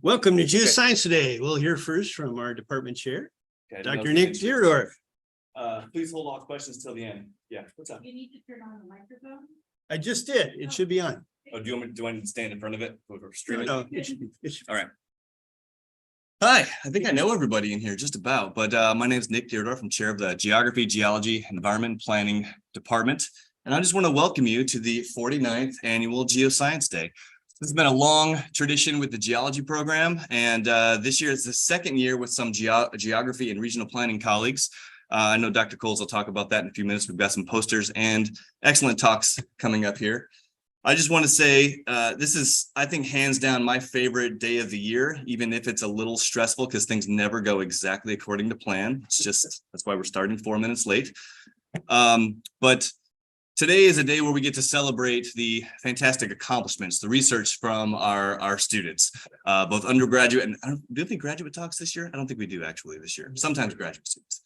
Welcome to Geoscience today. We'll hear first from our department chair, Dr. Nick Deardorff. Please hold off questions till the end. Yeah, what's up? You need to turn on the microphone. I just did. It should be on. Oh, do I need to stand in front of it? Or stream it? No, it should be. All right. Hi, I think I know everybody in here just about, but my name is Nick Deardorff. I'm chair of the Geography, Geology, Environment and Planning Department. And I just want to welcome you to the 49th Annual Geoscience Day. This has been a long tradition with the geology program, and this year is the second year with some geography and regional planning colleagues. I know Dr. Coles will talk about that in a few minutes. We've got some posters and excellent talks coming up here. I just want to say this is, I think, hands down my favorite day of the year, even if it's a little stressful because things never go exactly according to plan. It's just, that's why we're starting 4 minutes late. But today is a day where we get to celebrate the fantastic accomplishments, the research from our students, both undergraduate and do we have any graduate talks this year? I don't think we do actually this year. Sometimes graduate students.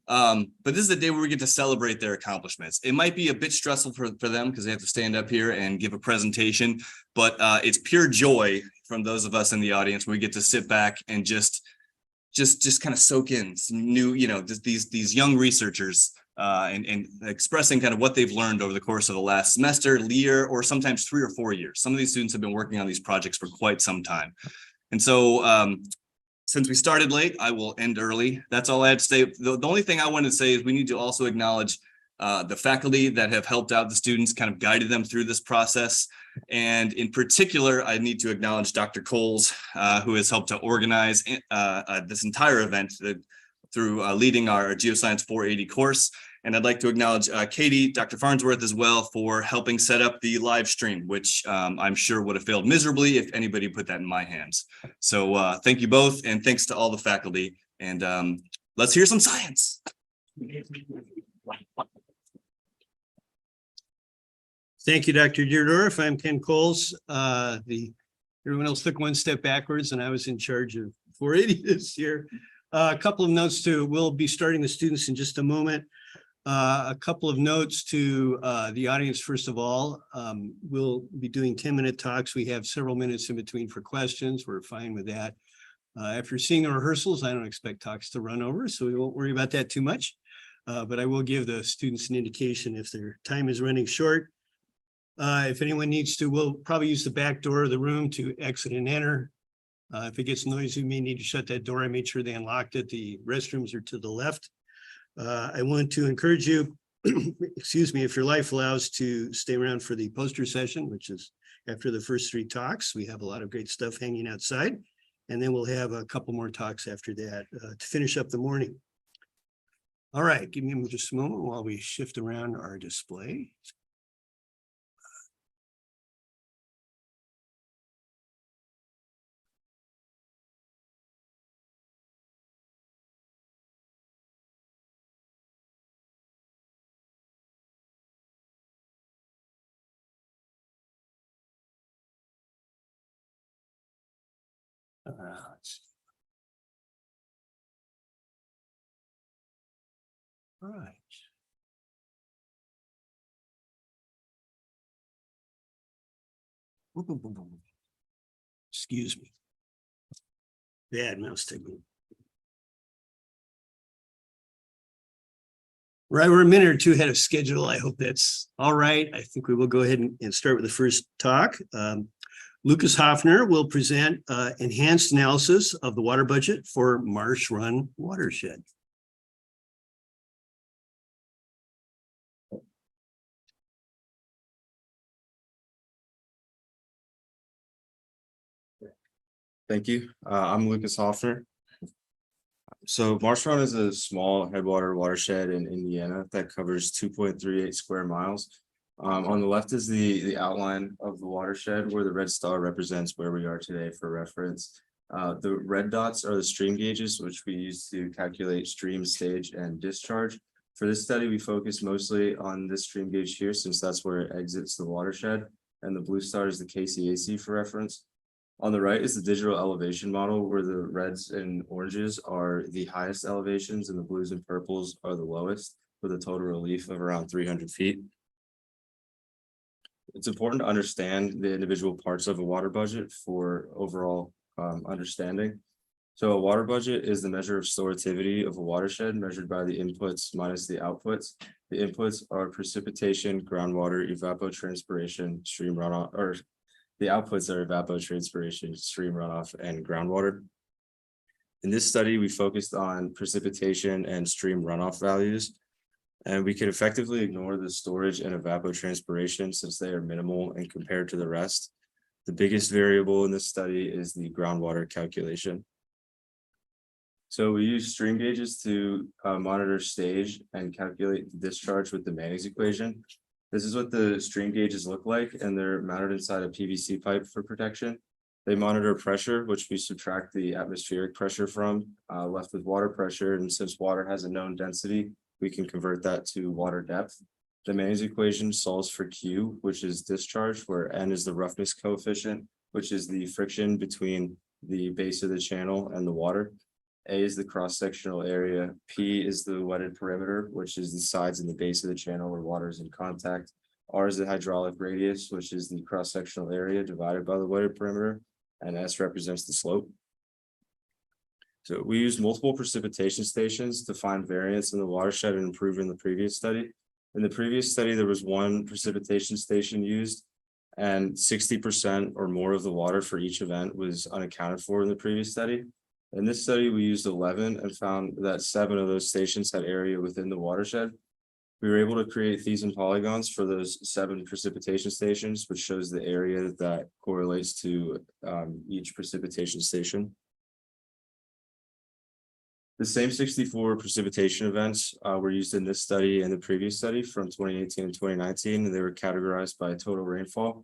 But this is a day where we get to celebrate their accomplishments. It might be a bit stressful for them because they have to stand up here and give a presentation, but it's pure joy from those of us in the audience where we get to sit back and just kind of soak in some new, these young researchers and expressing kind of what they've learned over the course of the last semester, year, or sometimes 3 or 4 years. Some of these students have been working on these projects for quite some time. And so since we started late, I will end early. That's all I had to say. The only thing I wanted to say is we need to also acknowledge the faculty that have helped out the students, kind of guided them through this process. And in particular, I need to acknowledge Dr. Coles, who has helped to organize this entire event through leading our Geoscience 480 course. And I'd like to acknowledge Katie, Dr. Farnsworth as well for helping set up the live stream, which I'm sure would have failed miserably if anybody put that in my hands. So thank you both, and thanks to all the faculty. And let's hear some science. Thank you, Dr. Deardorff. I'm Ken Coles. Everyone else took one step backwards, and I was in charge of 480 this year. A couple of notes too. We'll be starting the students in just a moment. A couple of notes to the audience. First of all, we'll be doing 10-minute talks. We have several minutes in between for questions. We're fine with that. After seeing the rehearsals, I don't expect talks to run over, so we won't worry about that too much. But I will give the students an indication if their time is running short. If anyone needs to, we'll probably use the back door of the room to exit and enter. If it gets noisy, we may need to shut that door. I made sure they unlocked it. The restrooms are to the left. I want to encourage you, excuse me, if your life allows, to stay around for the poster session, which is after the first 3 talks. We have a lot of great stuff hanging outside, and then we'll have a couple more talks after that to finish up the morning. All right, give me just a moment while we shift around our display. All right. Excuse me. Bad mouse technique. Right, we're a minute or two ahead of schedule. I hope that's all right. I think we will go ahead and start with the first talk. Lucas Hoffner will present enhanced analysis of the water budget for Marsh Run Watershed. Thank you. I'm Lucas Hoffner. So Marsh Run is a small headwater watershed in Indiana that covers 2.38 square miles. On the left is the outline of the watershed, where the red star represents where we are today for reference. The red dots are the stream gauges, which we use to calculate stream, stage, and discharge. For this study, we focus mostly on this stream gauge here, since that's where it exits the watershed, and the blue star is the KCAC for reference. On the right is the digital elevation model, where the reds and oranges are the highest elevations and the blues and purples are the lowest, with a total relief of around 300 feet. It's important to understand the individual parts of a water budget for overall understanding. So a water budget is the measure of storativity of a watershed measured by the inputs minus the outputs. The inputs are precipitation, groundwater, evapotranspiration, stream runoff, or the outputs are evapotranspiration, stream runoff, and groundwater. In this study, we focused on precipitation and stream runoff values, and we could effectively ignore the storage and evapotranspiration since they are minimal and compared to the rest. The biggest variable in this study is the groundwater calculation. So we use stream gauges to monitor stage and calculate the discharge with the Manning's equation. This is what the stream gauges look like, and they're mounted inside a PVC pipe for protection. They monitor pressure, which we subtract the atmospheric pressure from, left with water pressure. And since water has a known density, we can convert that to water depth. The Manning's equation solves for Q, which is discharge, where N is the roughness coefficient, which is the friction between the base of the channel and the water. A is the cross-sectional area. P is the wetted perimeter, which is the sides and the base of the channel where water is in contact. R is the hydraulic radius, which is the cross-sectional area divided by the wetted perimeter. And S represents the slope. So we used multiple precipitation stations to find variance in the watershed and improve in the previous study. In the previous study, there was one precipitation station used, and 60% or more of the water for each event was unaccounted for in the previous study. In this study, we used 11 and found that 7 of those stations had area within the watershed. We were able to create Thesan polygons for those 7 precipitation stations, which shows the area that correlates to each precipitation station. The same 64 precipitation events were used in this study and the previous study from 2018 and 2019, and they were categorized by total rainfall.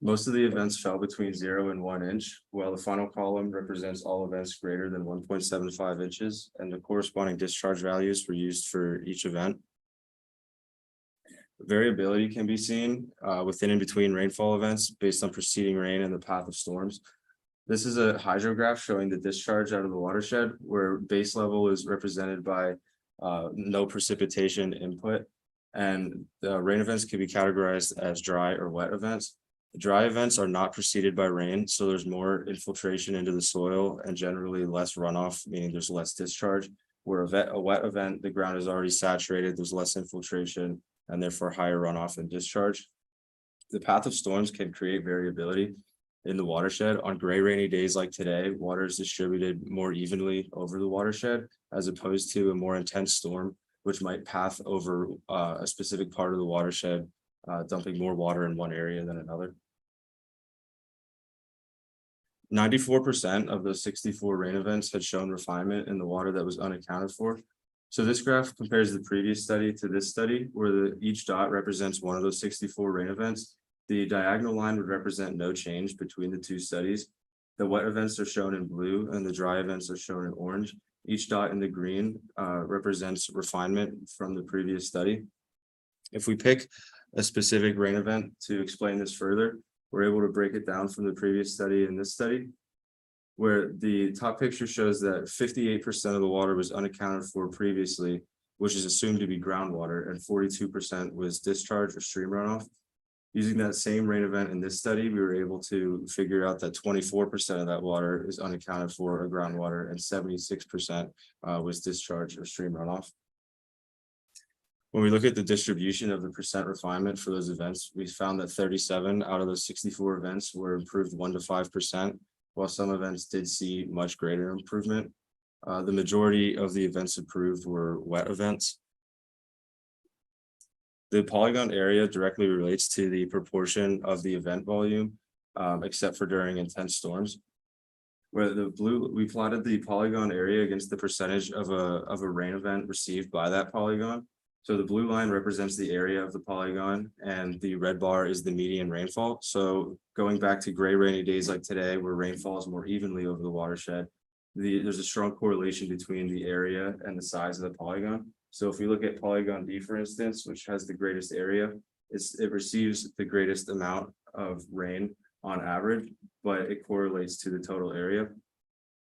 Most of the events fell between 0 and 1 inch, while the final column represents all events greater than 1.75 inches, and the corresponding discharge values were used for each event. Variability can be seen within and between rainfall events based on preceding rain and the path of storms. This is a hydrograph showing the discharge out of the watershed, where base level is represented by no precipitation input, and the rain events can be categorized as dry or wet events. Dry events are not preceded by rain, so there's more infiltration into the soil and generally less runoff, meaning there's less discharge. Where a wet event, the ground is already saturated, there's less infiltration, and therefore higher runoff and discharge. The path of storms can create variability in the watershed. On gray, rainy days like today, water is distributed more evenly over the watershed, as opposed to a more intense storm, which might path over a specific part of the watershed, dumping more water in one area than another. 94% of those 64 rain events had shown refinement in the water that was unaccounted for. So this graph compares the previous study to this study, where each dot represents one of those 64 rain events. The diagonal line would represent no change between the two studies. The wet events are shown in blue and the dry events are shown in orange. Each dot in the green represents refinement from the previous study. If we pick a specific rain event to explain this further, we're able to break it down from the previous study and this study, where the top picture shows that 58% of the water was unaccounted for previously, which is assumed to be groundwater, and 42% was discharge or stream runoff. Using that same rain event in this study, we were able to figure out that 24% of that water is unaccounted for or groundwater, and 76% was discharge or stream runoff. When we look at the distribution of the percent refinement for those events, we found that 37 out of those 64 events were improved 1 to 5%, while some events did see much greater improvement. The majority of the events improved were wet events. The polygon area directly relates to the proportion of the event volume, except for during intense storms. Where the blue, we plotted the polygon area against the percentage of a rain event received by that polygon. So the blue line represents the area of the polygon, and the red bar is the median rainfall. So going back to gray rainy days like today, where rainfall is more evenly over the watershed, there's a strong correlation between the area and the size of the polygon. So if we look at polygon D, for instance, which has the greatest area, it receives the greatest amount of rain on average, but it correlates to the total area.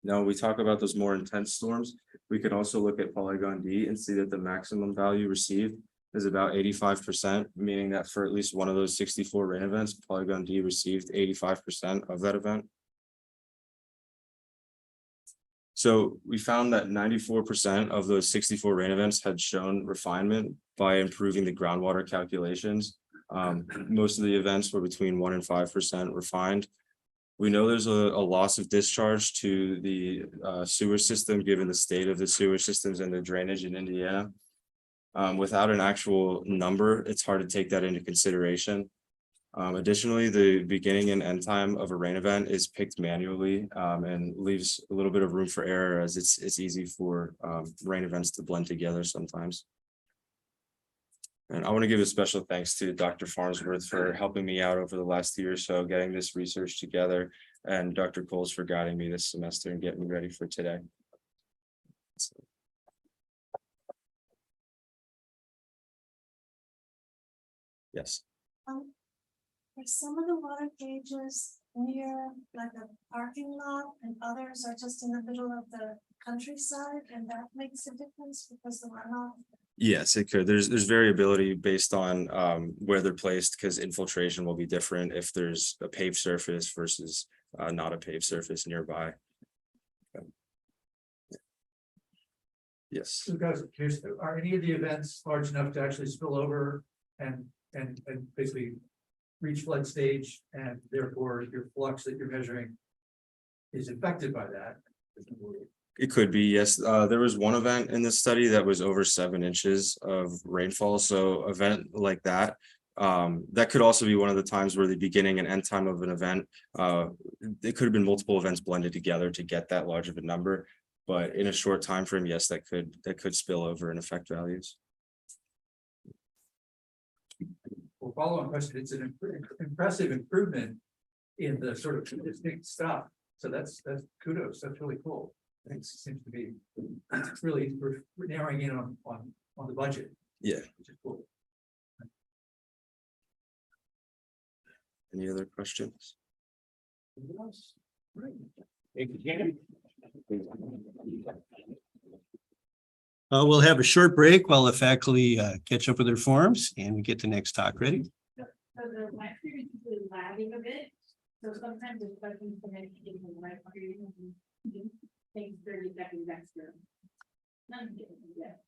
Now, when we talk about those more intense storms, we could also look at polygon D and see that the maximum value received is about 85%, meaning that for at least one of those 64 rain events, Polygon D received 85% of that event. So we found that 94% of those 64 rain events had shown refinement by improving the groundwater calculations. Most of the events were between 1% and 5% refined. We know there's a loss of discharge to the sewer system, given the state of the sewer systems and the drainage in Indiana. Without an actual number, it's hard to take that into consideration. Additionally, the beginning and end time of a rain event is picked manually and leaves a little bit of room for error, as it's easy for rain events to blend together sometimes. And I want to give a special thanks to Dr. Farnsworth for helping me out over the last year or so, getting this research together, and Dr. Coles for guiding me this semester and getting me ready for today. Yes. Are some of the water gauges near like a parking lot and others are just in the middle of the countryside, and that makes a difference because the runoff? Yes, it could. There's variability based on where they're placed, because infiltration will be different if there's a paved surface versus not a paved surface nearby. Yes. So guys, here's, are any of the events large enough to actually spill over and basically reach flood stage, and therefore your flux that you're measuring is affected by that? It could be, yes. There was one event in this study that was over 7 inches of rainfall. So event like that, that could also be one of the times where the beginning and end time of an event, it could have been multiple events blended together to get that large of a number. But in a short time frame, yes, that could spill over and affect values. Well, follow-on question, it's an impressive improvement in the sort of distinct stuff. So that's kudos, that's really cool. I think it seems to be, it's really, we're narrowing in on the budget. Yeah. Which is cool. Any other questions? We'll have a short break while the faculty catch up with their forms and we get the next talk ready. So my experience is really lagging a bit. So sometimes the questions come in in the right period and takes 30 seconds extra. None yet.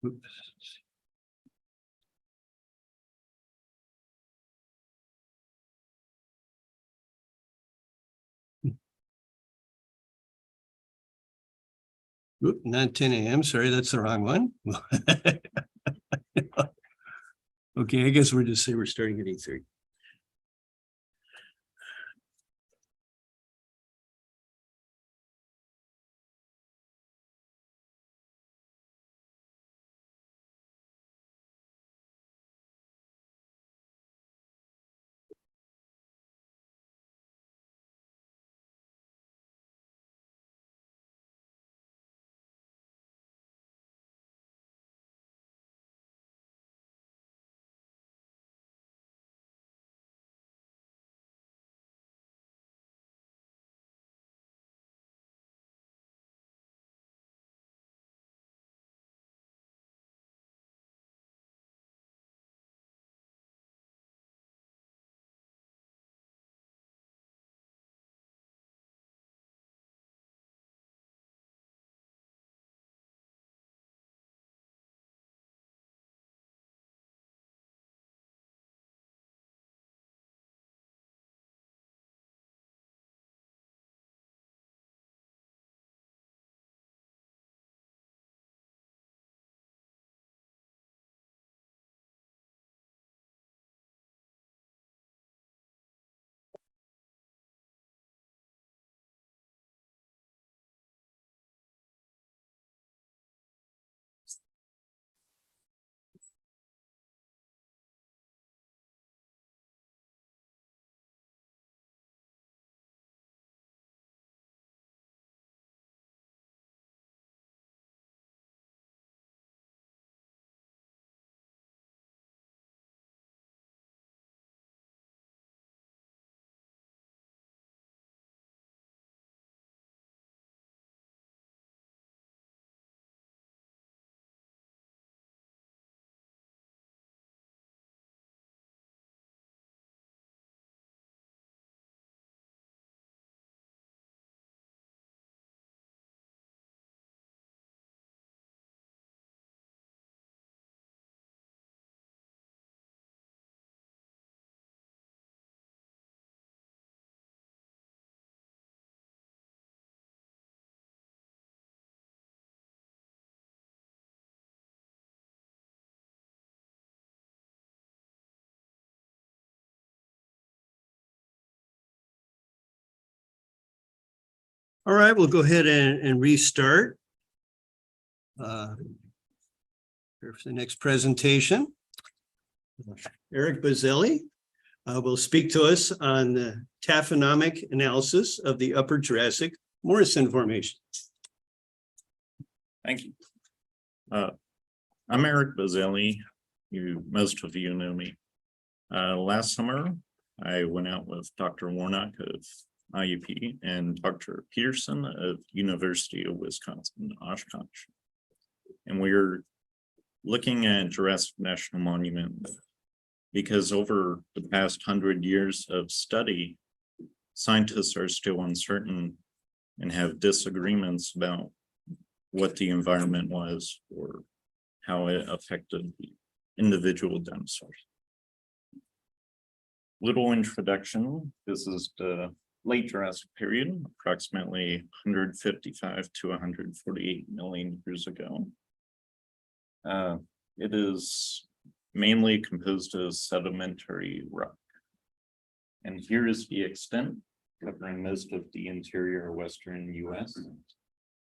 Oops. Oop, not 10 a.m. Sorry, that's the wrong one. Okay, I guess we're just say we're starting at 8:30. All right, we'll go ahead and restart. Here for the next presentation. Eric Buzzelli will speak to us on the taphonomic analysis of the Upper Jurassic Morrison Formation. Thank you. I'm Eric Buzzelli. Most of you know me. Last summer, I went out with Dr. Warnock of IUP and Dr. Peterson of University of Wisconsin, Oshkosh. And we're looking at Jurassic National Monument because over the past 100 years of study, scientists are still uncertain and have disagreements about what the environment was or how it affected the individual dinosaurs. Little introduction. This is the late Jurassic period, approximately 155 to 148 million years ago. It is mainly composed of sedimentary rock. And here is the extent, covering most of the interior western US,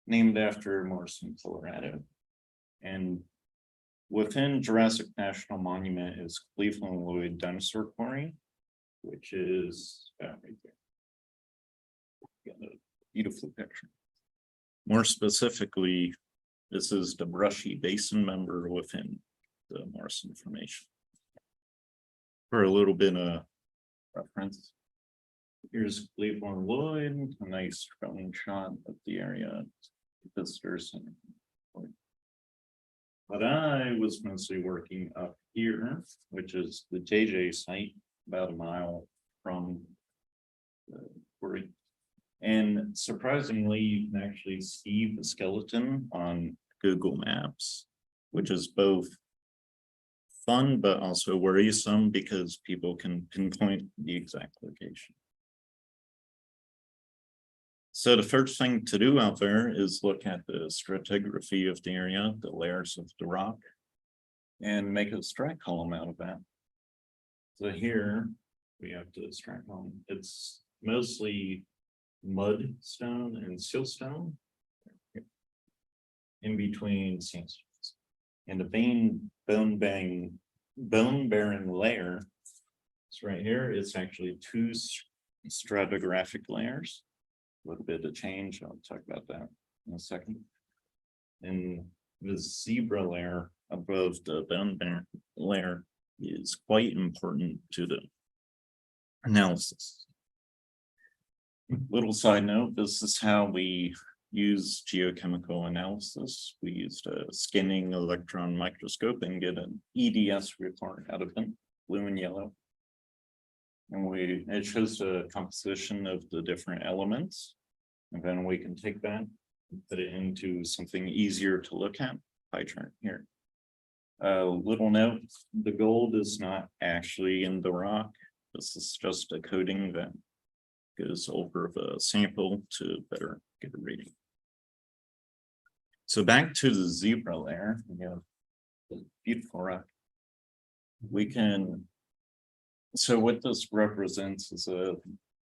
named after Morrison, Colorado. And within Jurassic National Monument is Cleveland Lloyd Dinosaur Quarry, which is right there. Got a beautiful picture. More specifically, this is the brushy basin member within the Morrison Formation. For a little bit of reference, here's Cleveland Lloyd, a nice drone shot of the area, visitor center. But I was mostly working up here, which is the JJ site, about a mile from the quarry. And surprisingly, you can actually see the skeleton on Google Maps, which is both fun, but also worrisome because people can pinpoint the exact location. So the first thing to do out there is look at the stratigraphy of the area, the layers of the rock, and make a strat column out of that. So here we have the strat column. It's mostly mudstone and siltstone in between sandstones. And the bone-bearing layer is right here. It's actually two stratigraphic layers. A little bit of change. I'll talk about that in a second. And the zebra layer above the bone-bearing layer is quite important to the analysis. Little side note, this is how we use geochemical analysis. We used a scanning electron microscope and get an EDS report out of it, blue and yellow. And it shows the composition of the different elements. And then we can take that and put it into something easier to look at, pie chart here. Little note, the gold is not actually in the rock. This is just a coating that goes over the sample to better get a reading. So back to the zebra layer, we have the beautiful rock. So what this represents is a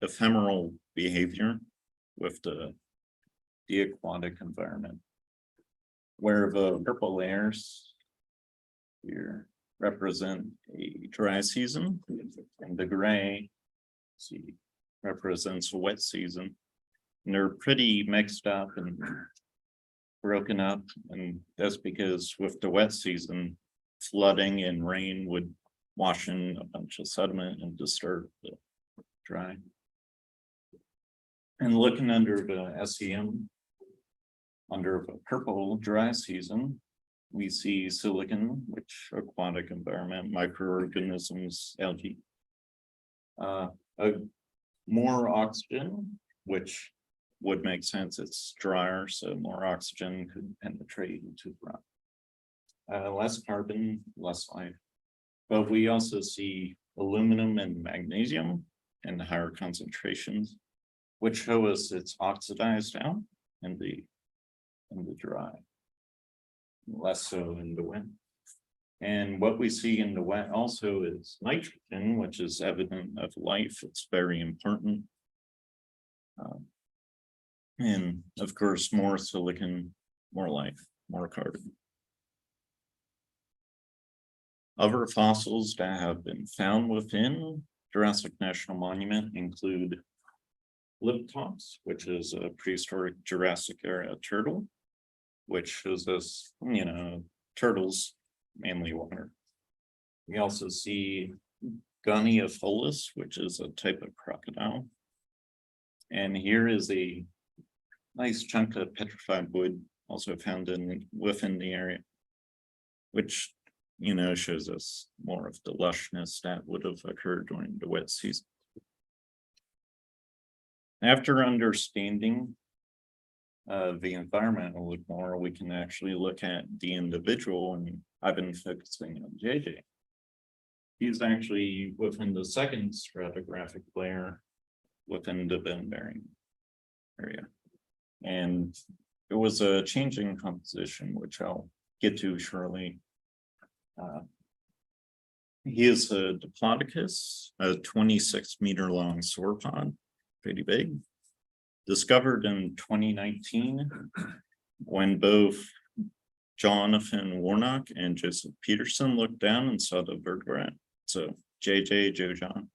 ephemeral behavior with the aquatic environment, where the purple layers here represent a dry season, and the gray represents a wet season. And they're pretty mixed up and broken up, and that's because with the wet season, flooding and rain would wash in a bunch of sediment and disturb the dry. And looking under the SEM, under the purple dry season, we see silicon, which aquatic environment, microorganisms, algae. More oxygen, which would make sense, it's drier, so more oxygen could penetrate into the rock. Less carbon, less life. But we also see aluminum and magnesium in higher concentrations, which show us it's oxidized out in the dry, less so in the wet. And what we see in the wet also is nitrogen, which is evident of life. It's very important. And of course, more silicon, more life, more carbon. Other fossils that have been found within Jurassic National Monument include Liptops, which is a prehistoric Jurassic era turtle, which shows us, turtles, mainly water. We also see Goniophilus, which is a type of crocodile. And here is a nice chunk of petrified wood also found within the area, which shows us more of the lushness that would have occurred during the wet season. After understanding the environment a little more, we can actually look at the individual, and I've been focusing on JJ. He's actually within the second stratigraphic layer within the bone bearing area. And it was a changing composition, which I'll get to shortly. He is a Diplodocus, a 26-meter long sauropod, pretty big. Discovered in 2019 when both Jonathan Warnock and Joseph Peterson looked down and saw the vertebrate. So JJ, Joe John.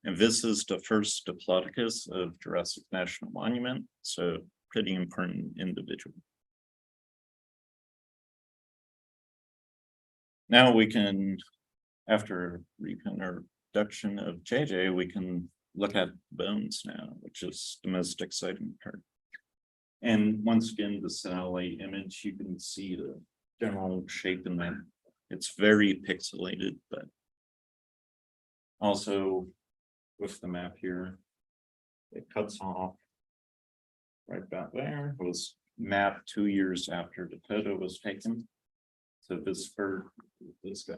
And this is the first Diplodocus of Jurassic National Monument, so pretty important individual. Now we can, after reconstruction of JJ, we can look at bones now, which is the most exciting part. And once again, the satellite image, you can see the general shape in that. It's very pixelated, but also with the map here, it cuts off right about there. It was mapped 2 years after the photo was taken. So this guy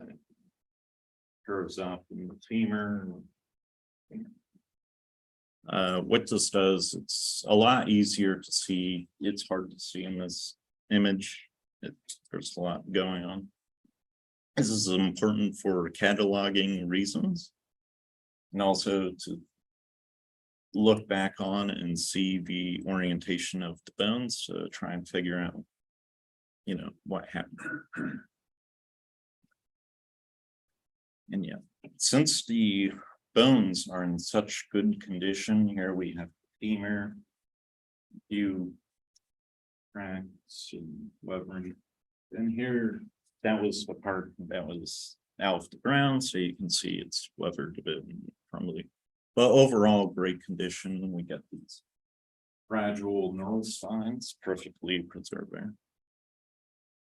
curves up in the femur. What this does, it's a lot easier to see. It's hard to see in this image. There's a lot going on. This is important for cataloging reasons, and also to look back on and see the orientation of the bones to try and figure out, what happened. And yeah, since the bones are in such good condition, here we have femur, few cracks and weathering. And here, that was the part that was out of the ground, so you can see it's weathered a bit and crumbly. But overall, great condition. We get these fragile neural spines perfectly preserved there.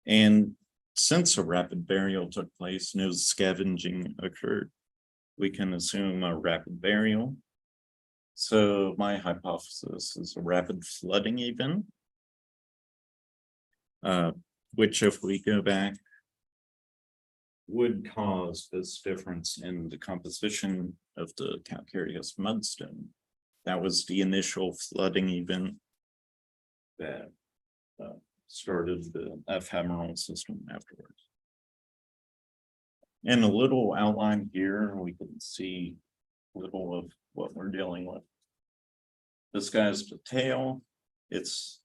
And since a rapid burial took place, no scavenging occurred, we can assume a rapid burial. So my hypothesis is a rapid flooding event, which if we go back, would cause this difference in the composition of the calcareous mudstone. That was the initial flooding event that started the ephemeral system afterwards. In a little outline here, we can see a little of what we're dealing with. This guy's the tail. It's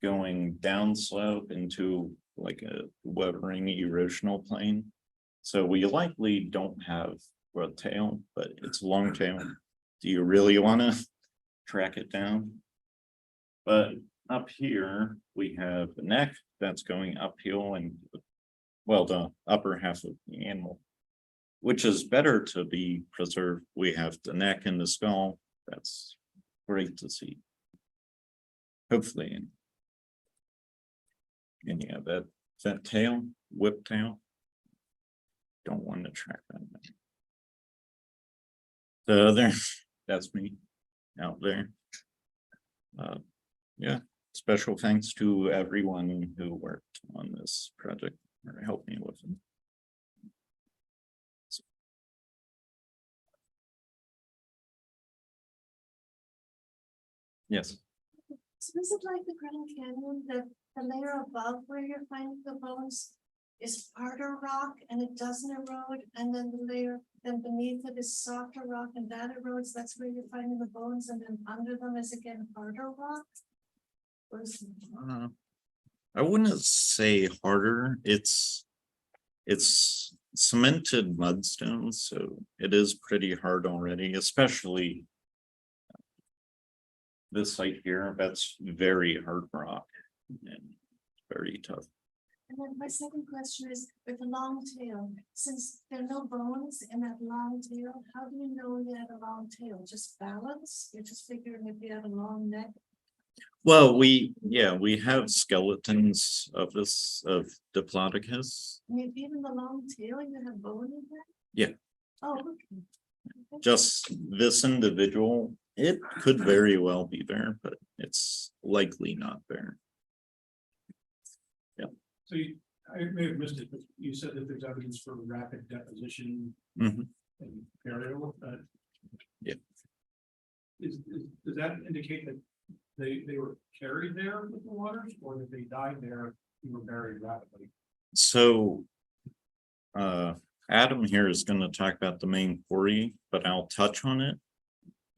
going downslope into like a weathering erosional plane. So we likely don't have a tail, but it's a long tail. Do you really want to track it down? But up here, we have the neck that's going uphill and, well, the upper half of the animal, which is better to be preserved. We have the neck and the skull. That's great to see. Hopefully. And yeah, that tail, whip tail, don't want to track that. The other, that's me out there. Yeah, special thanks to everyone who worked on this project or helped me with it. Yes. So is it like the Grand Canyon, the layer above where you're finding the bones is harder rock and it doesn't erode, and then the layer, then beneath it is softer rock and that erodes, that's where you're finding the bones, and then under them is again harder rock? Or is- I wouldn't say harder, it's cemented mudstone, so it is pretty hard already, especially this site here, that's very hard rock and very tough. And then my second question is, with the long tail, since there are no bones in that long tail, how do you know you have a long tail? Just balance? You're just figuring if you have a long neck? Well, we have skeletons of Diplodocus, I mean, even the long tail, you have bone in there? Yeah. Oh, okay. just this individual, it could very well be there, but it's likely not there. So I may have missed it, but you said that there's evidence for rapid deposition Mhm. and burial. Yeah. Does that indicate that they were carried there with the waters, or that they died there and were buried rapidly? So Adam here is going to talk about the main quarry, but I'll touch on it.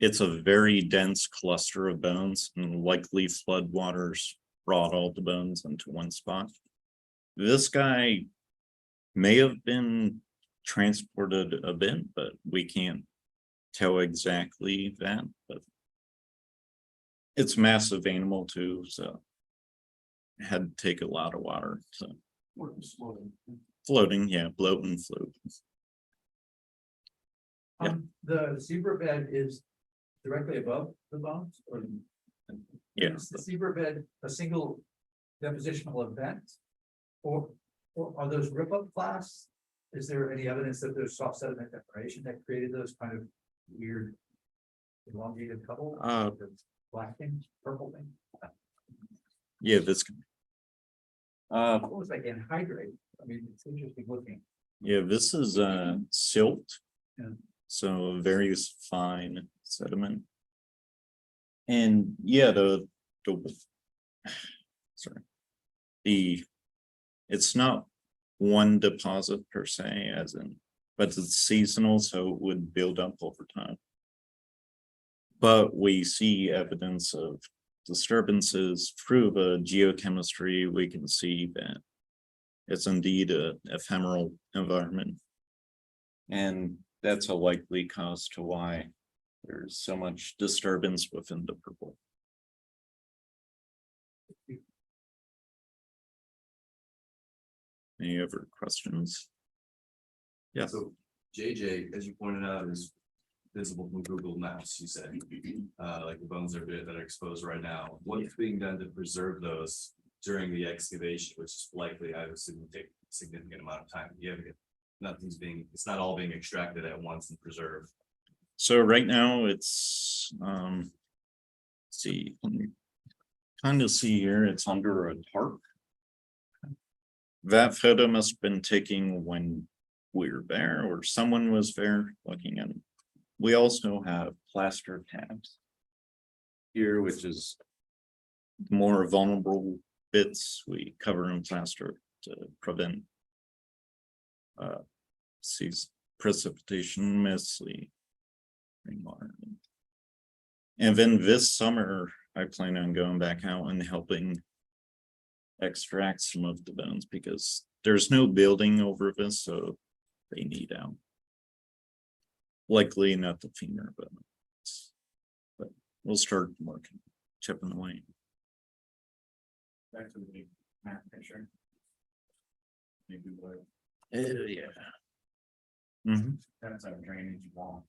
It's a very dense cluster of bones, and likely floodwaters brought all the bones into one spot. This guy may have been transported a bit, but we can't tell exactly that. But it's a massive animal too, so it had to take a lot of water. So Or slowly? floating, yeah, bloat and float. Yeah. The zebra bed is directly above the bones, or? Yeah. Is the zebra bed a single depositional event? Or are those rip-up clasts? Is there any evidence that there's soft sediment deformation that created those kind of weird elongated couple? Black things, purple thing? Yeah, this. What was that anhydrate? I mean, it's interesting looking. Yeah, this is silt. Yeah. So very fine sediment. And yeah, it's not one deposit per se, as in, but it's seasonal, so it would build up over time. But we see evidence of disturbances through the geochemistry. We can see that it's indeed an ephemeral environment. And that's a likely cause to why there's so much disturbance within the purple. Any other questions? Yes. So JJ, as you pointed out, is visible from Google Maps, you said, like the bones that are exposed right now. What's being done to preserve those during the excavation, which is likely, I would assume, will take a significant amount of time? It's not all being extracted at once and preserved. So right now it's, see, kind of see here, it's under a tarp. That photo must have been taken when we were there, or someone was there looking at it. We also have plaster tabs here, which is more vulnerable bits. We cover in plaster to prevent seas precipitation, mostly rainwater. And then this summer, I plan on going back out and helping extract some of the bones, because there's no building over this, so they need out. Likely not the femur bones, but we'll start working, chipping away. Back to the big map picture. Maybe what Yeah. Mhm. that's our drainage wall.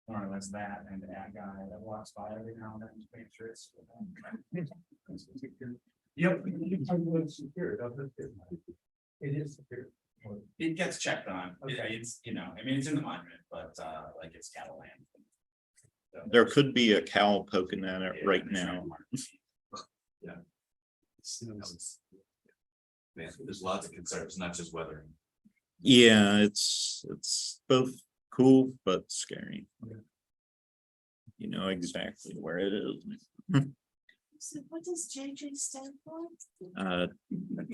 More or less that, and that guy that walks by every now and then to make sure it's. Yep. It's secure, doesn't it? It is secure. It gets checked on. Okay. It's, I mean, it's in the monument, but like it's cattle land. So There could be a cow poking at it right now. Man, there's lots of concerns, not just weathering. Yeah, it's both cool but scary. You know exactly where it is. So what does JJ stand for?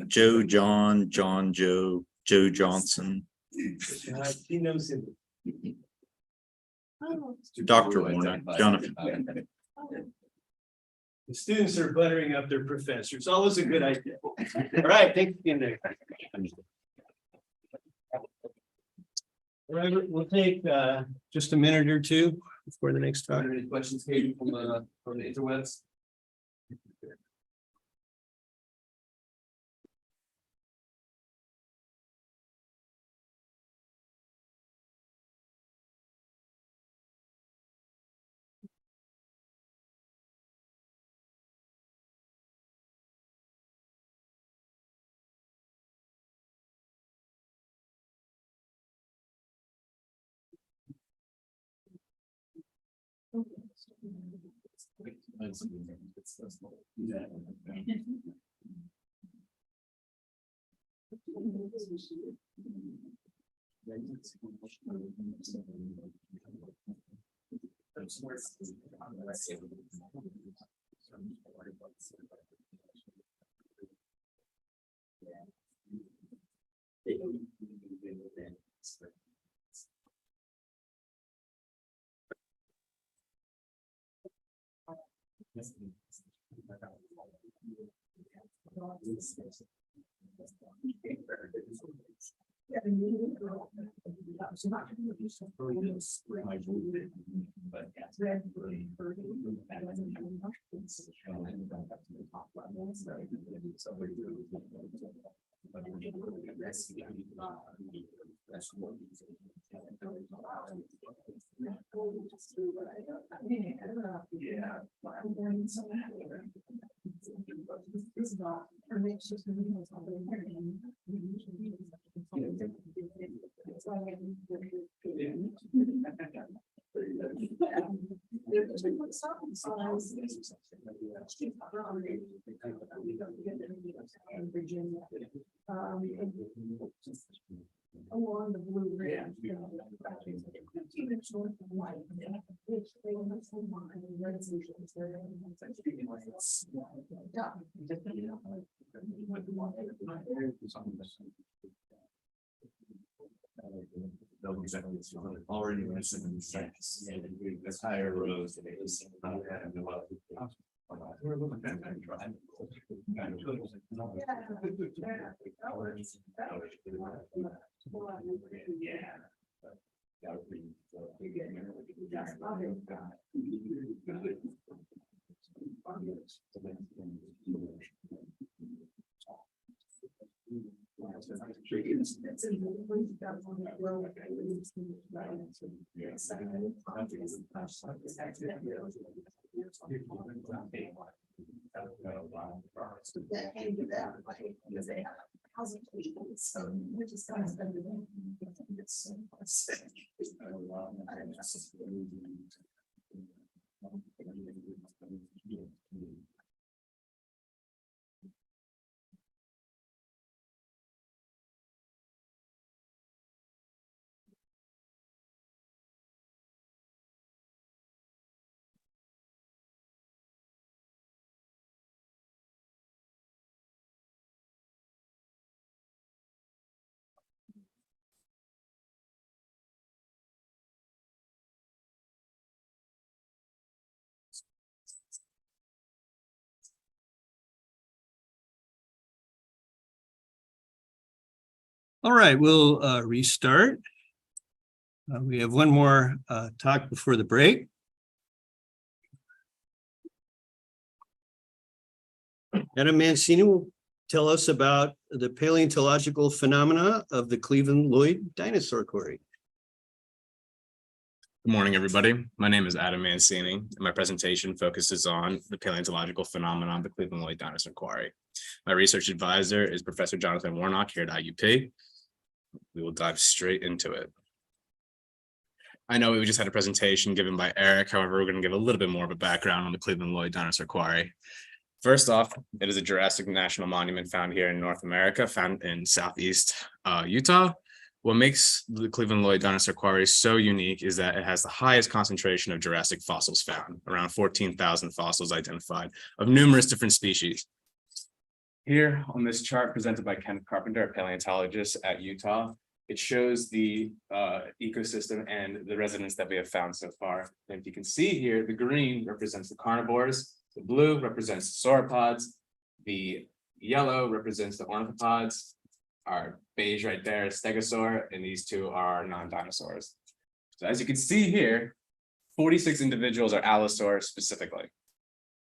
Joe, John, John, Joe, Joe Johnson, He knows him. Oh, Dr. Warner, Jonathan. The students are buttering up their professors. Always a good idea. All right, thanks again, Nick. All right, we'll take just a minute or two before the next talk. Any questions, Katie, from the interwebs? Along the Blue Ridge. Already mentioned in the sentence, it's higher roads than it is. All right, we'll restart. We have one more talk before the break. Adam Mancini will tell us about the paleontological phenomena of the Cleveland Lloyd Dinosaur Quarry. Good morning, everybody. My name is Adam Mancini, and my presentation focuses on the paleontological phenomenon of the Cleveland Lloyd Dinosaur Quarry. My research advisor is Professor Jonathan Warnock here at IUP. We will dive straight into it. I know we just had a presentation given by Eric. However, we're going to give a little bit more of a background on the Cleveland Lloyd Dinosaur Quarry. First off, it is a Jurassic national monument found here in North America, found in southeast Utah. What makes the Cleveland Lloyd Dinosaur Quarry so unique is that it has the highest concentration of Jurassic fossils found, around 14,000 fossils identified of numerous different species. Here on this chart presented by Ken Carpenter, a paleontologist at Utah, it shows the ecosystem and the residents that we have found so far. And if you can see here, the green represents the carnivores, the blue represents the sauropods, the yellow represents the ornithopods, our beige right there is stegosaur, and these two are non-dinosaurs. So as you can see here, 46 individuals are allosaur specifically.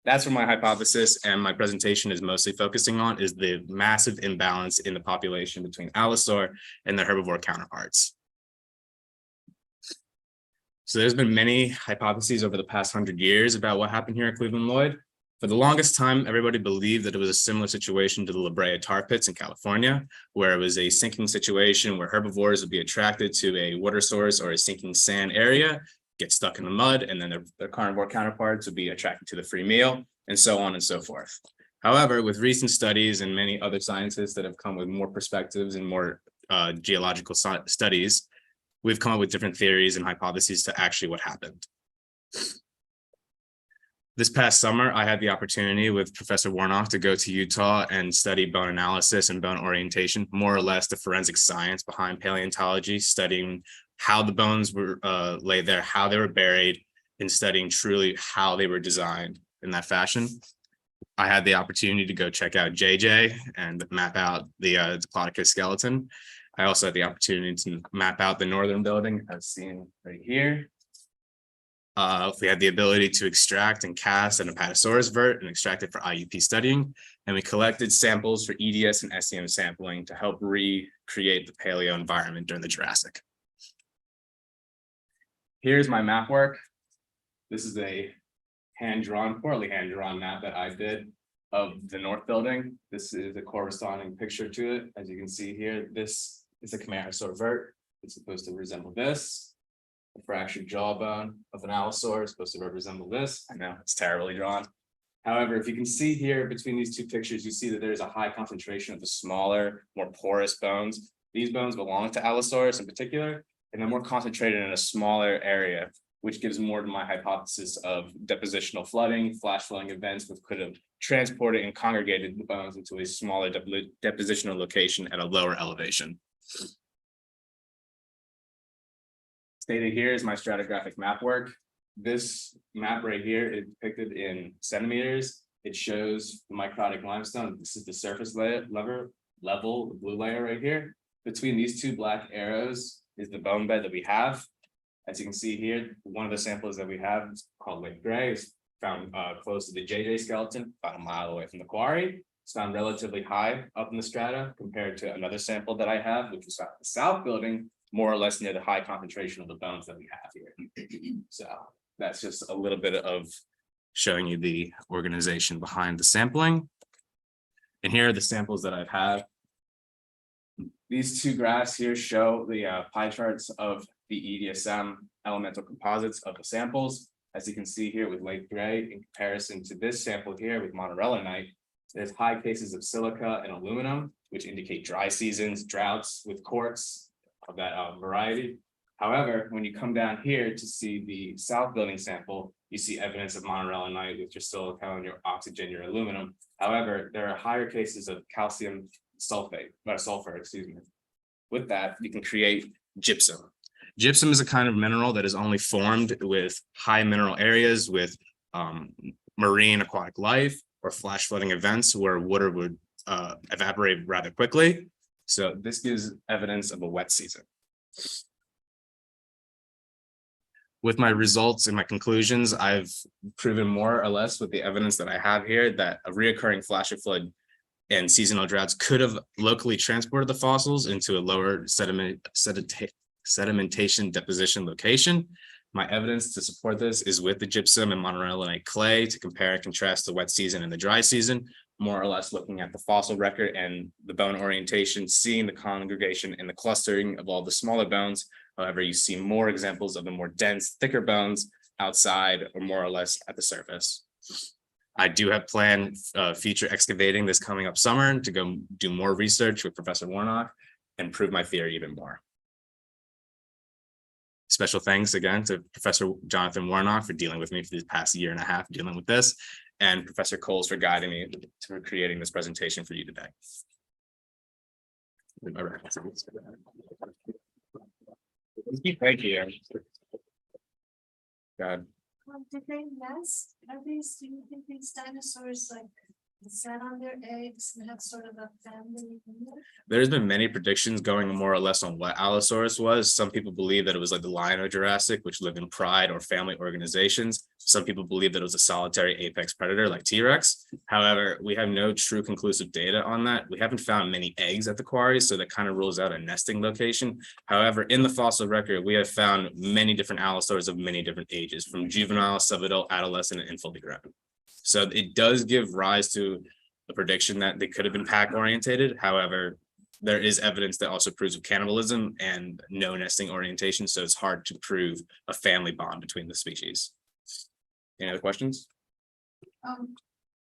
That's where my hypothesis and my presentation is mostly focusing on, is the massive imbalance in the population between allosaur and the herbivore counterparts. So there's been many hypotheses over the past 100 years about what happened here at Cleveland Lloyd. For the longest time, everybody believed that it was a similar situation to the La Brea tar pits in California, where it was a sinking situation where herbivores would be attracted to a water source or a sinking sand area, get stuck in the mud, and then their carnivore counterparts would be attracted to the free meal, and so on and so forth. However, with recent studies and many other scientists that have come with more perspectives and more geological studies, we've come up with different theories and hypotheses to actually what happened. This past summer, I had the opportunity with Professor Warnock to go to Utah and study bone analysis and bone orientation, more or less the forensic science behind paleontology, studying how the bones were laid there, how they were buried, and studying truly how they were designed in that fashion. I had the opportunity to go check out JJ and map out the Diplodocus skeleton. I also had the opportunity to map out the northern building, as seen right here. We had the ability to extract and cast an Apatosaurus vert and extract it for IUP studying. And we collected samples for EDS and SEM sampling to help recreate the paleo environment during the Jurassic. Here's my map work. This is a poorly hand-drawn map that I did of the north building. This is a corresponding picture to it. As you can see here, this is a Camarasaur vert. It's supposed to resemble this. A fractured jawbone of an allosaur is supposed to resemble this. I know it's terribly drawn. However, if you can see here between these two pictures, you see that there's a high concentration of the smaller, more porous bones. These bones belong to allosaurus in particular, and they're more concentrated in a smaller area, which gives more to my hypothesis of depositional flooding, flash flooding events, which could have transported and congregated the bones into a smaller depositional location at a lower elevation. Stated here is my stratigraphic map work. This map right here is depicted in centimeters. It shows the microtic limestone. This is the surface level, the blue layer right here. Between these two black arrows is the bone bed that we have. As you can see here, one of the samples that we have is called Lake Gray. It's found close to the JJ skeleton, about a mile away from the quarry. It's found relatively high up in the strata compared to another sample that I have, which was found in the south building, more or less near the high concentration of the bones that we have here. So that's just a little bit of showing you the organization behind the sampling. And here are the samples that I've had. These two graphs here show the pie charts of the EDSM elemental composites of the samples. As you can see here with Lake Gray, in comparison to this sample here with monorelinite, there's high cases of silica and aluminum, which indicate dry seasons, droughts with quartz of that variety. However, when you come down here to see the south building sample, you see evidence of monorelinite with your silica, your oxygen, your aluminum. However, there are higher cases of calcium sulfur, excuse me. With that, you can create gypsum. Gypsum is a kind of mineral that is only formed with high mineral areas with marine aquatic life or flash flooding events where water would evaporate rather quickly. So this gives evidence of a wet season. With my results and my conclusions, I've proven more or less with the evidence that I have here that a reoccurring flash of flood and seasonal droughts could have locally transported the fossils into a lower sedimentation deposition location. My evidence to support this is with the gypsum and monorelinite clay to compare and contrast the wet season and the dry season, more or less looking at the fossil record and the bone orientation, seeing the congregation and the clustering of all the smaller bones. However, you see more examples of the more dense, thicker bones outside or more or less at the surface. I do have planned future excavating this coming up summer to go do more research with Professor Warnock and prove my theory even more. Special thanks again to Professor Jonathan Warnock for dealing with me for the past year and a half dealing with this. and Professor Coles for guiding me to creating this presentation for you today. Keep right here. God. Did they nest? Do you think these dinosaurs like sat on their eggs and had sort of a family? There's been many predictions going more or less on what Allosaurus was. Some people believe that it was like the lion of Jurassic, which lived in pride or family organizations. Some people believe that it was a solitary apex predator like T-Rex. However, we have no true conclusive data on that. We haven't found many eggs at the quarry, so that kind of rules out a nesting location. However, in the fossil record, we have found many different Allosaurs of many different ages, from juvenile, subadult, adolescent, and fully grown. So it does give rise to a prediction that they could have been pack orientated. However, there is evidence that also proves of cannibalism and no nesting orientation. So it's hard to prove a family bond between the species. Any other questions?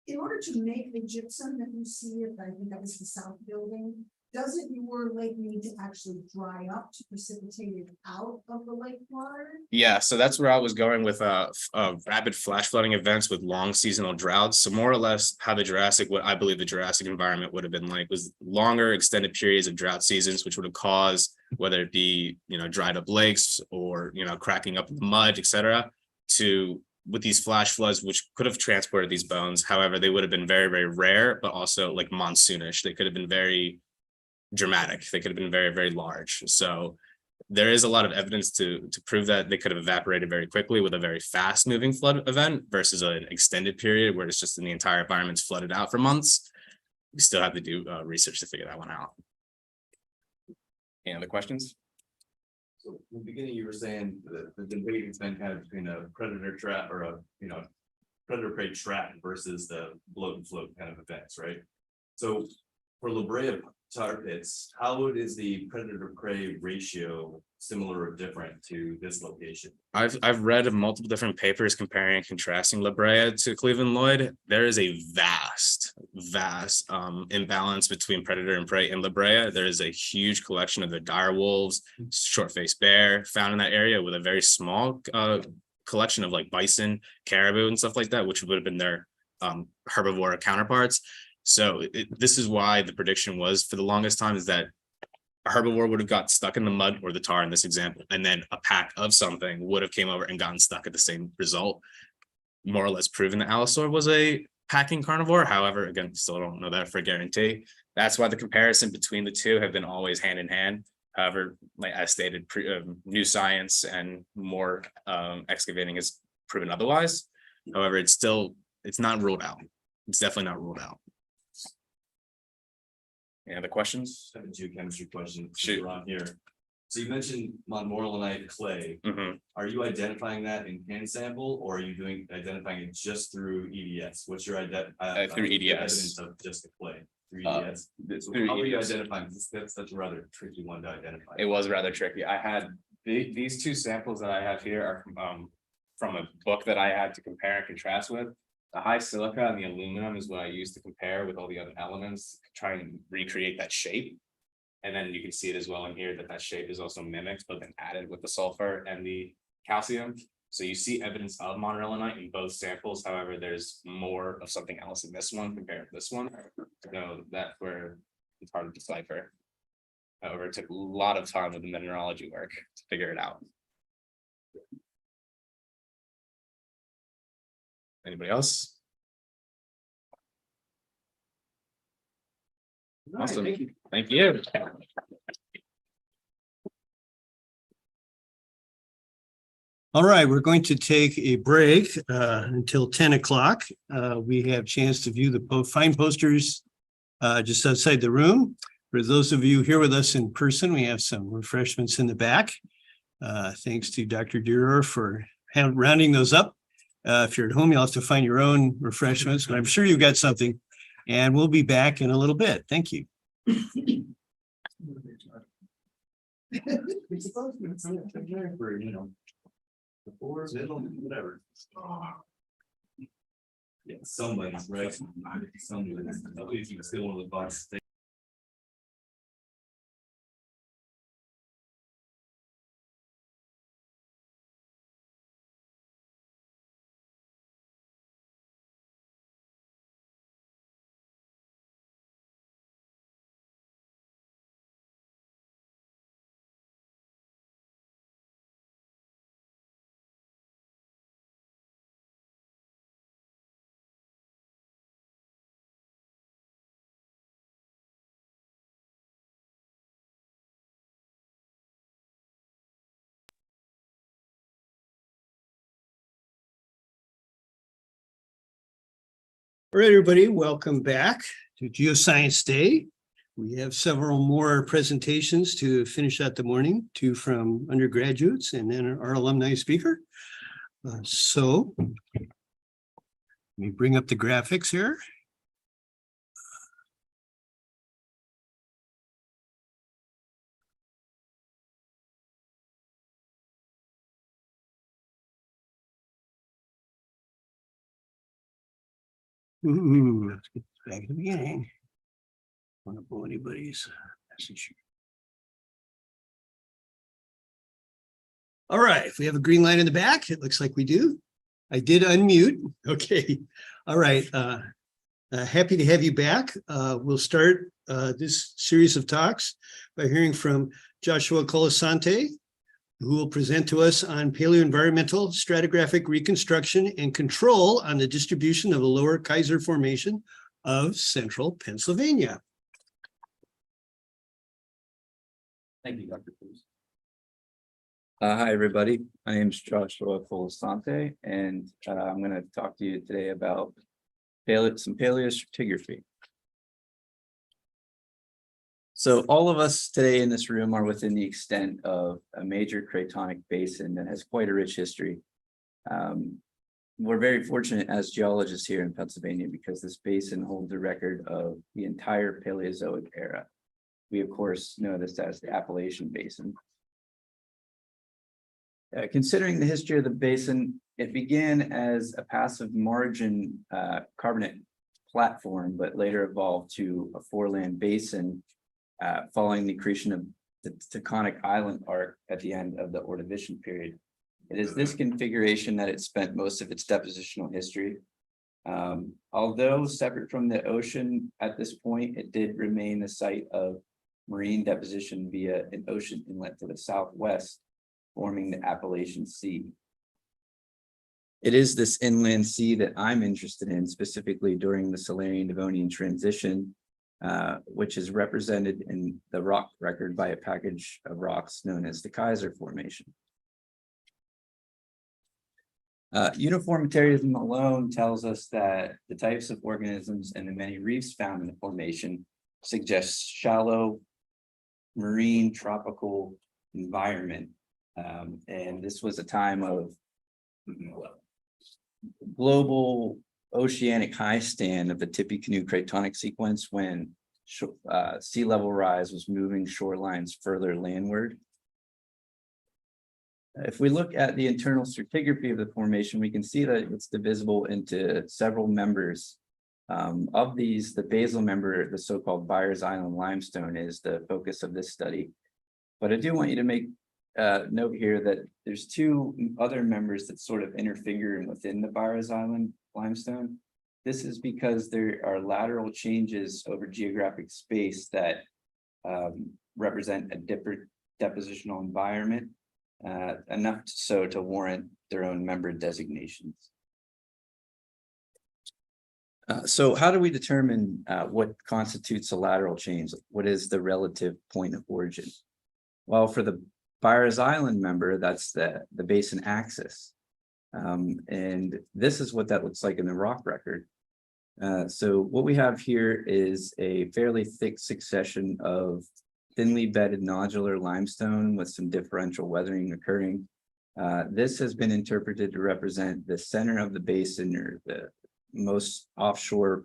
In order to make the gypsum that you see, I think that was the south building, doesn't your lake need to actually dry up to precipitate it out of the lake water? Yeah, so that's where I was going with rapid flash flooding events with long seasonal droughts. So more or less how the Jurassic, what I believe the Jurassic environment would have been like, was longer extended periods of drought seasons, which would have caused, whether it be, dried up lakes or, cracking up mud, etc., to with these flash floods, which could have transported these bones. However, they would have been very, very rare, but also like monsoonish. They could have been very dramatic. They could have been very, very large. So there is a lot of evidence to prove that they could have evaporated very quickly with a very fast moving flood event versus an extended period where it's just in the entire environment's flooded out for months. We still have to do research to figure that one out. Any other questions? So in the beginning, you were saying that the debate has been kind of between a predator trap or a, predator prey trap versus the bloat and float kind of events, right? So for La Brea tar pits, how is the predator prey ratio similar or different to this location? I've read multiple different papers comparing and contrasting La Brea to Cleveland Lloyd. There is a vast imbalance between predator and prey in La Brea. There is a huge collection of the dire wolves, short-faced bear found in that area, with a very small collection of like bison, caribou, and stuff like that, which would have been their herbivore counterparts. So this is why the prediction was for the longest time is that a herbivore would have got stuck in the mud or the tar in this example, and then a pack of something would have came over and gotten stuck at the same result, more or less proving that Allosaur was a packing carnivore. However, again, still don't know that for a guarantee. That's why the comparison between the two have been always hand in hand. However, like I stated, new science and more excavating has proven otherwise. However, it's not ruled out. It's definitely not ruled out. Any other questions? I have a geochemistry question. Shoot. Around here. So you mentioned montmorillonite clay. Mhm. Are you identifying that in hand sample, or are you identifying it just through EDS? What's your through EDS. evidence of just the clay through EDS? So through how are you EDS. identifying? That's a rather tricky one to identify. It was rather tricky. I had these two samples that I have here are from a book that I had to compare and contrast with. The high silica and the aluminum is what I used to compare with all the other elements, try and recreate that shape. And then you can see it as well in here that shape is also mimicked, but then added with the sulfur and the calcium. So you see evidence of montmorillonite in both samples. However, there's more of something else in this one compared to this one. So that's where it's hard to decipher. However, it took a lot of time with the mineralogy work to figure it out. Anybody else? Awesome. Thank you. Thank you. All right, we're going to take a break until 10 o'clock. We have a chance to view the fine posters just outside the room. For those of you here with us in person, we have some refreshments in the back. Thanks to Dr. Deardorff for rounding those up. If you're at home, you'll have to find your own refreshments, but I'm sure you've got something. And we'll be back in a little bit. Thank you. It's supposed to be for, before, middle, whatever. Yeah, somebody's right. Somebody's, nobody's even still one of the boxes. All right, everybody, welcome back to Geoscience Day. We have several more presentations to finish out the morning, two from undergraduates and then our alumni speaker. So let me bring up the graphics here. Let's get back to the beginning. Want to blow anybody's message. All right, if we have a green line in the back, it looks like we do. I did unmute. Okay. All right. Happy to have you back. We'll start this series of talks by hearing from Joshua Colasante, who will present to us on paleoenvironmental stratigraphic reconstruction and control on the distribution of the Lower Kaiser Formation of central Pennsylvania. Thank you, Dr. Cruz. Hi, everybody. My name is Joshua Colasante, and I'm going to talk to you today about some paleostratigraphy. So all of us today in this room are within the extent of a major cratonic basin that has quite a rich history. We're very fortunate as geologists here in Pennsylvania because this basin holds a record of the entire Paleozoic era. We, of course, know this as the Appalachian Basin. Considering the history of the basin, it began as a passive margin carbonate platform, but later evolved to a foreland basin following the accretion of the Taconic Island arc at the end of the Ordovician period. It is this configuration that it spent most of its depositional history. Although separate from the ocean at this point, it did remain the site of marine deposition via an ocean inlet to the southwest, forming the Appalachian Sea. It is this inland sea that I'm interested in, specifically during the Silurian-Devonian transition, which is represented in the rock record by a package of rocks known as the Kaiser Formation. Uniformitarianism alone tells us that the types of organisms and the many reefs found in the formation suggest shallow marine tropical environment. And this was a time of global oceanic high stand of the Tippecanoe cratonic sequence when sea level rise was moving shorelines further landward. If we look at the internal stratigraphy of the formation, we can see that it's divisible into several members. Of these, the basal member, the so-called Byers Island limestone, is the focus of this study. But I do want you to make note here that there's two other members that sort of interfigure within the Byers Island limestone. This is because there are lateral changes over geographic space that represent a different depositional environment, enough so to warrant their own member designations. So how do we determine what constitutes a lateral change? What is the relative point of origin? Well, for the Byers Island member, that's the basin axis. And this is what that looks like in the rock record. So what we have here is a fairly thick succession of thinly bedded nodular limestone with some differential weathering occurring. This has been interpreted to represent the center of the basin, or the most offshore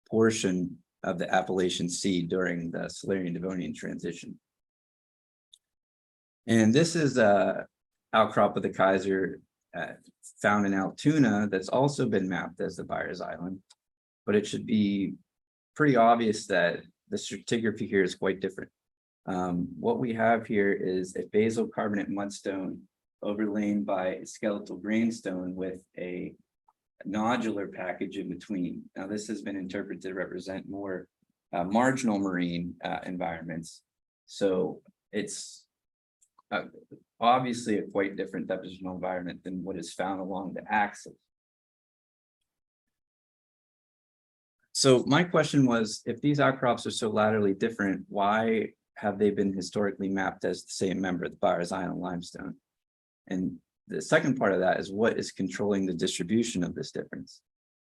portion of the Appalachian Sea during the Silurian-Devonian transition. And this is a outcrop of the Kaiser found in Altoona that's also been mapped as the Byers Island, but it should be pretty obvious that the stratigraphy here is quite different. What we have here is a basal carbonate mudstone overlain by a skeletal grainstone with a nodular package in between. Now, this has been interpreted to represent more marginal marine environments. So it's obviously a quite different depositional environment than what is found along the axis. So my question was, if these outcrops are so laterally different, why have they been historically mapped as the same member, the Byers Island limestone? And the second part of that is, what is controlling the distribution of this difference?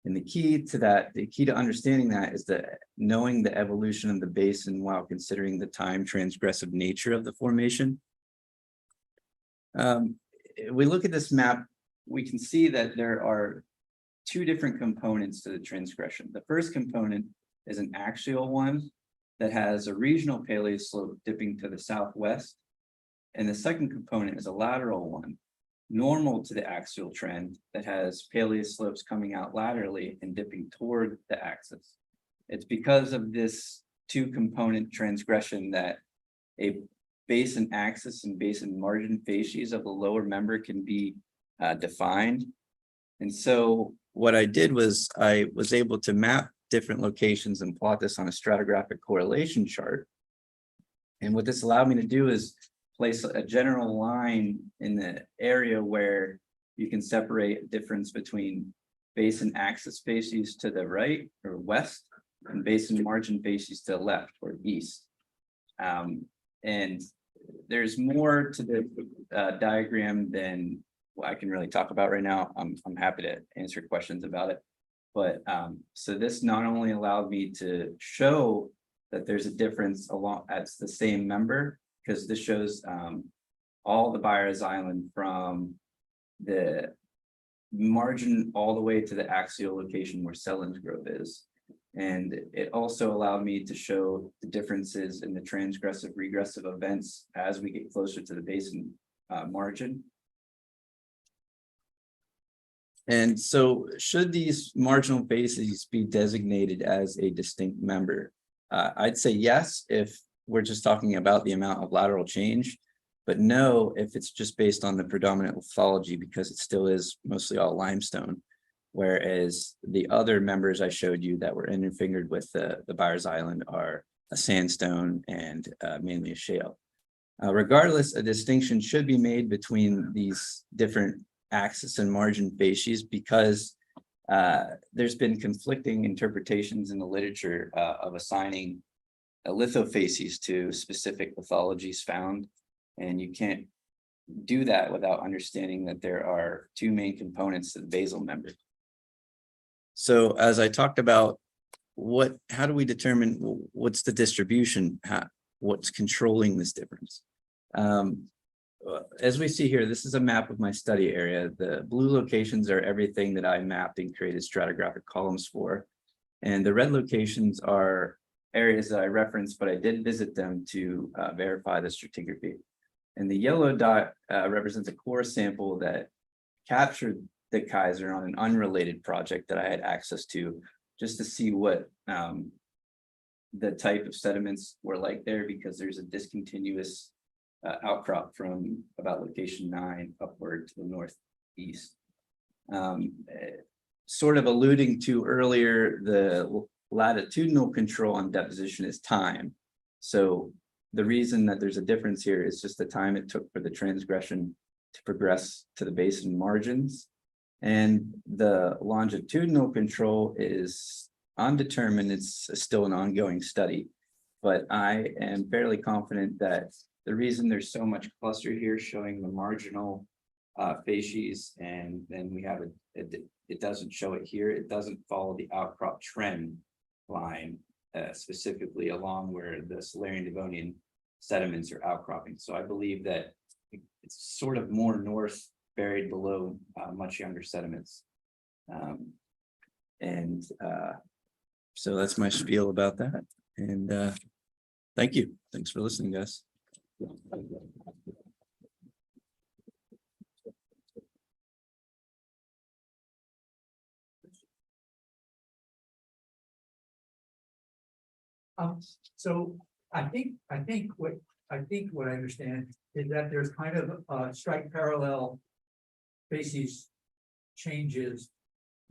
And the key to understanding that is that knowing the evolution of the basin while considering the time transgressive nature of the formation. We look at this map, we can see that there are two different components to the transgression. The first component is an axial one that has a regional paleoslope dipping to the southwest. And the second component is a lateral one, normal to the axial trend that has paleoslopes coming out laterally and dipping toward the axis. It's because of this two component transgression that a basin axis and basin margin facies of the lower member can be defined. And so what I did was I was able to map different locations and plot this on a stratigraphic correlation chart. And what this allowed me to do is place a general line in the area where you can separate a difference between basin axis facies to the right or west and basin margin facies to the left or east. And there's more to the diagram than what I can really talk about right now. I'm happy to answer questions about it. But so this not only allowed me to show that there's a difference along at the same member, because this shows all the Byers Island from the margin all the way to the axial location where Selland's Grove is. And it also allowed me to show the differences in the transgressive regressive events as we get closer to the basin margin. And so should these marginal bases be designated as a distinct member? I'd say yes, if we're just talking about the amount of lateral change, but no, if it's just based on the predominant lithology, because it still is mostly all limestone. Whereas the other members I showed you that were interfingered with the Byers Island are a sandstone and mainly a shale. Regardless, a distinction should be made between these different axis and margin facies because there's been conflicting interpretations in the literature of assigning lithofacies to specific lithologies found. And you can't do that without understanding that there are two main components to the basal member. So as I talked about, how do we determine what's the distribution? What's controlling this difference? As we see here, this is a map of my study area. The blue locations are everything that I mapped and created stratigraphic columns for. And the red locations are areas that I referenced, but I did visit them to verify the stratigraphy. And the yellow dot represents a core sample that captured the Kaiser on an unrelated project that I had access to, just to see what the type of sediments were like there, because there's a discontinuous outcrop from about location 9 upward to the northeast. Sort of alluding to earlier, the latitudinal control on deposition is time. So the reason that there's a difference here is just the time it took for the transgression to progress to the basin margins. And the longitudinal control is undetermined. It's still an ongoing study, but I am fairly confident that the reason there's so much cluster here showing the marginal facies, and then we have it doesn't show it here. It doesn't follow the outcrop trend line specifically along where the Silurian Devonian sediments are outcropping. So I believe that it's sort of more north, buried below much younger sediments. So that's my spiel about that. And thank you. Thanks for listening, guys. So I think what I understand is that there's kind of strike parallel facies changes,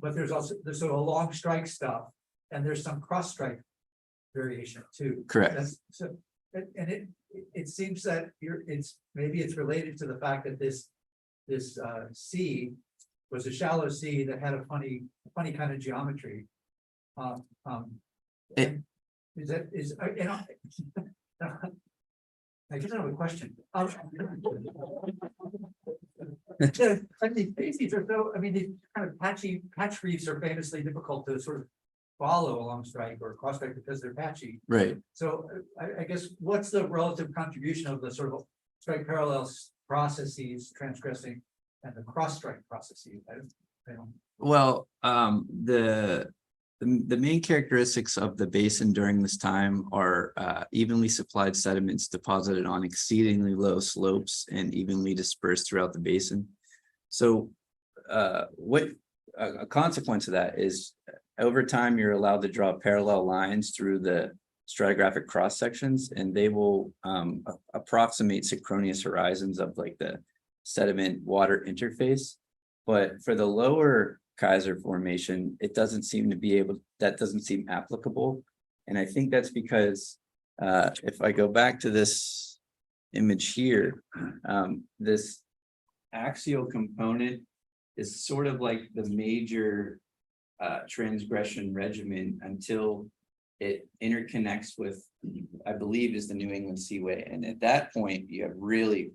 but there's sort of a long strike stuff, and there's some cross strike variation too. Correct. It seems that maybe it's related to the fact that this sea was a shallow sea that had a funny kind of geometry. I just have a question. Yeah, like these bases are so, I mean, these kind of patch reefs are famously difficult to sort of follow along strike or cross strike because they're patchy. Right. So I guess what's the relative contribution of the sort of strike parallels processes transgressing and the cross strike processes? I don't. Well, the main characteristics of the basin during this time are evenly supplied sediments deposited on exceedingly low slopes and evenly dispersed throughout the basin. So what a consequence of that is over time, you're allowed to draw parallel lines through the stratigraphic cross sections, and they will approximate synchronous horizons of like the sediment water interface. But for the lower Kaiser formation, it doesn't seem to be able, that doesn't seem applicable. And I think that's because if I go back to this image here, this axial component is sort of like the major transgression regimen until it interconnects with, I believe, is the New England Seaway. And at that point, you have really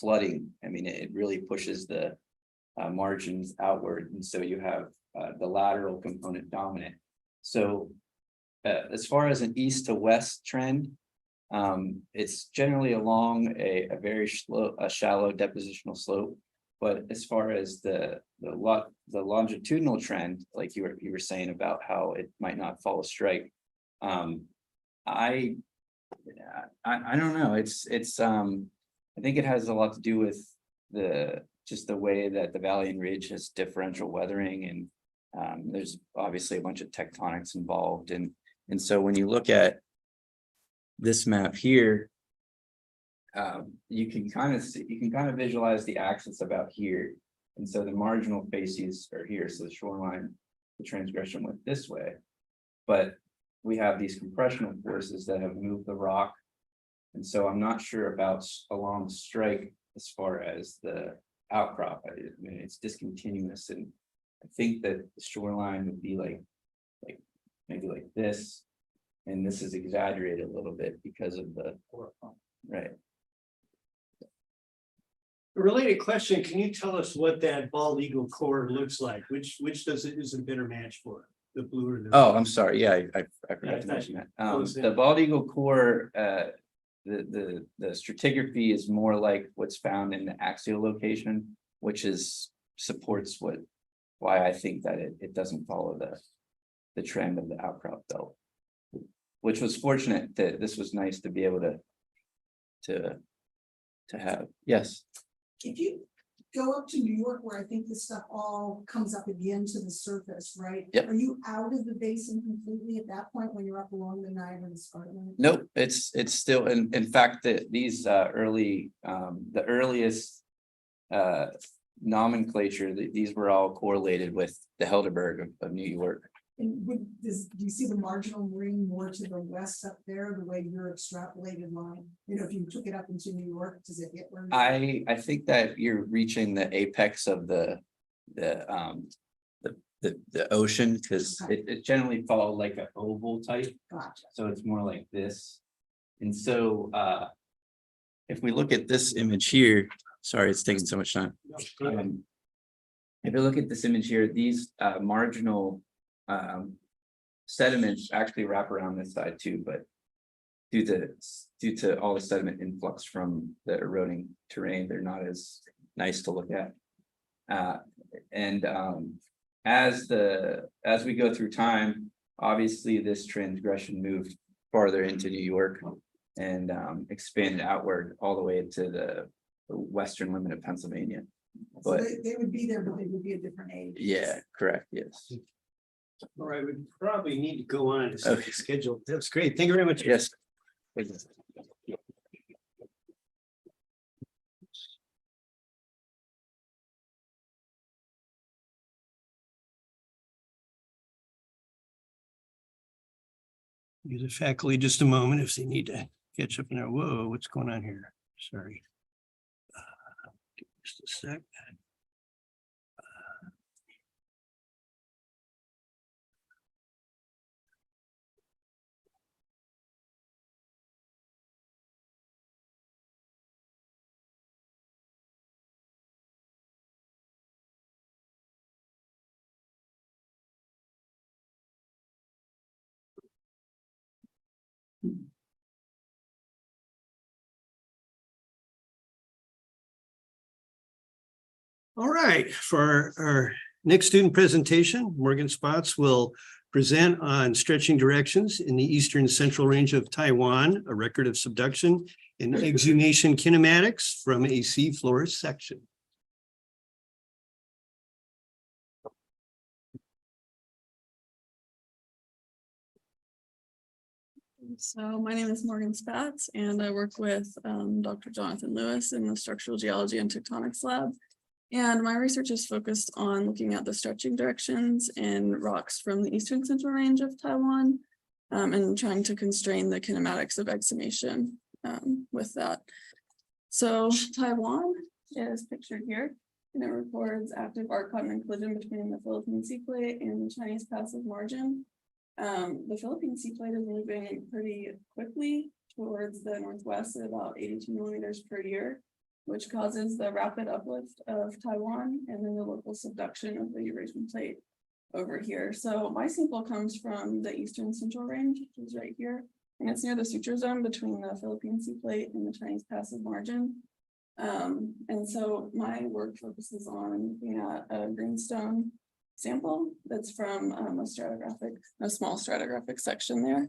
flooding. I mean, it really pushes the margins outward, and so you have the lateral component dominant. So as far as an east to west trend, it's generally along a very shallow depositional slope. But as far as the longitudinal trend, like you were saying about how it might not follow strike, I don't know. It's I think it has a lot to do with just the way that the valley and ridge has differential weathering, and there's obviously a bunch of tectonics involved, and so when you look at this map here, you can kind of visualize the axis about here, and so the marginal facies are here, so the shoreline, the transgression went this way, but we have these compressional forces that have moved the rock, and so I'm not sure about along strike as far as the outcrop. I mean, it's discontinuous, and I think that the shoreline would be like maybe like this, and this is exaggerated a little bit because of the right. A related question, can you tell us what that bald eagle core looks like? Which is a better match for? The blue or the? Oh, I'm sorry. Yeah, I forgot I to thought mention that. close The in. bald eagle core, the stratigraphy is more like what's found in the axial location, which supports why I think that it doesn't follow the trend of the outcrop belt, which was fortunate that this was nice to be able to have. Yes. If you go up to New York, where I think this stuff all comes up again to the surface, right? Yep. Are you out of the basin completely at that point when you're up along the Niagara Escarpment? Nope, it's still, in fact, these the earliest nomenclature, these were all correlated with the Helderberg of New York. And do you see the marginal ring more to the west up there, the way your extrapolated line? You know, if you took it up into New York, does it hit where? I think that you're reaching the apex of the ocean, because it generally follows like an oval type. Gotcha. So it's more like this. And so if we look at this image here, sorry, it's taking so much time. If you look at this image here, these marginal sediments actually wrap around this side too, but due to all the sediment influx from the eroding terrain, they're not as nice to look at. As we go through time, obviously this transgression moved farther into New York and expanded outward all the way to the western limit of Pennsylvania. So But they would be there, but they would be a different age. yeah, correct, yes. All right, we probably need to go on to Okay. schedule. That's great. Thank you very much. Yes. Give the faculty just a moment if they need to catch up now. Whoa, what's going on here? Sorry. Just a sec. All right, for our next student presentation, Morgan Spatz will present on stretching directions in the eastern central range of Taiwan, a record of subduction and exhumation kinematics from a seafloor section. So my name is Morgan Spatz, and I work with Dr. Jonathan Lewis in the Structural Geology and Tectonics Lab. And my research is focused on looking at the stretching directions in rocks from the eastern central range of Taiwan and trying to constrain the kinematics of exhumation with that. So Taiwan is pictured here, and it records active arc continent collision between the Philippine Sea Plate and the Chinese passive margin. The Philippine Sea Plate is moving pretty quickly towards the northwest at about 82 millimeters per year, which causes the rapid uplift of Taiwan and then the local subduction of the Eurasian Plate over here. So my sample comes from the eastern central range, which is right here, and it's near the suture zone between the Philippine Sea Plate and the Chinese passive margin. And so my work focuses on looking at a greenstone sample that's from a small stratigraphic section there.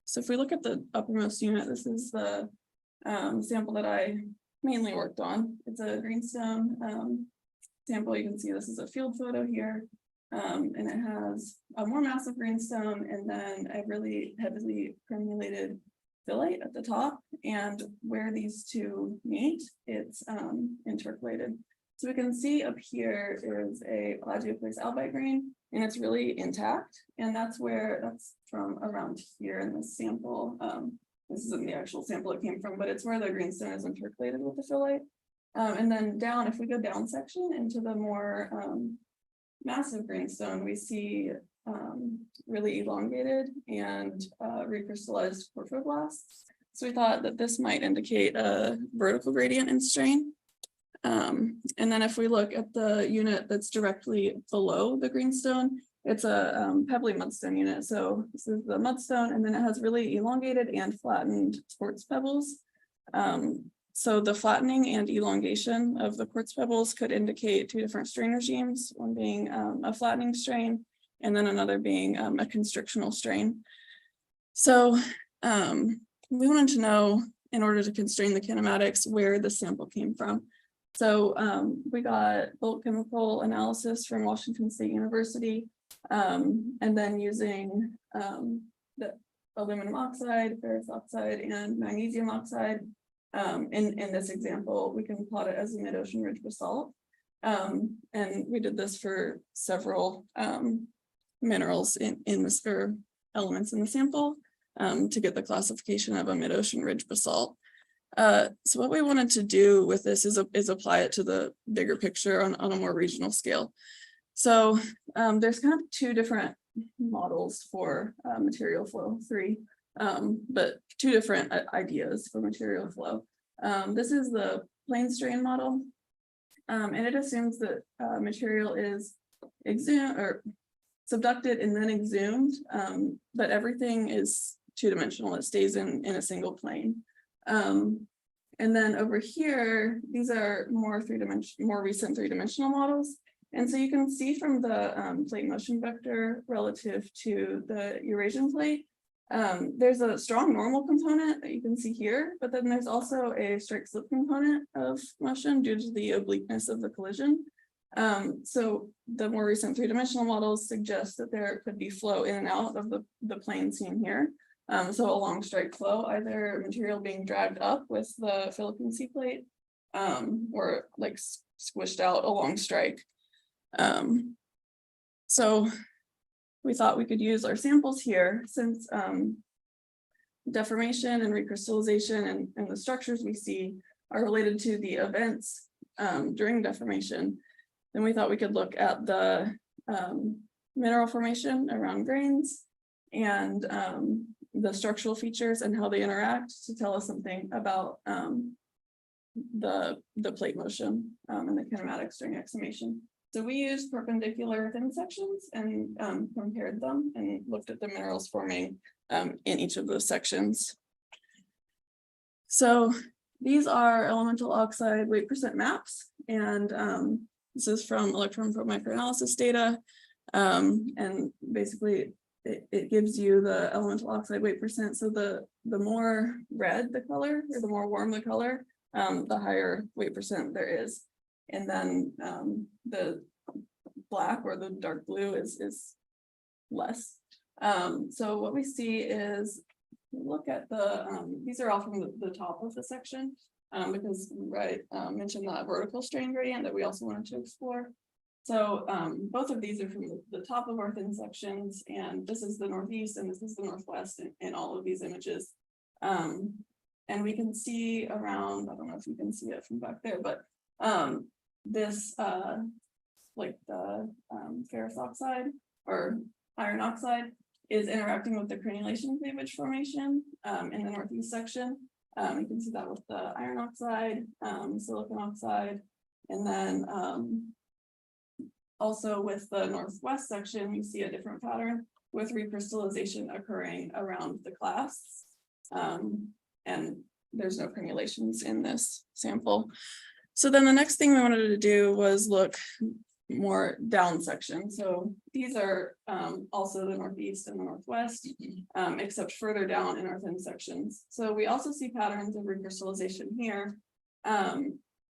So if we look at the uppermost unit, this is the sample that I mainly worked on. It's a greenstone sample. You can see this is a field photo here, and it has a more massive greenstone and then a really heavily permeated phyllite at the top. And where these two meet, it's intercalated. So we can see up here is a plagioclase albite grain, and it's really intact. And that's from around here in this sample. This isn't the actual sample it came from, but it's where the greenstone is intercalated with the phyllite. And then down, if we go down section into the more massive greenstone, we see really elongated and recrystallized porphyroblasts. So we thought that this might indicate a vertical gradient in strain. And then if we look at the unit that's directly below the greenstone, it's a pebbly mudstone unit. So this is the mudstone, and then it has really elongated and flattened quartz pebbles. So the flattening and elongation of the quartz pebbles could indicate two different strain regimes, one being a flattening strain, and then another being a constrictional strain. So we wanted to know, in order to constrain the kinematics, where the sample came from. So we got bulk chemical analysis from Washington State University, and then using the aluminum oxide, ferrous oxide, and magnesium oxide. In this example, we can plot it as a mid-ocean ridge basalt. And we did this for several minerals in this, or elements in the sample, to get the classification of a mid-ocean ridge basalt. So what we wanted to do with this is apply it to the bigger picture on a more regional scale. So there's kind of two different models for material flow, three, but two different ideas for material flow. This is the plane strain model, and it assumes that material is exhumed or subducted and then exhumed, but everything is two-dimensional. It stays in a single plane. And then over here, these are more recent three-dimensional models. And so you can see from the plate motion vector relative to the Eurasian plate, there's a strong normal component that you can see here, but then there's also a strike slip component of motion due to the obliqueness of the collision. So the more recent three-dimensional models suggest that there could be flow in and out of the plane seen here. So a long strike flow, either material being dragged up with the Philippine Sea Plate, or like squished out a long strike. So we thought we could use our samples here, since deformation and recrystallization and the structures we see are related to the events during deformation. Then we thought we could look at the mineral formation around grains and the structural features and how they interact to tell us something about the plate motion and the kinematics during exhumation. So we used perpendicular thin sections and compared them and looked at the minerals forming in each of those sections. So these are elemental oxide weight percent maps, and this is from electron probe microanalysis data. And basically it gives you the elemental oxide weight percent. So the more red the color, or the more warm the color, the higher weight percent there is. And then the black or the dark blue is less. So what we see is, look at the, these are all from the top of the section, because mentioned that vertical strain gradient that we also wanted to explore. So both of these are from the top of our thin sections, and this is the northeast and this is the northwest in all of these images. And we can see around, I don't know if you can see it from back there, but this like the ferrous oxide or iron oxide is interacting with the crenulation cleavage formation in the northeast section. You can see that with the iron oxide, silicon oxide, and then also with the northwest section, you see a different pattern with recrystallization occurring around the clasts. And there's no crenulations in this sample. So then the next thing we wanted to do was look more down section. So these are also the northeast and the northwest, except further down in our thin sections. So we also see patterns of recrystallization here.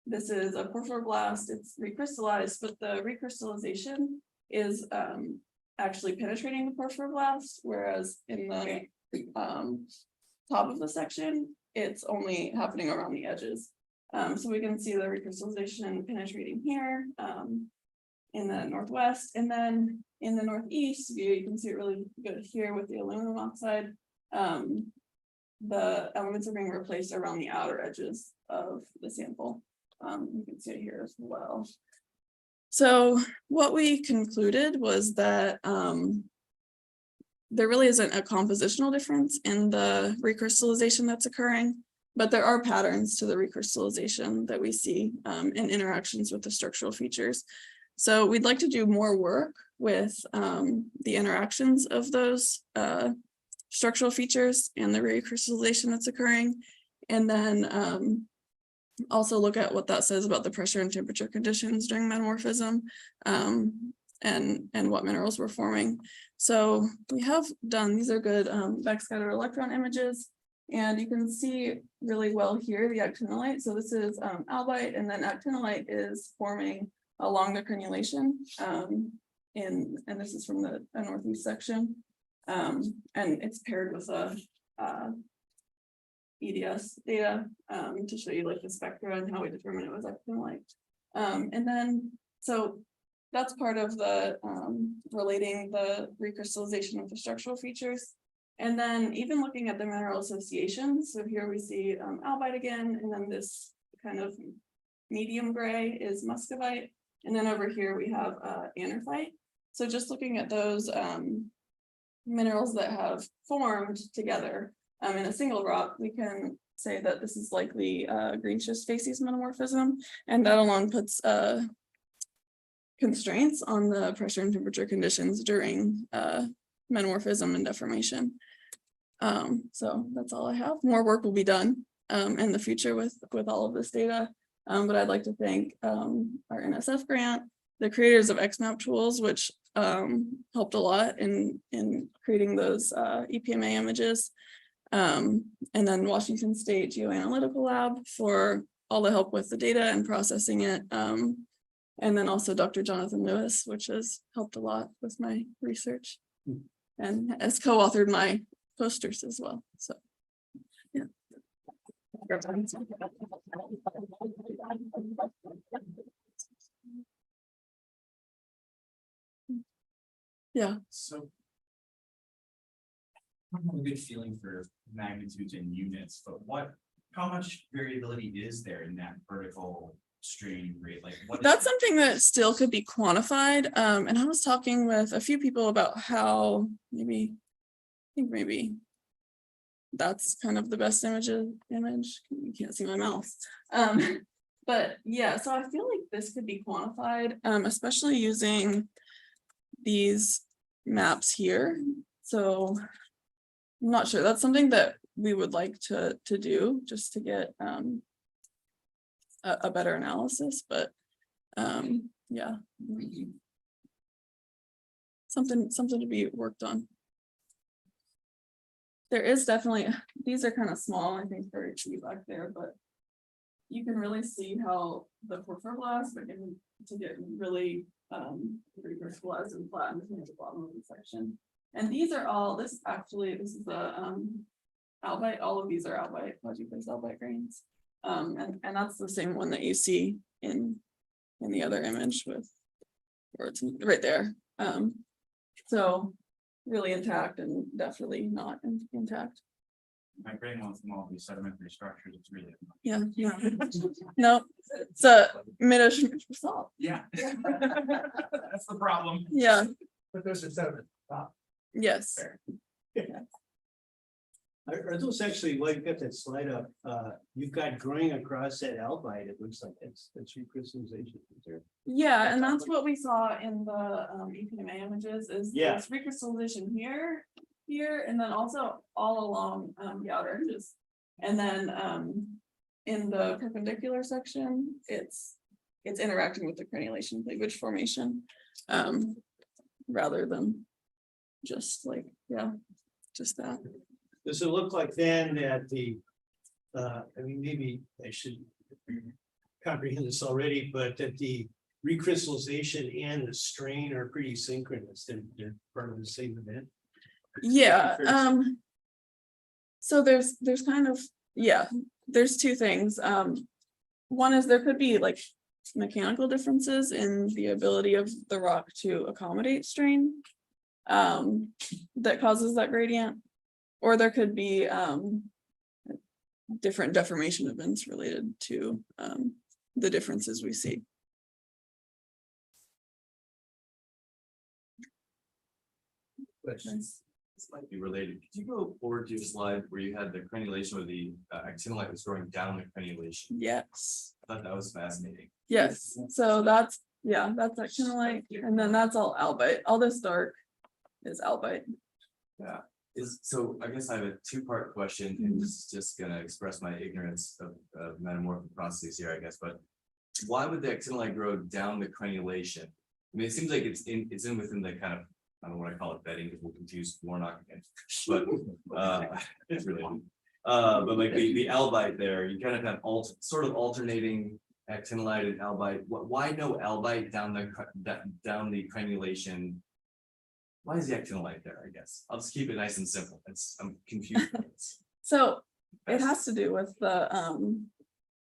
This is a porphyroblast, it's recrystallized, but the recrystallization is actually penetrating the porphyroblast, whereas in the top of the section, it's only happening around the edges. So we can see the recrystallization penetrating here in the northwest, and then in the northeast view, you can see it really good here with the aluminum oxide. The elements are being replaced around the outer edges of the sample. You can see it here as well. So what we concluded was that there really isn't a compositional difference in the recrystallization that's occurring, but there are patterns to the recrystallization that we see in interactions with the structural features. So we'd like to do more work with the interactions of those structural features and the recrystallization that's occurring, and then also look at what that says about the pressure and temperature conditions during metamorphism, and what minerals we're forming. So we have done, these are good backscattered electron images, and you can see really well here the actinolite. So this is albite, and then actinolite is forming along the crenulation, and this is from the northeast section, and it's paired with a EDS data to show you like the spectra and how we determine it was actinolite. And then, so that's part of the relating the recrystallization of the structural features. And then even looking at the mineral associations. So here we see albite again, and then this kind of medium gray is muscovite. And then over here we have anorthite. So just looking at those minerals that have formed together in a single rock, we can say that this is likely green schist facies metamorphism, and that alone puts constraints on the pressure and temperature conditions during metamorphism and deformation. So that's all I have. More work will be done in the future with all of this data, but I'd like to thank our NSF grant, the creators of XMAP tools, which helped a lot in creating those EPMA images. And then Washington State Geoanalytical Lab for all the help with the data and processing it. And then also Dr. Jonathan Lewis, which has helped a lot with my research and has co-authored my posters as well. So, yeah. Yeah. So I don't have a good feeling for magnitudes and units, but how much variability is there in that vertical strain rate? Like that's something that still could be quantified. And I was talking with a few people about how maybe that's kind of the best image. You can't see my mouth. But yeah, so I feel like this could be quantified, especially using these maps here. So I'm not sure. That's something that we would like to do just to get a better analysis, but yeah. Something to be worked on. There is definitely, these are kind of small, I think, for you back there, but you can really see how the perforablast begin to get really recrystallized and flattened at the bottom of the section. And these are all, this is the albite, all of these are albite, quadruplex albite grains. And that's the same one that you see in the other image with, where it's right there. So really intact and definitely not intact. My brain wants them all to be sedimentary structures, it's really. Yeah, no, it's a mid-ocean salt. Yeah. That's the problem. Yeah, But there's a sediment. yes. Are those actually, well, you've got that slide up, you've got growing across that albite, it looks like it's recrystallization. Yeah, and that's what we saw in the EPMA images is Yeah. there's recrystallization here, and then also all along the outer edges. And then in the perpendicular section, it's interacting with the crenulation cleavage formation rather than just like, yeah, just that. Does it look like then that the, I mean, maybe I should comprehend this already, but that the recrystallization and the strain are pretty synchronous, they're part of the same event? Yeah, so there's kind of, yeah, there's two things. One is there could be like mechanical differences in the ability of the rock to accommodate strain that causes that gradient. Or there could be different deformation events related to the differences we see. Questions? This might be related. Could you go forward to your slide where you had the crenulation where the actinolite was growing down the crenulation? Yes. I thought that was fascinating. Yes. So that's, yeah, that's actinolite, and then that's all albite. All this dark is albite. Yeah. So I guess I have a two-part question, and this is just gonna express my ignorance of metamorphic processes here, I guess, but why would the actinolite grow down the crenulation? I mean, it seems like it's in within the kind of, I don't know what I call it, bedding, because we'll confuse Warnock again, but it's really, but like the albite there, you kind of have sort of alternating actinolite and albite. Why no albite down the crenulation? Why is the actinolite there, I guess? I'll just keep it nice and simple. I'm confused. So it has to do with the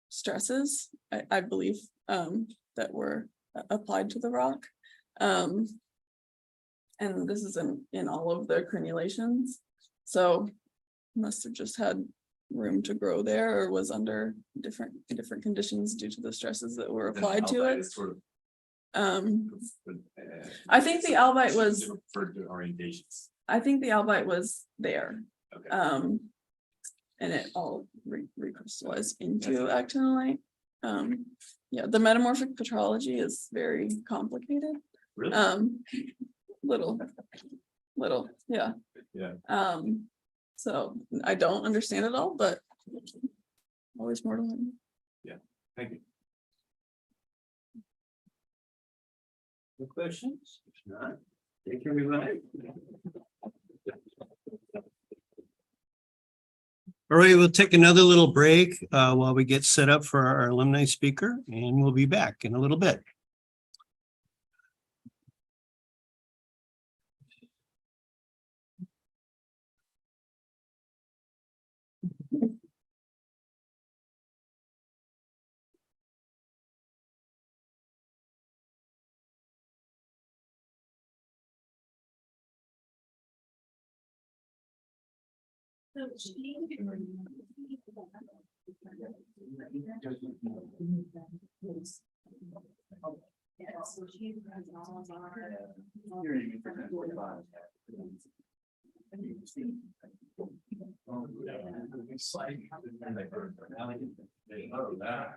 stresses, I believe, that were applied to the rock. And this is in all of the crenulations. So must have just had room to grow there, or was under different conditions due to the stresses that were applied to it. I think the albite was referred to orientations. I think the albite was there. Okay. And it all recrystallized into actinolite. Yeah, the metamorphic petrology is very complicated. Really? Little, yeah. Yeah. So I don't understand it all, but always more to learn. Yeah, thank you. No questions? If not, thank you, everybody. All right, we'll take another little break while we get set up for our alumni speaker, and we'll be back in a little bit.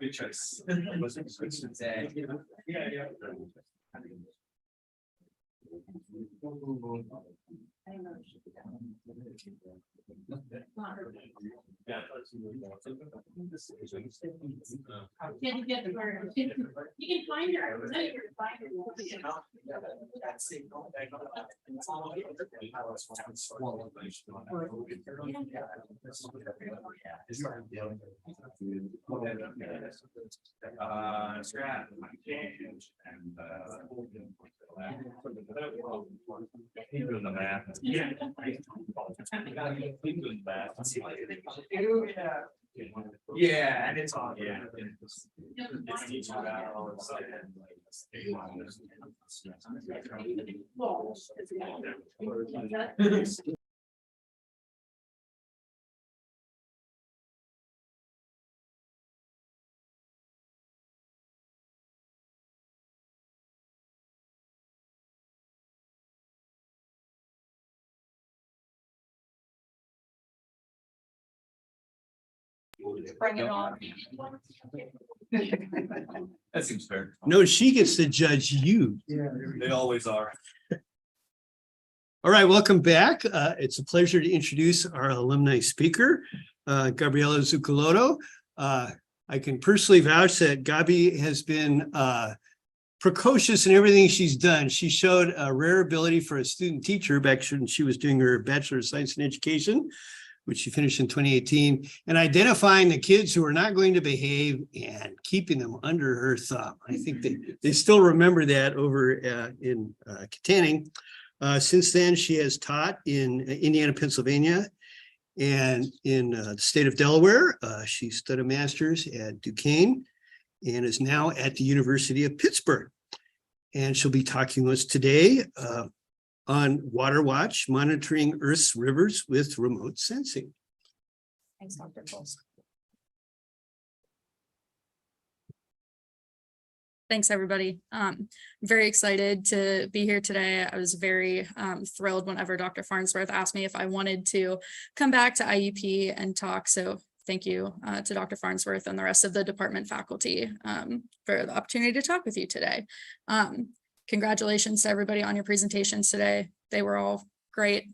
Good choice. Can't get the word. You can find her. I know you're gonna find her. He's doing the math. Yeah. Yeah, and it's on, yeah. Bring it on. That seems fair. No, she gets to judge you. They always are. All right, welcome back. It's a pleasure to introduce our alumni speaker, Gabriella Zuccolotto. I can personally vouch that Gabi has been precocious in everything she's done. She showed a rare ability for a student teacher back when she was doing her Bachelor of Science in Education, which she finished in 2018, and identifying the kids who are not going to behave and keeping them under her thumb. I think they still remember that over in Katanning. Since then, she has taught in Indiana, Pennsylvania, and in the state of Delaware. She studied a master's at Duquesne and is now at the University of Pittsburgh. And she'll be talking to us today on Water Watch, monitoring Earth's rivers with remote sensing. Thanks, Dr. Coles. Thanks, everybody. Very excited to be here today. I was very thrilled whenever Dr. Farnsworth asked me if I wanted to come back to IUP and talk. So thank you to Dr. Farnsworth and the rest of the department faculty for the opportunity to talk with you today. Congratulations to everybody on your presentations today. They were all great.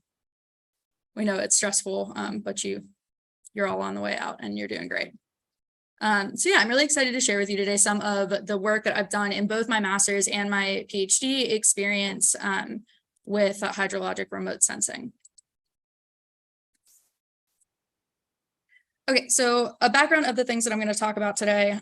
We know it's stressful, but you're all on the way out and you're doing great. So yeah, I'm really excited to share with you today some of the work that I've done in both my master's and my PhD experience with hydrologic remote sensing. Okay, so a background of the things that I'm going to talk about today.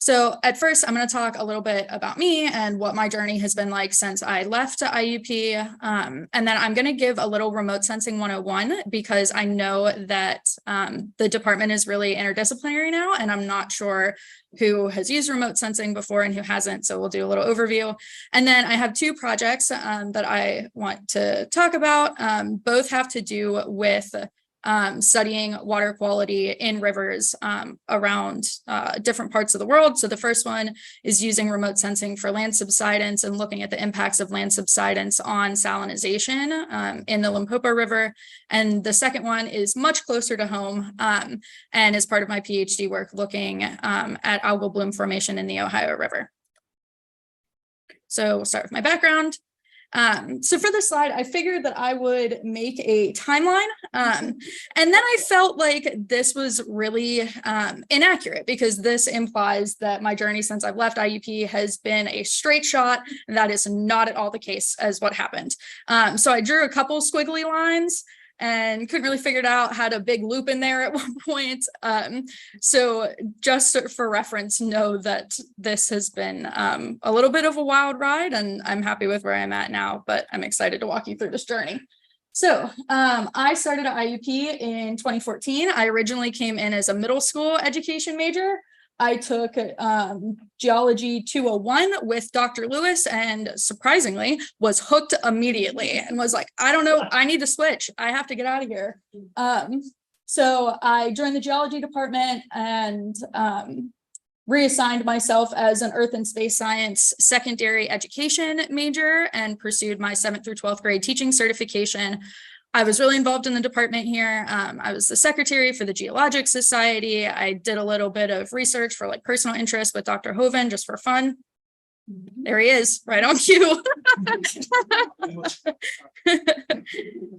So at first, I'm going to talk a little bit about me and what my journey has been like since I left IUP. And then I'm going to give a little remote sensing 101 because I know that the department is really interdisciplinary now, and I'm not sure who has used remote sensing before and who hasn't. So we'll do a little overview. And then I have two projects that I want to talk about. Both have to do with studying water quality in rivers around different parts of the world. So the first one is using remote sensing for land subsidence and looking at the impacts of land subsidence on salinization in the Limpopo River. And the second one is much closer to home and is part of my PhD work looking at algal bloom formation in the Ohio River. So we'll start with my background. So for this slide, I figured that I would make a timeline. And then I felt like this was really inaccurate because this implies that my journey since I've left IUP has been a straight shot. And that is not at all the case as what happened. So I drew a couple squiggly lines and couldn't really figure it out, had a big loop in there at one point. So just for reference, know that this has been a little bit of a wild ride, and I'm happy with where I'm at now, but I'm excited to walk you through this journey. So I started at IUP in 2014. I originally came in as a middle school education major. I took Geology 201 with Dr. Lewis and surprisingly was hooked immediately and was like, I don't know, I need to switch. I have to get out of here. So I joined the geology department and reassigned myself as an earth and space science secondary education major and pursued my 7th through 12th grade teaching certification. I was really involved in the department here. I was the secretary for the Geologic Society. I did a little bit of research for like personal interest with Dr. Hoven just for fun. There he is, right on cue.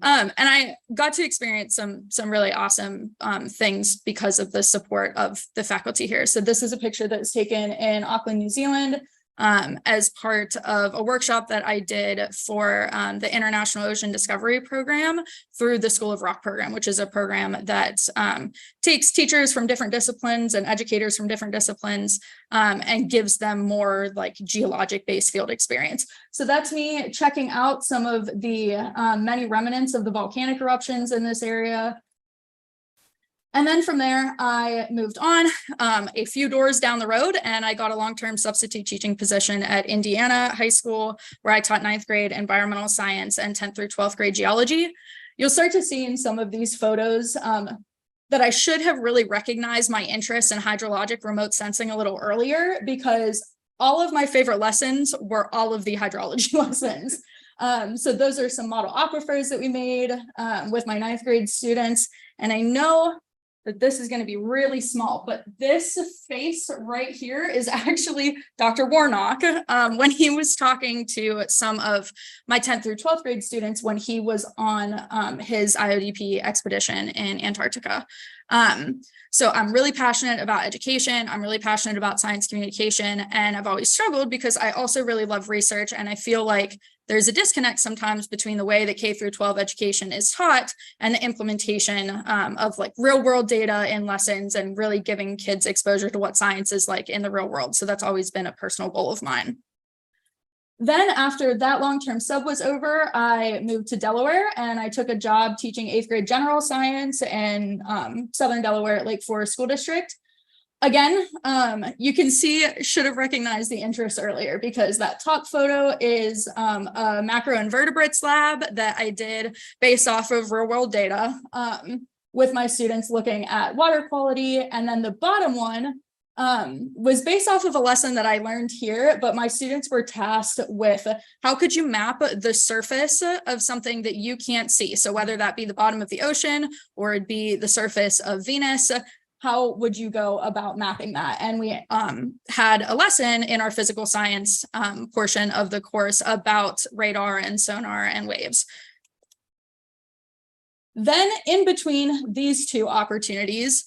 And I got to experience some really awesome things because of the support of the faculty here. So this is a picture that was taken in Auckland, New Zealand, as part of a workshop that I did for the International Ocean Discovery Program through the School of Rock program, which is a program that takes teachers from different disciplines and educators from different disciplines and gives them more like geologic-based field experience. So that's me checking out some of the many remnants of the volcanic eruptions in this area. And then from there, I moved on a few doors down the road, and I got a long-term substitute teaching position at Indiana High School, where I taught 9th grade environmental science and 10th through 12th grade geology. You'll start to see in some of these photos that I should have really recognized my interest in hydrologic remote sensing a little earlier, because all of my favorite lessons were all of the hydrology lessons. So those are some model aquifers that we made with my 9th grade students. And I know that this is going to be really small, but this face right here is actually Dr. Warnock when he was talking to some of my 10th through 12th grade students when he was on his IODP expedition in Antarctica. So I'm really passionate about education. I'm really passionate about science communication, and I've always struggled because I also really love research, and I feel like there's a disconnect sometimes between the way that K through 12 education is taught and the implementation of like real world data in lessons and really giving kids exposure to what science is like in the real world. So that's always been a personal goal of mine. Then after that long-term sub was over, I moved to Delaware and I took a job teaching 8th grade general science in Southern Delaware at Lake Forest School District. Again, you can see, should have recognized the interest earlier, because that top photo is a macroinvertebrates lab that I did based off of real world data with my students looking at water quality. And then the bottom one was based off of a lesson that I learned here, but my students were tasked with how could you map the surface of something that you can't see? So whether that be the bottom of the ocean or it'd be the surface of Venus, how would you go about mapping that? And we had a lesson in our physical science portion of the course about radar and sonar and waves. Then in between these two opportunities,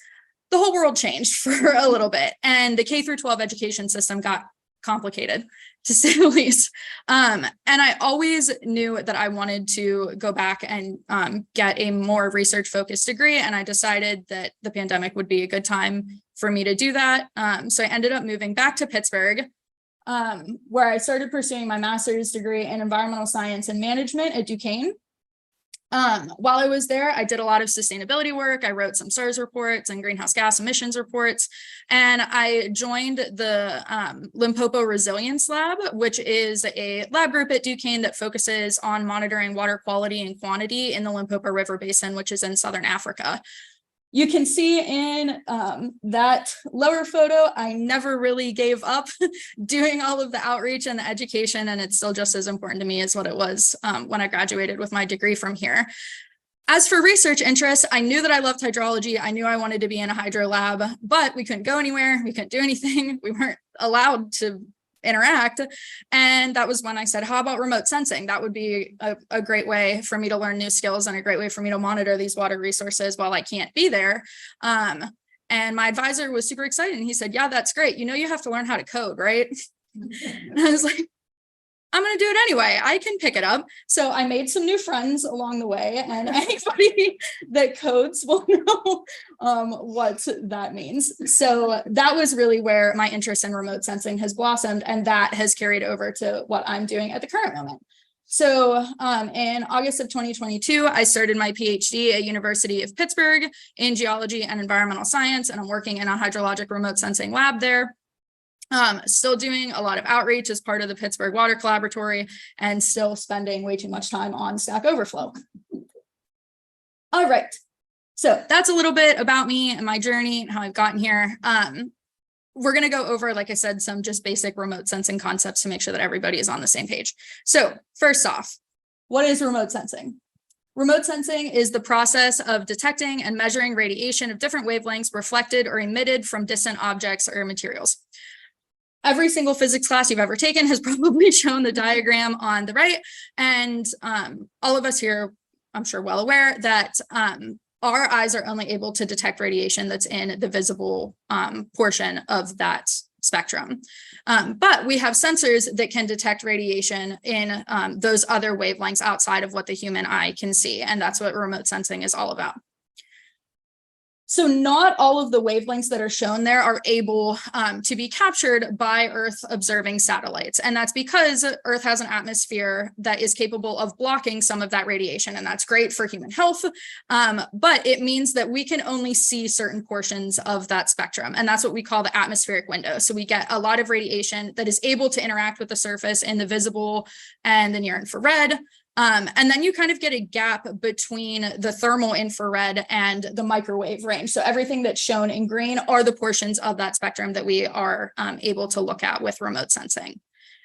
the whole world changed for a little bit, and the K through 12 education system got complicated, to say the least. And I always knew that I wanted to go back and get a more research focused degree. And I decided that the pandemic would be a good time for me to do that. So I ended up moving back to Pittsburgh, where I started pursuing my master's degree in environmental science and management at Duquesne. While I was there, I did a lot of sustainability work. I wrote some SARS reports and greenhouse gas emissions reports, and I joined the Limpopo Resilience Lab, which is a lab group at Duquesne that focuses on monitoring water quality and quantity in the Limpopo River Basin, which is in Southern Africa. You can see in that lower photo, I never really gave up doing all of the outreach and the education, and it's still just as important to me as what it was when I graduated with my degree from here. As for research interests, I knew that I loved hydrology. I knew I wanted to be in a hydro lab, but we couldn't go anywhere. We couldn't do anything. We weren't allowed to interact. And that was when I said, how about remote sensing? That would be a great way for me to learn new skills and a great way for me to monitor these water resources while I can't be there. And my advisor was super excited. And he said, yeah, that's great. You know, you have to learn how to code, right? And I was like, I'm going to do it anyway. I can pick it up. So I made some new friends along the way, and anybody that codes will know what that means. So that was really where my interest in remote sensing has blossomed, and that has carried over to what I'm doing at the current moment. So in August of 2022, I started my PhD at University of Pittsburgh in geology and environmental science, and I'm working in a hydrologic remote sensing lab there. Still doing a lot of outreach as part of the Pittsburgh Water Collaboratory, and still spending way too much time on Stack Overflow. All right, so that's a little bit about me and my journey and how I've gotten here. We're going to go over, like I said, some just basic remote sensing concepts to make sure that everybody is on the same page. So first off, what is remote sensing? Remote sensing is the process of detecting and measuring radiation of different wavelengths reflected or emitted from distant objects or materials. Every single physics class you've ever taken has probably shown the diagram on the right, and all of us here I'm sure well aware that our eyes are only able to detect radiation that's in the visible portion of that spectrum. But we have sensors that can detect radiation in those other wavelengths outside of what the human eye can see. And that's what remote sensing is all about. So not all of the wavelengths that are shown there are able to be captured by Earth observing satellites. And that's because Earth has an atmosphere that is capable of blocking some of that radiation. And that's great for human health. But it means that we can only see certain portions of that spectrum. And that's what we call the atmospheric window. So we get a lot of radiation that is able to interact with the surface in the visible and the near infrared. And then you kind of get a gap between the thermal infrared and the microwave range. So everything that's shown in green are the portions of that spectrum that we are able to look at with remote sensing.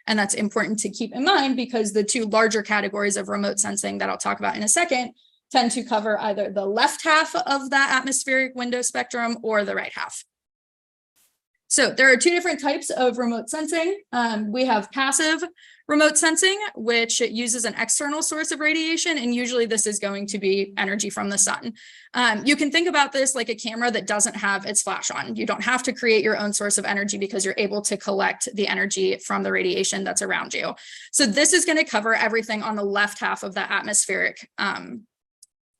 And that's important to keep in mind because the two larger categories of remote sensing that I'll talk about in a second tend to cover either the left half of that atmospheric window spectrum or the right half. So there are two different types of remote sensing. We have passive remote sensing, which uses an external source of radiation, and usually this is going to be energy from the sun. You can think about this like a camera that doesn't have its flash on. You don't have to create your own source of energy because you're able to collect the energy from the radiation that's around you. So this is going to cover everything on the left half of the atmospheric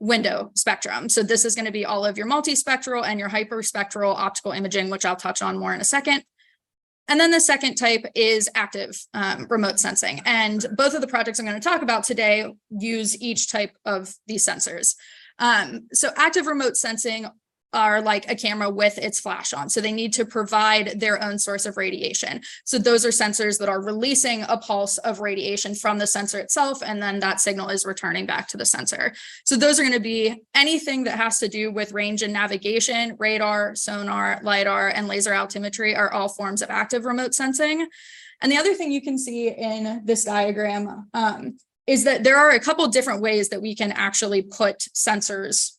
window spectrum. So this is going to be all of your multispectral and your hyperspectral optical imaging, which I'll touch on more in a second. And then the second type is active remote sensing. And both of the projects I'm going to talk about today use each type of these sensors. So active remote sensing are like a camera with its flash on. So they need to provide their own source of radiation. So those are sensors that are releasing a pulse of radiation from the sensor itself, and then that signal is returning back to the sensor. So those are going to be anything that has to do with range and navigation. Radar, sonar, LiDAR, and laser altimetry are all forms of active remote sensing. And the other thing you can see in this diagram is that there are a couple different ways that we can actually put sensors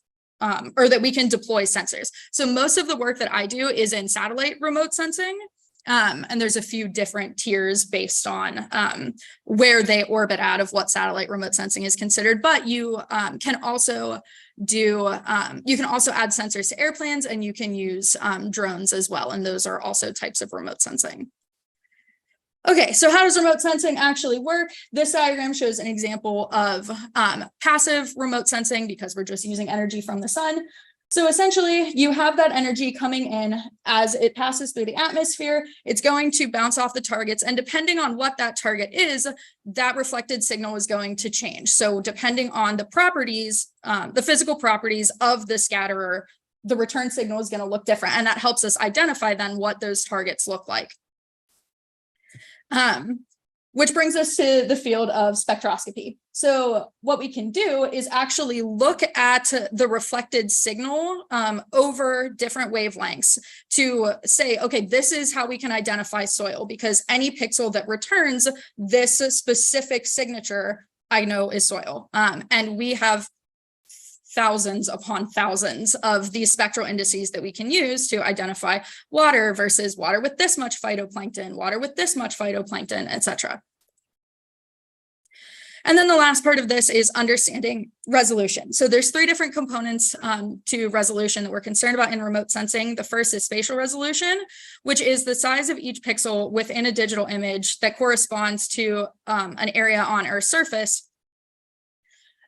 or that we can deploy sensors. So most of the work that I do is in satellite remote sensing. And there's a few different tiers based on where they orbit out of what satellite remote sensing is considered. But you can also add sensors to airplanes, and you can use drones as well. And those are also types of remote sensing. Okay, so how does remote sensing actually work? This diagram shows an example of passive remote sensing because we're just using energy from the sun. So essentially, you have that energy coming in as it passes through the atmosphere. It's going to bounce off the targets, and depending on what that target is, that reflected signal is going to change. So depending on the properties, the physical properties of the scatterer, the return signal is going to look different, and that helps us identify then what those targets look like. Which brings us to the field of spectroscopy. So what we can do is actually look at the reflected signal over different wavelengths to say, okay, this is how we can identify soil, because any pixel that returns this specific signature I know is soil. And we have thousands upon thousands of these spectral indices that we can use to identify water versus water with this much phytoplankton, water with this much phytoplankton, etc. And then the last part of this is understanding resolution. So there's three different components to resolution that we're concerned about in remote sensing. The first is spatial resolution, which is the size of each pixel within a digital image that corresponds to an area on Earth's surface.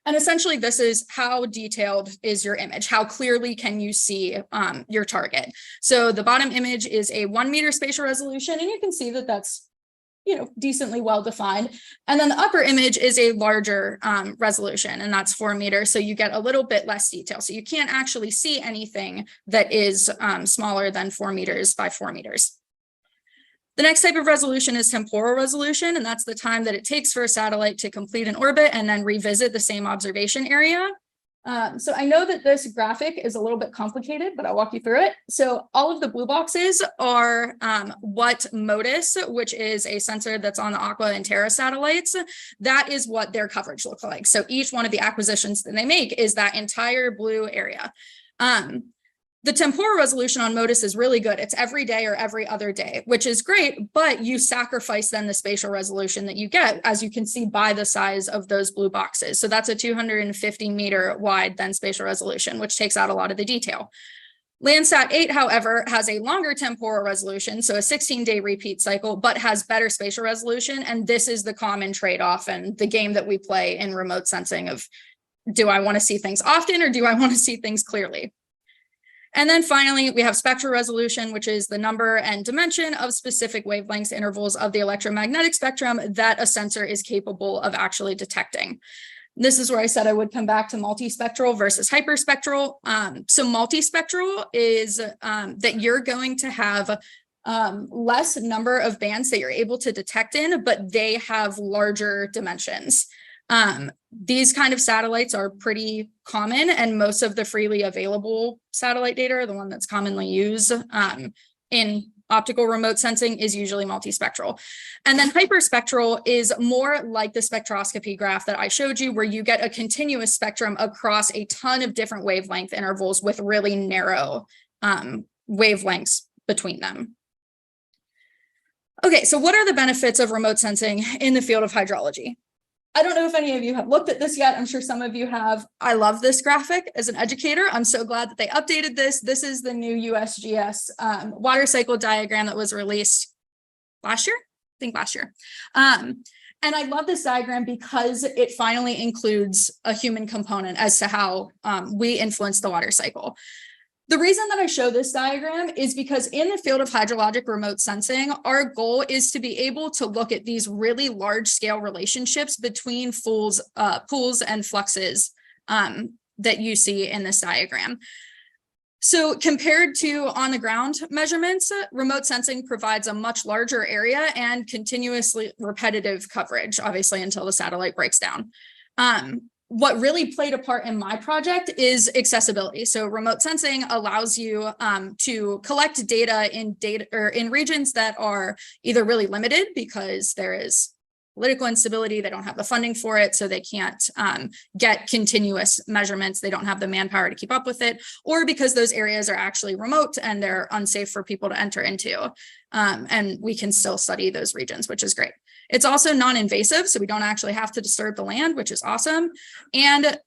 And essentially, this is how detailed is your image? How clearly can you see your target? So the bottom image is a 1 meter spatial resolution, and you can see that that's, decently well defined. And then the upper image is a larger resolution, and that's 4 meters. So you get a little bit less detail. So you can't actually see anything that is smaller than 4 meters by 4 meters. The next type of resolution is temporal resolution, and that's the time that it takes for a satellite to complete an orbit and then revisit the same observation area. So I know that this graphic is a little bit complicated, but I'll walk you through it. So all of the blue boxes are what MODIS, which is a sensor that's on the Aqua and Terra satellites, that is what their coverage looks like. So each one of the acquisitions that they make is that entire blue area. The temporal resolution on MODIS is really good. It's every day or every other day, which is great, but you sacrifice then the spatial resolution that you get, as you can see by the size of those blue boxes. So that's a 250 meter wide then spatial resolution, which takes out a lot of the detail. Landsat 8, however, has a longer temporal resolution, so a 16-day repeat cycle, but has better spatial resolution. And this is the common trade-off and the game that we play in remote sensing of, do I want to see things often or do I want to see things clearly? And then finally, we have spectral resolution, which is the number and dimension of specific wavelengths intervals of the electromagnetic spectrum that a sensor is capable of actually detecting. This is where I said I would come back to multispectral versus hyperspectral. So multispectral is that you're going to have less number of bands that you're able to detect in, but they have larger dimensions. These kind of satellites are pretty common, and most of the freely available satellite data, the one that's commonly used in optical remote sensing, is usually multispectral. And then hyperspectral is more like the spectroscopy graph that I showed you, where you get a continuous spectrum across a ton of different wavelength intervals with really narrow wavelengths between them. Okay, so what are the benefits of remote sensing in the field of hydrology? I don't know if any of you have looked at this yet. I'm sure some of you have. I love this graphic as an educator. I'm so glad that they updated this. This is the new USGS water cycle diagram that was released last year, I think last year. And I love this diagram because it finally includes a human component as to how we influence the water cycle. The reason that I show this diagram is because in the field of hydrologic remote sensing, our goal is to be able to look at these really large scale relationships between pools and fluxes that you see in this diagram. So compared to on the ground measurements, remote sensing provides a much larger area and continuously repetitive coverage, obviously until the satellite breaks down. What really played a part in my project is accessibility. So remote sensing allows you to collect data in regions that are either really limited because there is political instability, they don't have the funding for it, so they can't get continuous measurements, they don't have the manpower to keep up with it, or because those areas are actually remote and they're unsafe for people to enter into. And we can still study those regions, which is great. It's also non-invasive, so we don't actually have to disturb the land, which is awesome. And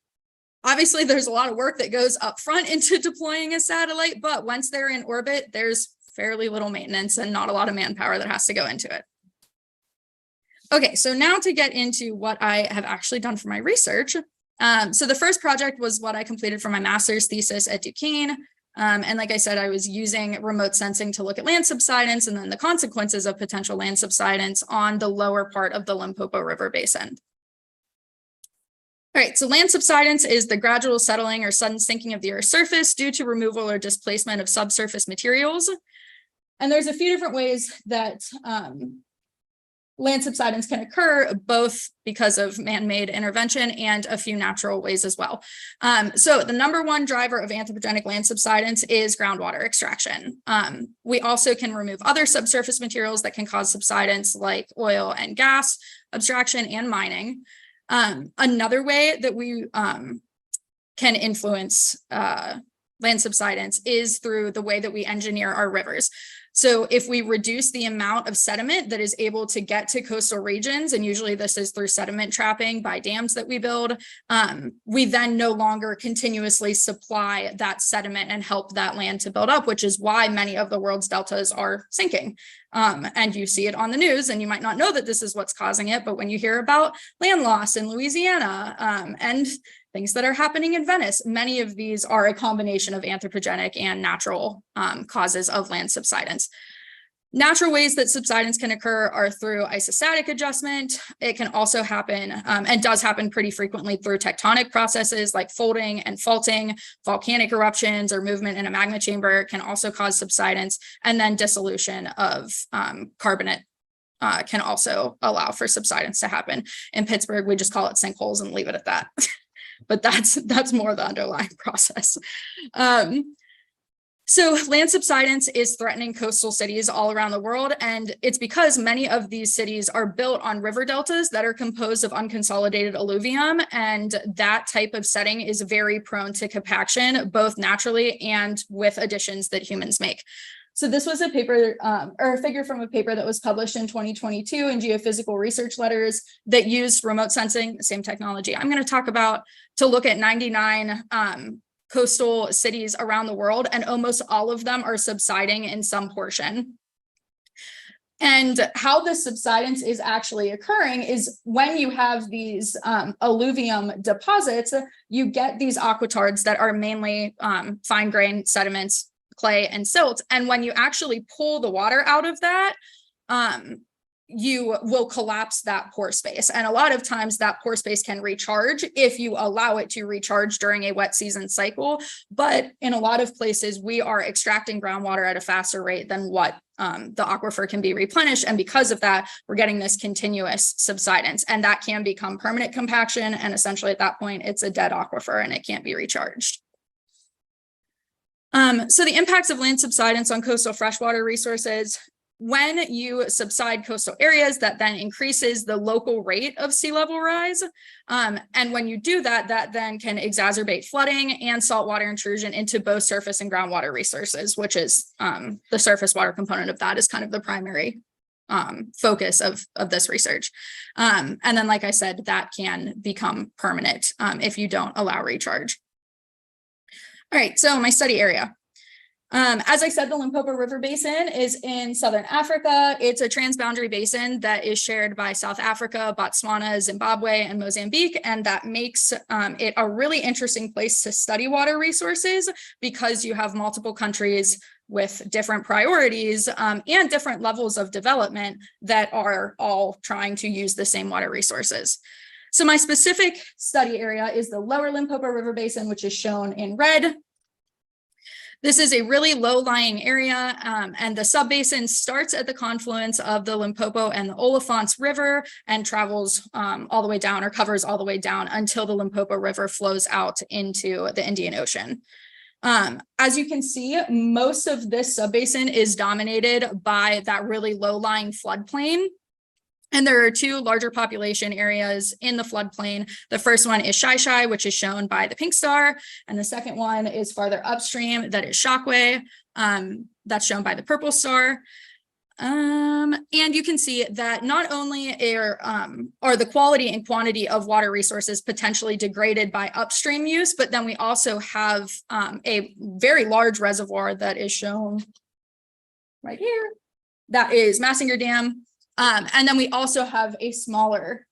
obviously there's a lot of work that goes up front into deploying a satellite, but once they're in orbit, there's fairly little maintenance and not a lot of manpower that has to go into it. Okay, so now to get into what I have actually done for my research. So the first project was what I completed for my master's thesis at Duquesne. And like I said, I was using remote sensing to look at land subsidence and then the consequences of potential land subsidence on the lower part of the Limpopo River Basin. All right, so land subsidence is the gradual settling or sudden sinking of the Earth's surface due to removal or displacement of subsurface materials. And there's a few different ways that land subsidence can occur, both because of man-made intervention and a few natural ways as well. So the number one driver of anthropogenic land subsidence is groundwater extraction. We also can remove other subsurface materials that can cause subsidence, like oil and gas abstraction and mining. Another way that we can influence land subsidence is through the way that we engineer our rivers. So if we reduce the amount of sediment that is able to get to coastal regions, and usually this is through sediment trapping by dams that we build, we then no longer continuously supply that sediment and help that land to build up, which is why many of the world's deltas are sinking. And you see it on the news, and you might not know that this is what's causing it, but when you hear about land loss in Louisiana and things that are happening in Venice, many of these are a combination of anthropogenic and natural causes of land subsidence. Natural ways that subsidence can occur are through isostatic adjustment. It can also happen, and does happen pretty frequently, through tectonic processes like folding and faulting. Volcanic eruptions or movement in a magma chamber can also cause subsidence, and then dissolution of carbonate can also allow for subsidence to happen. In Pittsburgh, we just call it sinkholes and leave it at that. But that's more the underlying process. So land subsidence is threatening coastal cities all around the world, and it's because many of these cities are built on river deltas that are composed of unconsolidated alluvium, and that type of setting is very prone to compaction, both naturally and with additions that humans make. So this was a paper or a figure from a paper that was published in 2022 in Geophysical Research Letters that used remote sensing, the same technology I'm going to talk about, to look at 99 coastal cities around the world, and almost all of them are subsiding in some portion. And how this subsidence is actually occurring is when you have these alluvium deposits, you get these aquatards that are mainly fine grained sediments, clay and silt. And when you actually pull the water out of that, you will collapse that pore space. And a lot of times that pore space can recharge if you allow it to recharge during a wet season cycle. But in a lot of places, we are extracting groundwater at a faster rate than what the aquifer can be replenished. And because of that, we're getting this continuous subsidence, and that can become permanent compaction. And essentially at that point, it's a dead aquifer and it can't be recharged. So the impacts of land subsidence on coastal freshwater resources: when you subside coastal areas, that then increases the local rate of sea level rise. And when you do that, that then can exacerbate flooding and saltwater intrusion into both surface and groundwater resources, which is the surface water component of that is kind of the primary focus of this research. And then, like I said, that can become permanent if you don't allow recharge. All right, so my study area. As I said, the Limpopo River Basin is in Southern Africa. It's a transboundary basin that is shared by South Africa, Botswana, Zimbabwe, and Mozambique, and that makes it a really interesting place to study water resources because you have multiple countries with different priorities and different levels of development that are all trying to use the same water resources. So my specific study area is the Lower Limpopo River Basin, which is shown in red. This is a really low-lying area, and the subbasin starts at the confluence of the Limpopo and the Olifants River and travels all the way down, or covers all the way down, until the Limpopo River flows out into the Indian Ocean. As you can see, most of this subbasin is dominated by that really low-lying floodplain. And there are two larger population areas in the floodplain. The first one is Shai-Shai, which is shown by the pink star. And the second one is farther upstream, that is Shockway. That's shown by the purple star. And you can see that not only are the quality and quantity of water resources potentially degraded by upstream use, but then we also have a very large reservoir that is shown right here. That is Massinger Dam. And then we also have a smaller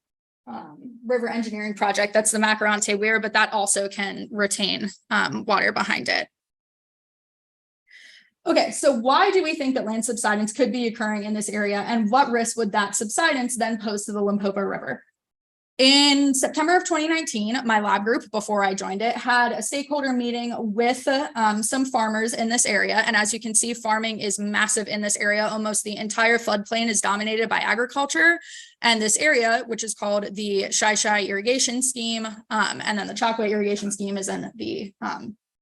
river engineering project. That's the Macarante Weir, but that also can retain water behind it. Okay, so why do we think that land subsidence could be occurring in this area, and what risk would that subsidence then pose to the Limpopo River? In September of 2019, my lab group, before I joined it, had a stakeholder meeting with some farmers in this area. And as you can see, farming is massive in this area. Almost the entire floodplain is dominated by agriculture. And this area, which is called the Shai-Shai irrigation scheme, and then the Chockway irrigation scheme is in the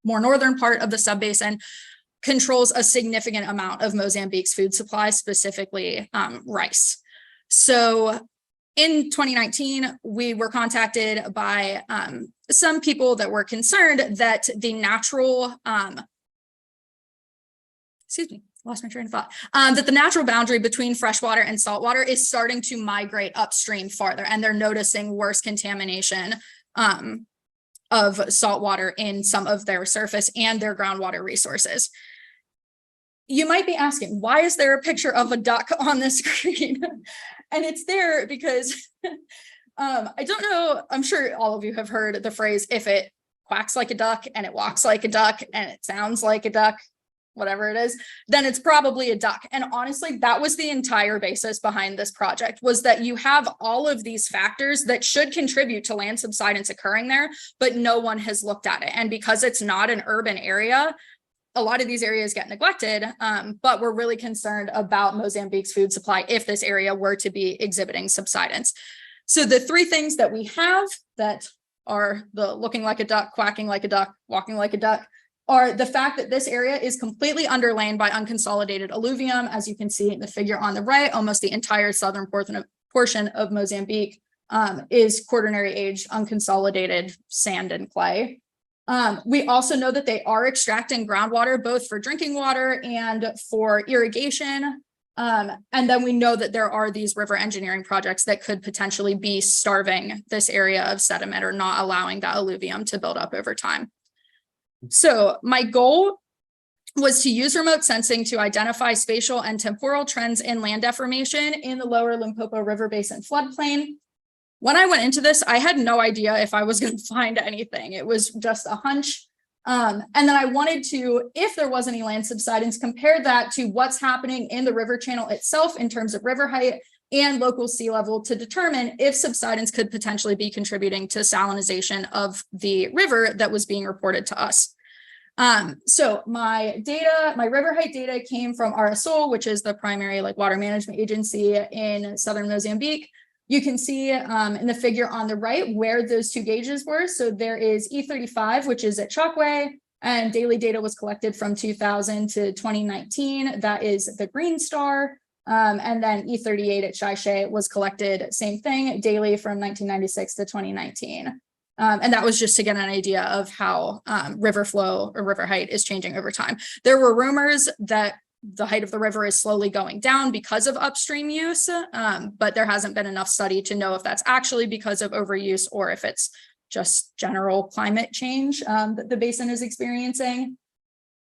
more northern part of the subbasin, controls a significant amount of Mozambique's food supply, specifically rice. So in 2019, we were contacted by some people that were concerned that the natural, lost my train of thought, that the natural boundary between freshwater and saltwater is starting to migrate upstream farther, and they're noticing worse contamination of saltwater in some of their surface and their groundwater resources. You might be asking, why is there a picture of a duck on the screen? And it's there because I don't know, I'm sure all of you have heard the phrase, if it quacks like a duck and it walks like a duck and it sounds like a duck, whatever it is, then it's probably a duck. And honestly, that was the entire basis behind this project, was that you have all of these factors that should contribute to land subsidence occurring there, but no one has looked at it. And because it's not an urban area, a lot of these areas get neglected, but we're really concerned about Mozambique's food supply if this area were to be exhibiting subsidence. So the three things that we have that are the looking like a duck, quacking like a duck, walking like a duck, are the fact that this area is completely underlain by unconsolidated alluvium. As you can see in the figure on the right, almost the entire southern portion of Mozambique is quaternary age unconsolidated sand and clay. We also know that they are extracting groundwater both for drinking water and for irrigation. And then we know that there are these river engineering projects that could potentially be starving this area of sediment or not allowing that alluvium to build up over time. So my goal was to use remote sensing to identify spatial and temporal trends in land deformation in the lower Limpopo River Basin floodplain. When I went into this, I had no idea if I was going to find anything. It was just a hunch. And then I wanted to, if there was any land subsidence, compare that to what's happening in the river channel itself in terms of river height and local sea level to determine if subsidence could potentially be contributing to salinization of the river that was being reported to us. So my data, my river height data came from RSO, which is the primary water management agency in southern Mozambique. You can see in the figure on the right where those two gauges were. So there is E35, which is at Chokwe, and daily data was collected from 2000 to 2019. That is the green star. And then E38 at Shaishe was collected, same thing, daily from 1996 to 2019. And that was just to get an idea of how river flow or river height is changing over time. There were rumors that the height of the river is slowly going down because of upstream use, but there hasn't been enough study to know if that's actually because of overuse or if it's just general climate change that the basin is experiencing.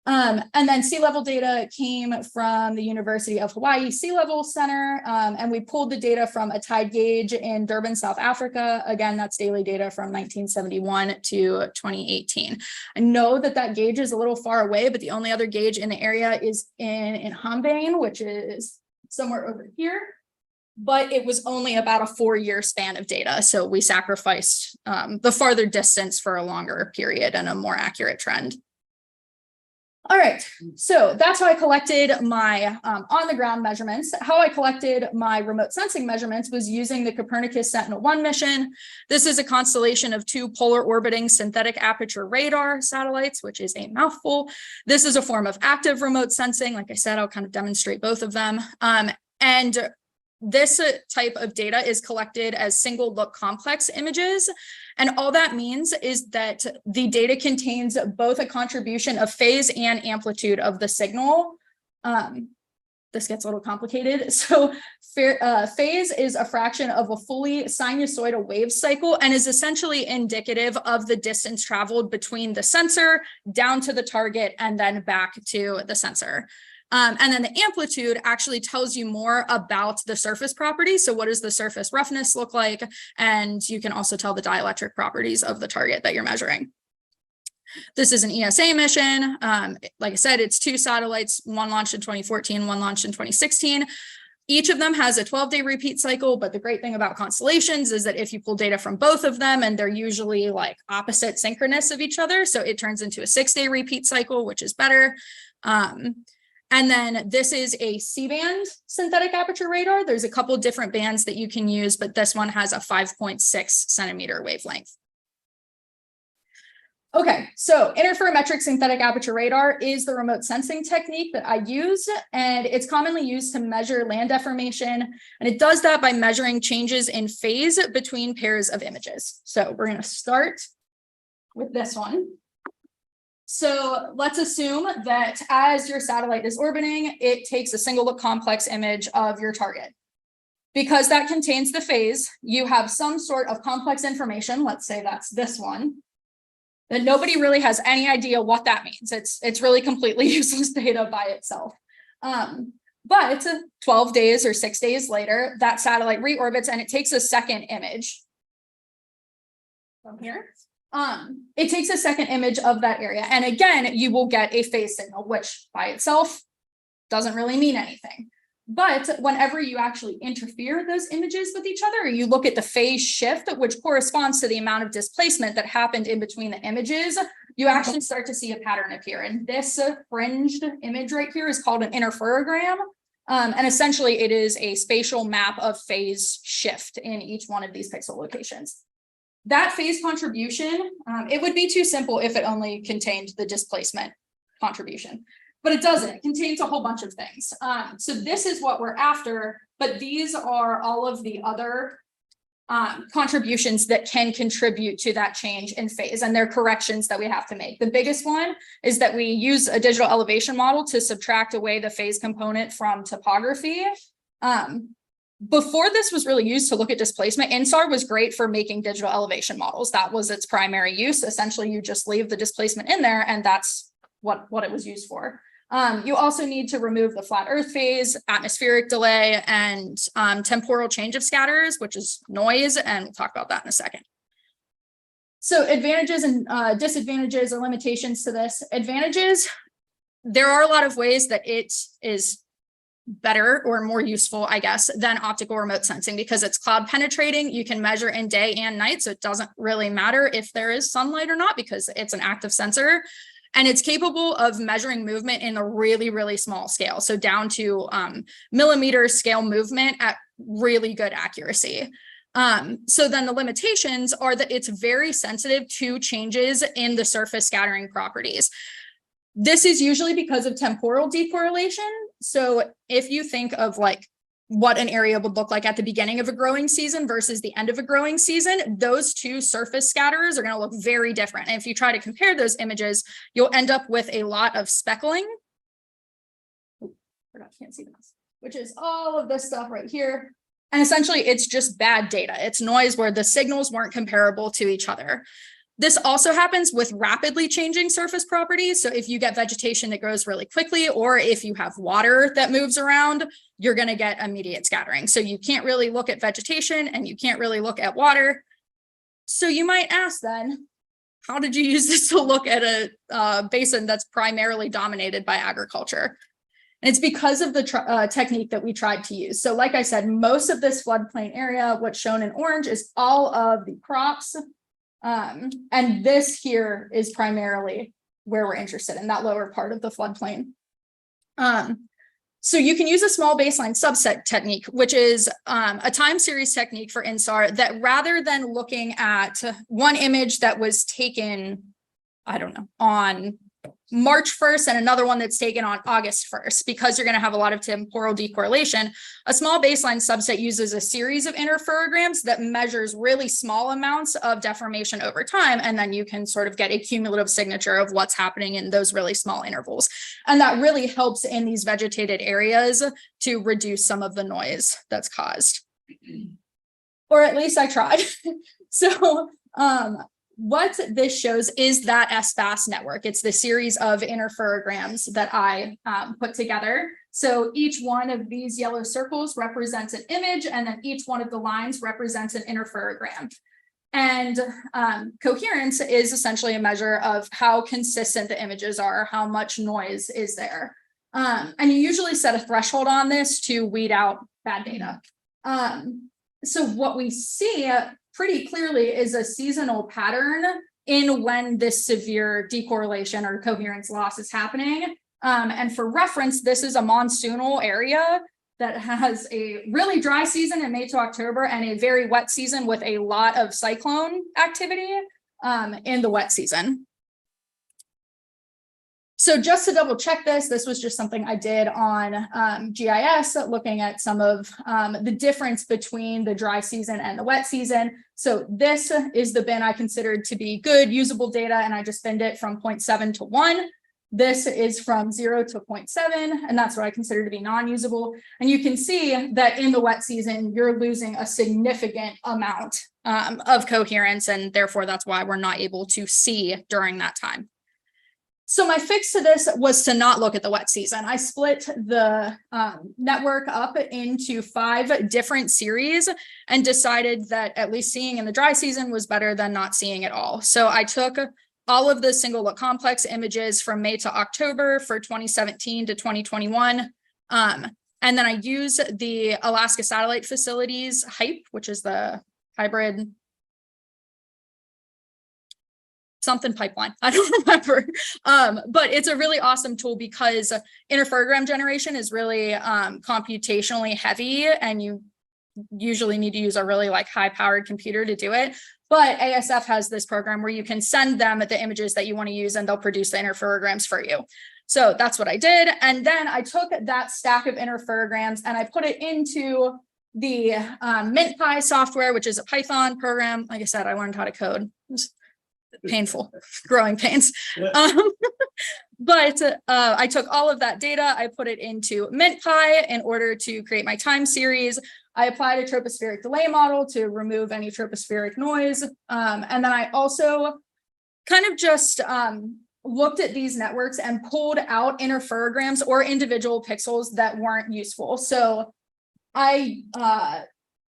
And then sea level data came from the University of Hawaii Sea Level Center, and we pulled the data from a tide gauge in Durban, South Africa. Again, that's daily data from 1971 to 2018. I know that that gauge is a little far away, but the only other gauge in the area is in Hambane, which is somewhere over here. But it was only about a 4-year span of data. So we sacrificed the farther distance for a longer period and a more accurate trend. All right, so that's how I collected my on-the-ground measurements. How I collected my remote sensing measurements was using the Copernicus Sentinel-1 mission. This is a constellation of 2 polar orbiting synthetic aperture radar satellites, which is a mouthful. This is a form of active remote sensing. Like I said, I'll kind of demonstrate both of them. And this type of data is collected as single look complex images. And all that means is that the data contains both a contribution of phase and amplitude of the signal. This gets a little complicated. So phase is a fraction of a fully sinusoidal wave cycle and is essentially indicative of the distance traveled between the sensor down to the target and then back to the sensor. And then the amplitude actually tells you more about the surface properties. So what does the surface roughness look like? And you can also tell the dielectric properties of the target that you're measuring. This is an ESA mission. Like I said, it's 2 satellites, one launched in 2014, one launched in 2016. Each of them has a 12-day repeat cycle, but the great thing about constellations is that if you pull data from both of them, and they're usually opposite synchronous of each other, so it turns into a 6-day repeat cycle, which is better. And then this is a C-band synthetic aperture radar. There's a couple different bands that you can use, but this one has a 5.6 centimeter wavelength. Okay, so interferometric synthetic aperture radar is the remote sensing technique that I use, and it's commonly used to measure land deformation. And it does that by measuring changes in phase between pairs of images. So we're going to start with this one. So let's assume that as your satellite is orbiting, it takes a single look complex image of your target. Because that contains the phase, you have some sort of complex information, let's say that's this one, that nobody really has any idea what that means. It's really completely useless data by itself. But 12 days or 6 days later, that satellite reorbits and it takes a second image from here. It takes a second image of that area. And again, you will get a phase signal, which by itself doesn't really mean anything. But whenever you actually interfere those images with each other, you look at the phase shift, which corresponds to the amount of displacement that happened in between the images, you actually start to see a pattern appear. And this fringed image right here is called an interferogram. And essentially it is a spatial map of phase shift in each one of these pixel locations. That phase contribution, it would be too simple if it only contained the displacement contribution, but it doesn't. It contains a whole bunch of things. So this is what we're after, but these are all of the other contributions that can contribute to that change in phase, and they're corrections that we have to make. The biggest one is that we use a digital elevation model to subtract away the phase component from topography. Before this was really used to look at displacement, INSAR was great for making digital elevation models. That was its primary use. Essentially, you just leave the displacement in there, and that's what it was used for. You also need to remove the flat earth phase, atmospheric delay, and temporal change of scatters, which is noise, and we'll talk about that in a second. So advantages and disadvantages or limitations to this. Advantages, there are a lot of ways that it is better or more useful, I guess, than optical remote sensing because it's cloud penetrating. You can measure in day and night, so it doesn't really matter if there is sunlight or not because it's an active sensor. And it's capable of measuring movement in a really, really small scale. So down to millimeter scale movement at really good accuracy. So then the limitations are that it's very sensitive to changes in the surface scattering properties. This is usually because of temporal decorrelation. So if you think of like what an area would look like at the beginning of a growing season versus the end of a growing season, those two surface scatterers are going to look very different. And if you try to compare those images, you'll end up with a lot of speckling. Can't see this, which is all of this stuff right here. And essentially, it's just bad data. It's noise where the signals weren't comparable to each other. This also happens with rapidly changing surface properties. So if you get vegetation that grows really quickly, or if you have water that moves around, you're going to get immediate scattering. So you can't really look at vegetation and you can't really look at water. So you might ask then, how did you use this to look at a basin that's primarily dominated by agriculture? And it's because of the technique that we tried to use. So like I said, most of this floodplain area, what's shown in orange is all of the crops. And this here is primarily where we're interested in, that lower part of the floodplain. So you can use a small baseline subset technique, which is a time series technique for INSAR that rather than looking at one image that was taken, I don't know, on March 1st and another one that's taken on August 1st, because you're going to have a lot of temporal decorrelation. A small baseline subset uses a series of interferograms that measures really small amounts of deformation over time. And then you can sort of get a cumulative signature of what's happening in those really small intervals. And that really helps in these vegetated areas to reduce some of the noise that's caused. Or at least I tried. So, what this shows is that SBAS network. It's the series of interferograms that I put together. So each one of these yellow circles represents an image, and then each one of the lines represents an interferogram. And coherence is essentially a measure of how consistent the images are, how much noise is there. And you usually set a threshold on this to weed out bad data. So what we see pretty clearly is a seasonal pattern in when this severe decorrelation or coherence loss is happening. And for reference, this is a monsoonal area that has a really dry season in May to October and a very wet season with a lot of cyclone activity in the wet season. So just to double check this was just something I did on GIS, looking at some of the difference between the dry season and the wet season. So this is the bin I considered to be good, usable data, and I just binned it from 0.7 to 1. This is from 0 to 0.7, and that's what I consider to be non-usable. And you can see that in the wet season, you're losing a significant amount of coherence, and therefore that's why we're not able to see during that time. So my fix to this was to not look at the wet season. I split the network up into 5 different series and decided that at least seeing in the dry season was better than not seeing at all. So I took all of the single look complex images from May to October for 2017 to 2021. And then I use the Alaska Satellite Facilities HYPE, which is the hybrid something pipeline. I don't remember. But it's a really awesome tool because interferogram generation is really computationally heavy, and you usually need to use a really high powered computer to do it. But ASF has this program where you can send them the images that you want to use and they'll produce the interferograms for you. So that's what I did. And then I took that stack of interferograms and I put it into the MintPy software, which is a Python program. Like I said, I learned how to code. It was painful, growing pains. But I took all of that data, I put it into MintPy in order to create my time series. I applied a tropospheric delay model to remove any tropospheric noise. And then I also kind of just looked at these networks and pulled out interferograms or individual pixels that weren't useful. So I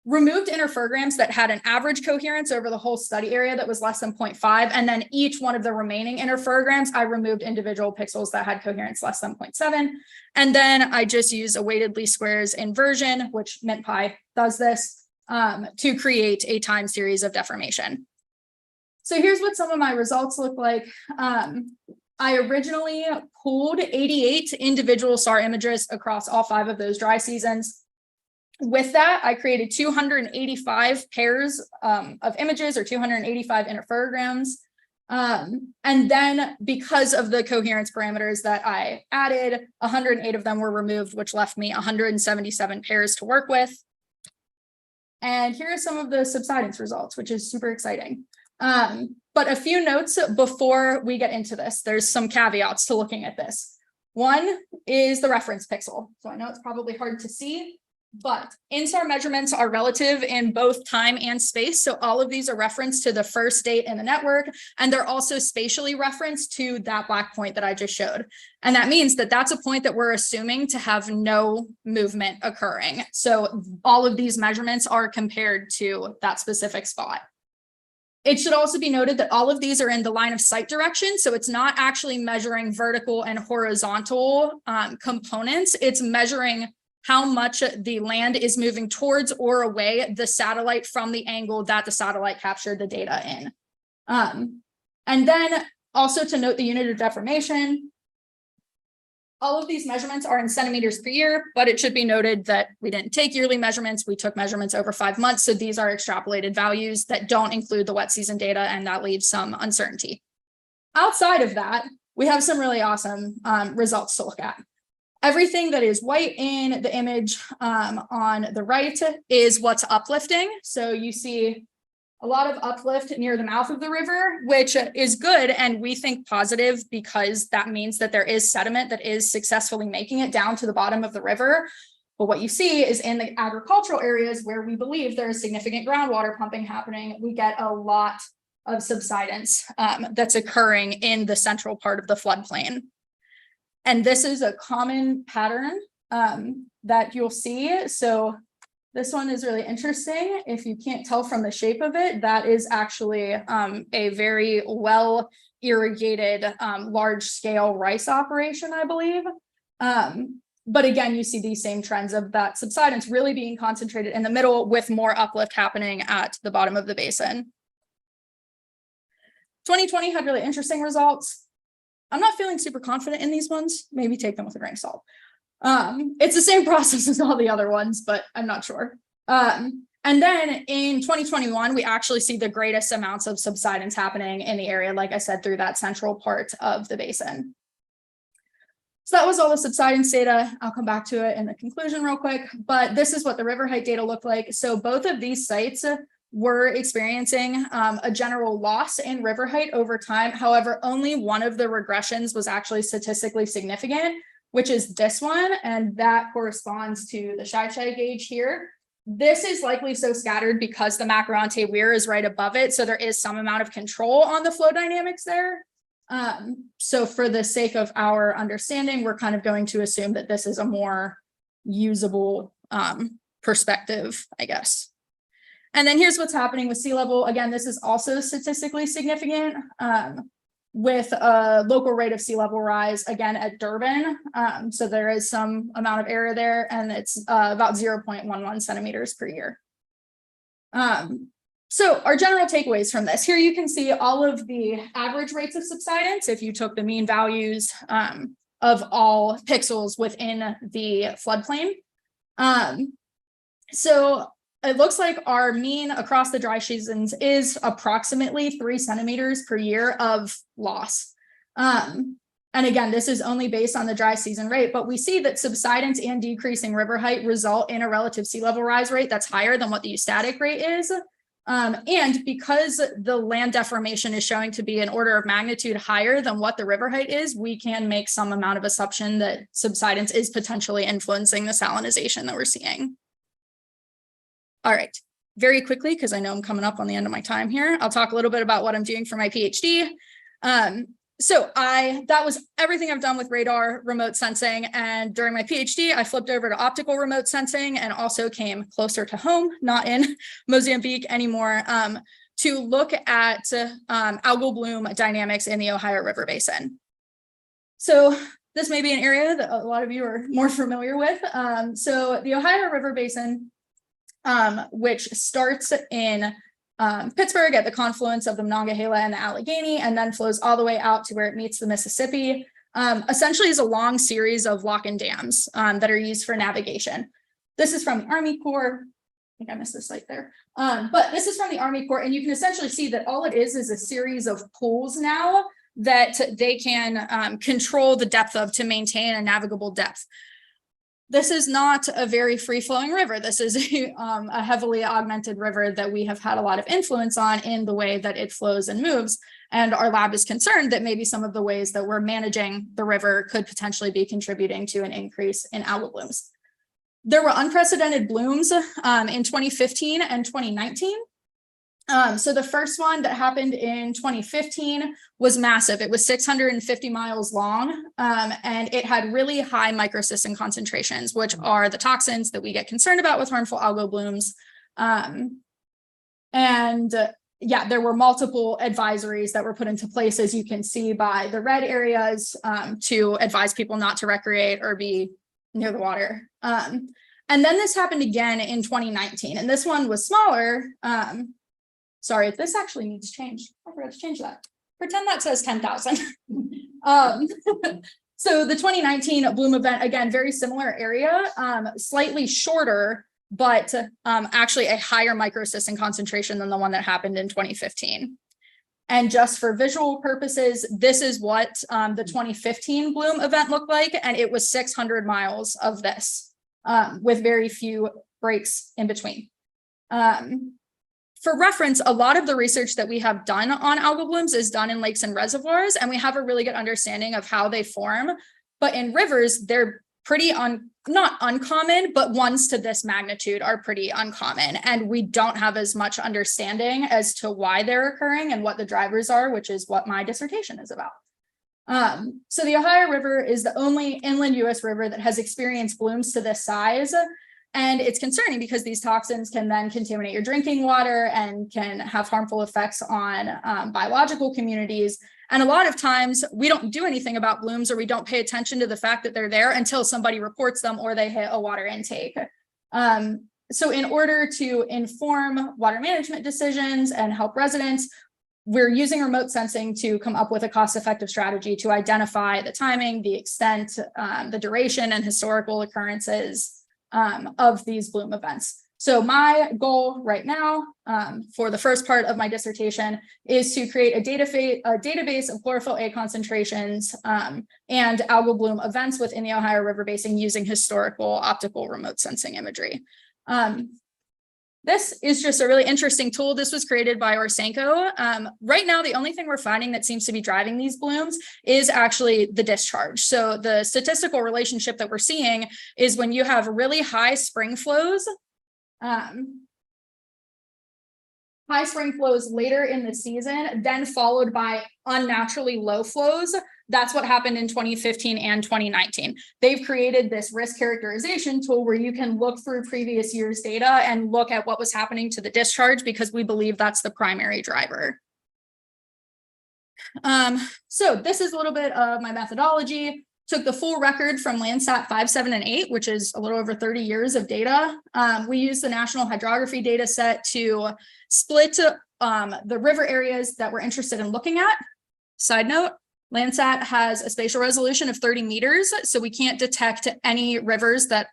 removed interferograms that had an average coherence over the whole study area that was less than 0.5. And then each one of the remaining interferograms, I removed individual pixels that had coherence less than 0.7. And then I just used a weighted least squares inversion, which MintPy does this, to create a time series of deformation. So here's what some of my results look like. I originally pulled 88 individual SAR images across all 5 of those dry seasons. With that, I created 285 pairs of images or 285 interferograms. And then because of the coherence parameters that I added, 108 of them were removed, which left me 177 pairs to work with. And here are some of the subsidence results, which is super exciting. But a few notes before we get into this. There's some caveats to looking at this. One is the reference pixel. So I know it's probably hard to see, but INSAR measurements are relative in both time and space. So all of these are referenced to the first date in the network, and they're also spatially referenced to that black point that I just showed. And that means that that's a point that we're assuming to have no movement occurring. So all of these measurements are compared to that specific spot. It should also be noted that all of these are in the line of sight direction. So it's not actually measuring vertical and horizontal components. It's measuring how much the land is moving towards or away the satellite from the angle that the satellite captured the data in. And then also to note the unit of deformation. All of these measurements are in centimeters per year, but it should be noted that we didn't take yearly measurements. We took measurements over 5 months. So these are extrapolated values that don't include the wet season data, and that leaves some uncertainty. Outside of that, we have some really awesome results to look at. Everything that is white in the image on the right is what's uplifting. So you see a lot of uplift near the mouth of the river, which is good. And we think positive because that means that there is sediment that is successfully making it down to the bottom of the river. But what you see is in the agricultural areas where we believe there is significant groundwater pumping happening, we get a lot of subsidence that's occurring in the central part of the floodplain. And this is a common pattern that you'll see. So this one is really interesting. If you can't tell from the shape of it, that is actually a very well irrigated large scale rice operation, I believe. But again, you see these same trends of that subsidence really being concentrated in the middle with more uplift happening at the bottom of the basin. 2020 had really interesting results. I'm not feeling super confident in these ones. Maybe take them with a grain of salt. It's the same process as all the other ones, but I'm not sure. And then in 2021, we actually see the greatest amounts of subsidence happening in the area, like I said, through that central part of the basin. So that was all the subsidence data. I'll come back to it in the conclusion real quick, but this is what the river height data looked like. So both of these sites were experiencing a general loss in river height over time. However, only one of the regressions was actually statistically significant, which is this one, and that corresponds to the Shai gauge here. This is likely so scattered because the Macarante Weir is right above it, so there is some amount of control on the flow dynamics there. So for the sake of our understanding, we're kind of going to assume that this is a more usable perspective, I guess. And then here's what's happening with sea level. Again, this is also statistically significant with a local rate of sea level rise, again, at Durban. So there is some amount of error there, and it's about 0.11 centimeters per year. So our general takeaways from this, here you can see all of the average rates of subsidence if you took the mean values of all pixels within the floodplain. So it looks like our mean across the dry seasons is approximately 3 centimeters per year of loss. And again, this is only based on the dry season rate, but we see that subsidence and decreasing river height result in a relative sea level rise rate that's higher than what the eustatic rate is. And because the land deformation is showing to be an order of magnitude higher than what the river height is, we can make some amount of assumption that subsidence is potentially influencing the salinization that we're seeing. All right, very quickly, because I know I'm coming up on the end of my time here, I'll talk a little bit about what I'm doing for my PhD. So that was everything I've done with radar remote sensing. And during my PhD, I flipped over to optical remote sensing and also came closer to home, not in Mozambique anymore, to look at algal bloom dynamics in the Ohio River Basin. So this may be an area that a lot of you are more familiar with. So the Ohio River Basin, which starts in Pittsburgh at the confluence of the Monongahela and the Allegheny, and then flows all the way out to where it meets the Mississippi, essentially is a long series of lock-in dams that are used for navigation. This is from the Army Corps. I think I missed this slide there. But this is from the Army Corps, and you can essentially see that all it is a series of pools now that they can control the depth of to maintain a navigable depth. This is not a very free-flowing river. This is a heavily augmented river that we have had a lot of influence on in the way that it flows and moves. And our lab is concerned that maybe some of the ways that we're managing the river could potentially be contributing to an increase in algal blooms. There were unprecedented blooms in 2015 and 2019. So the first one that happened in 2015 was massive. It was 650 miles long, and it had really high microcystin concentrations, which are the toxins that we get concerned about with harmful algal blooms. Yeah, there were multiple advisories that were put into place, as you can see by the red areas, to advise people not to recreate or be near the water. And then this happened again in 2019, and this one was smaller. Sorry, this actually needs change. I forgot to change that. Pretend that says 10,000. So the 2019 bloom event, again, very similar area, slightly shorter, but actually a higher microcystin concentration than the one that happened in 2015. And just for visual purposes, this is what the 2015 bloom event looked like, and it was 600 miles of this with very few breaks in between. For reference, a lot of the research that we have done on algal blooms is done in lakes and reservoirs, and we have a really good understanding of how they form. But in rivers, they're pretty not uncommon, but ones to this magnitude are pretty uncommon. And we don't have as much understanding as to why they're occurring and what the drivers are, which is what my dissertation is about. So the Ohio River is the only inland US river that has experienced blooms to this size. And it's concerning because these toxins can then contaminate your drinking water and can have harmful effects on biological communities. And a lot of times we don't do anything about blooms, or we don't pay attention to the fact that they're there until somebody reports them or they hit a water intake. So in order to inform water management decisions and help residents, we're using remote sensing to come up with a cost-effective strategy to identify the timing, the extent, the duration, and historical occurrences of these bloom events. So my goal right now for the first part of my dissertation is to create a database of chlorophyll A concentrations and algal bloom events within the Ohio River Basin using historical optical remote sensing imagery. This is just a really interesting tool. This was created by Orsenko. Right now, the only thing we're finding that seems to be driving these blooms is actually the discharge. So the statistical relationship that we're seeing is when you have really high spring flows, later in the season, then followed by unnaturally low flows. That's what happened in 2015 and 2019. They've created this risk characterization tool where you can look through previous year's data and look at what was happening to the discharge, because we believe that's the primary driver. So this is a little bit of my methodology. Took the full record from Landsat 5, 7, and 8, which is a little over 30 years of data. We used the National Hydrography data set to split the river areas that we're interested in looking at. Side note, Landsat has a spatial resolution of 30 meters, so we can't detect any rivers that,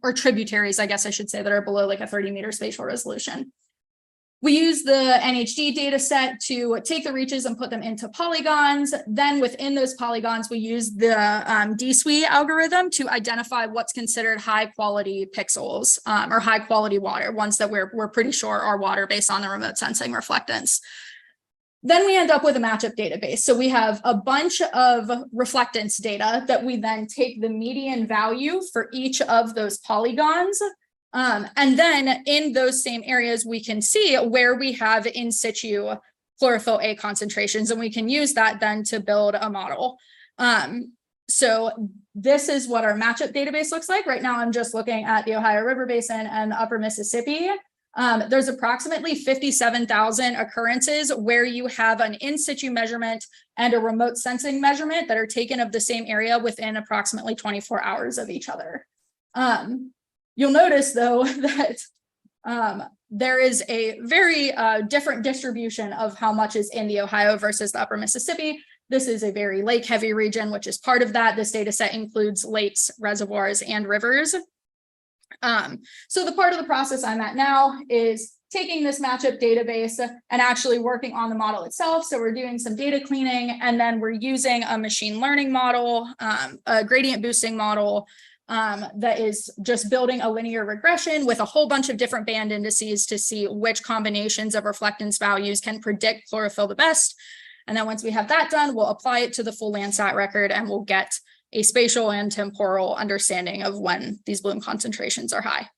or tributaries, I guess I should say, that are below like a 30-meter spatial resolution. We use the NHD data set to take the reaches and put them into polygons. Then within those polygons, we use the DSWE algorithm to identify what's considered high quality pixels or high quality water, ones that we're pretty sure are water based on the remote sensing reflectance. Then we end up with a matchup database. So we have a bunch of reflectance data that we then take the median value for each of those polygons. And then in those same areas, we can see where we have in situ chlorophyll A concentrations, and we can use that then to build a model. So this is what our matchup database looks like. Right now, I'm just looking at the Ohio River Basin and the Upper Mississippi. There's approximately 57,000 occurrences where you have an in situ measurement and a remote sensing measurement that are taken of the same area within approximately 24 hours of each other. You'll notice, though, that there is a very different distribution of how much is in the Ohio versus the Upper Mississippi. This is a very lake-heavy region, which is part of that. This data set includes lakes, reservoirs, and rivers. So the part of the process I'm at now is taking this matchup database and actually working on the model itself. So we're doing some data cleaning, and then we're using a machine learning model, a gradient boosting model, that is just building a linear regression with a whole bunch of different band indices to see which combinations of reflectance values can predict chlorophyll the best. And then once we have that done, we'll apply it to the full Landsat record, and we'll get a spatial and temporal understanding of when these bloom concentrations are high.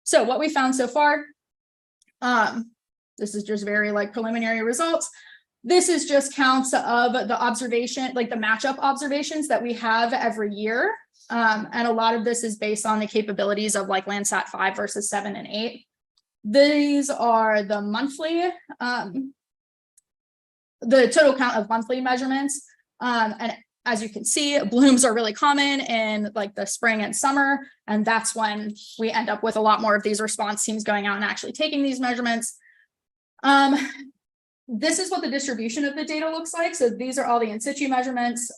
So what we found so far, this is just very like preliminary results. This is just counts of the observation, like the matchup observations that we have every year. And a lot of this is based on the capabilities of like Landsat 5 versus 7 and 8. These are the monthly, the total count of monthly measurements. And as you can see, blooms are really common in like the spring and summer. And that's when we end up with a lot more of these response teams going out and actually taking these measurements. This is what the distribution of the data looks like. So these are all the in situ measurements.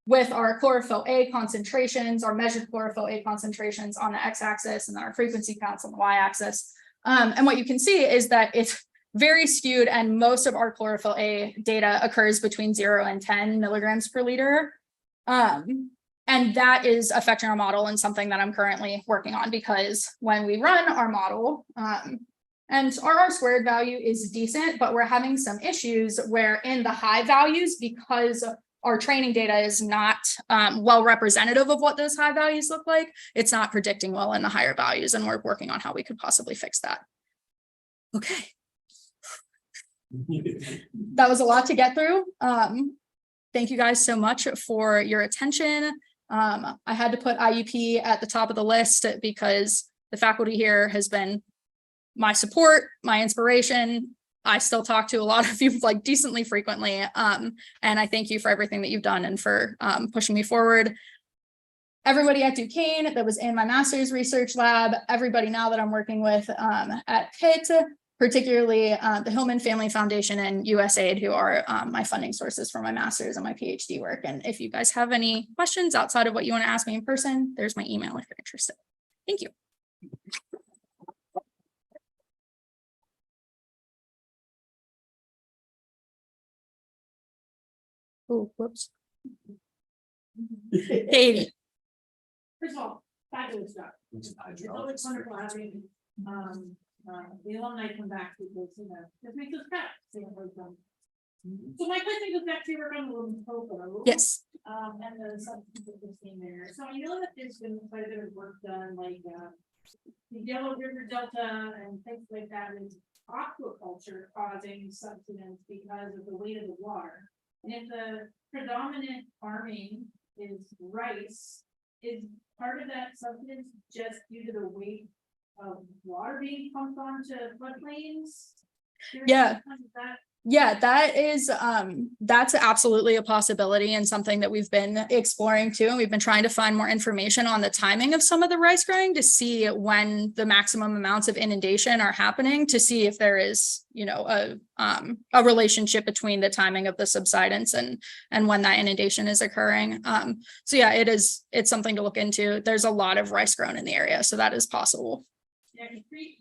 With our chlorophyll A concentrations, our measured chlorophyll A concentrations on the x-axis, and then our frequency counts on the y-axis. And what you can see is that it's very skewed, and most of our chlorophyll A data occurs between 0 and 10 milligrams per liter. And that is affecting our model, and something that I'm currently working on, because when we run our model, and our R-squared value is decent, but we're having some issues where in the high values, because our training data is not well representative of what those high values look like, it's not predicting well in the higher values, and we're working on how we could possibly fix that. Okay. That was a lot to get through. Thank you guys so much for your attention. I had to put IUP at the top of the list because the faculty here has been my support, my inspiration. I still talk to a lot of you like decently frequently. And I thank you for everything that you've done and for pushing me forward. Everybody at Duquesne that was in my master's research lab, everybody now that I'm working with at Pitt, particularly the Hillman Family Foundation and USAID, who are my funding sources for my master's and my PhD work. And if you guys have any questions outside of what you want to ask me in person, there's my email if you're interested. Thank you. Oh, whoops. Katie. First of all, fabulous job. It's always wonderful having the alumni come back because, you know, this makes us proud. So my question goes back to your work on the Limpopo. Yes. And the substance that we've seen there. So I know that there's been quite a bit of work done, like the Yellow River Delta and things like that, and aquaculture causing subsidence because of the weight of the water. And if the predominant farming is rice, is part of that substance just due to the weight of water being pumped onto floodplains? Yeah. Yeah, that's absolutely a possibility and something that we've been exploring too. And we've been trying to find more information on the timing of some of the rice growing to see when the maximum amounts of inundation are happening, to see if there is, a relationship between the timing of the subsidence and when that inundation is occurring. So yeah, it's something to look into. There's a lot of rice grown in the area, so that is possible. Yeah, that's pretty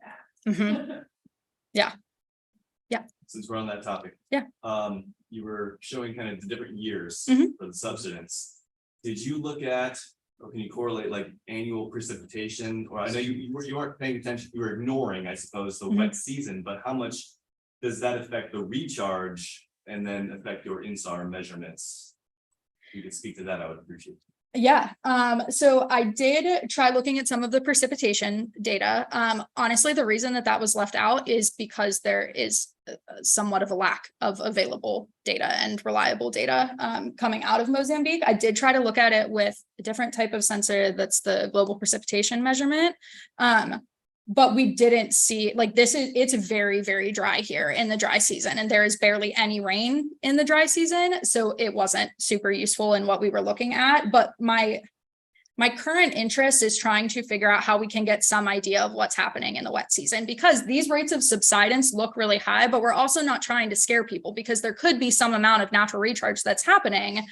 fast. Mhm. Yeah. Since we're on that topic. Yeah. You were showing kind of the different years Mhm. for the subsidence. Did you look at, or can you correlate like annual precipitation? Or I know you weren't paying attention, you were ignoring, I suppose, the wet season, but how much does that affect the recharge and then affect your INSAR measurements? If you could speak to that, I would appreciate it. Yeah, so I did try looking at some of the precipitation data. Honestly, the reason that was left out is because there is somewhat of a lack of available data and reliable data coming out of Mozambique. I did try to look at it with a different type of sensor, that's the global precipitation measurement. But we didn't see, like, it's very, very dry here in the dry season, and there is barely any rain in the dry season. So it wasn't super useful in what we were looking at. But my current interest is trying to figure out how we can get some idea of what's happening in the wet season, because these rates of subsidence look really high, but we're also not trying to scare people, because there could be some amount of natural recharge that's happening.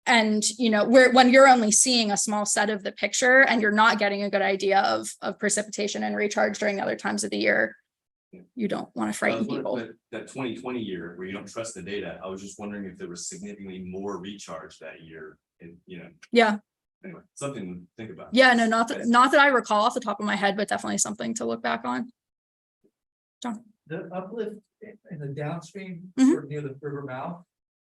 And, when you're only seeing a small set of the picture and you're not getting a good idea of precipitation and recharge during the other times of the year, you don't want to frighten people. That 2020 year where you don't trust the data, I was just wondering if there was significantly more recharge that year, and Yeah. Anyway, something to think about. Yeah, no, not that I recall off the top of my head, but definitely something to look back on. John. The uplift in the downstream, Mhm. sort of near the river mouth,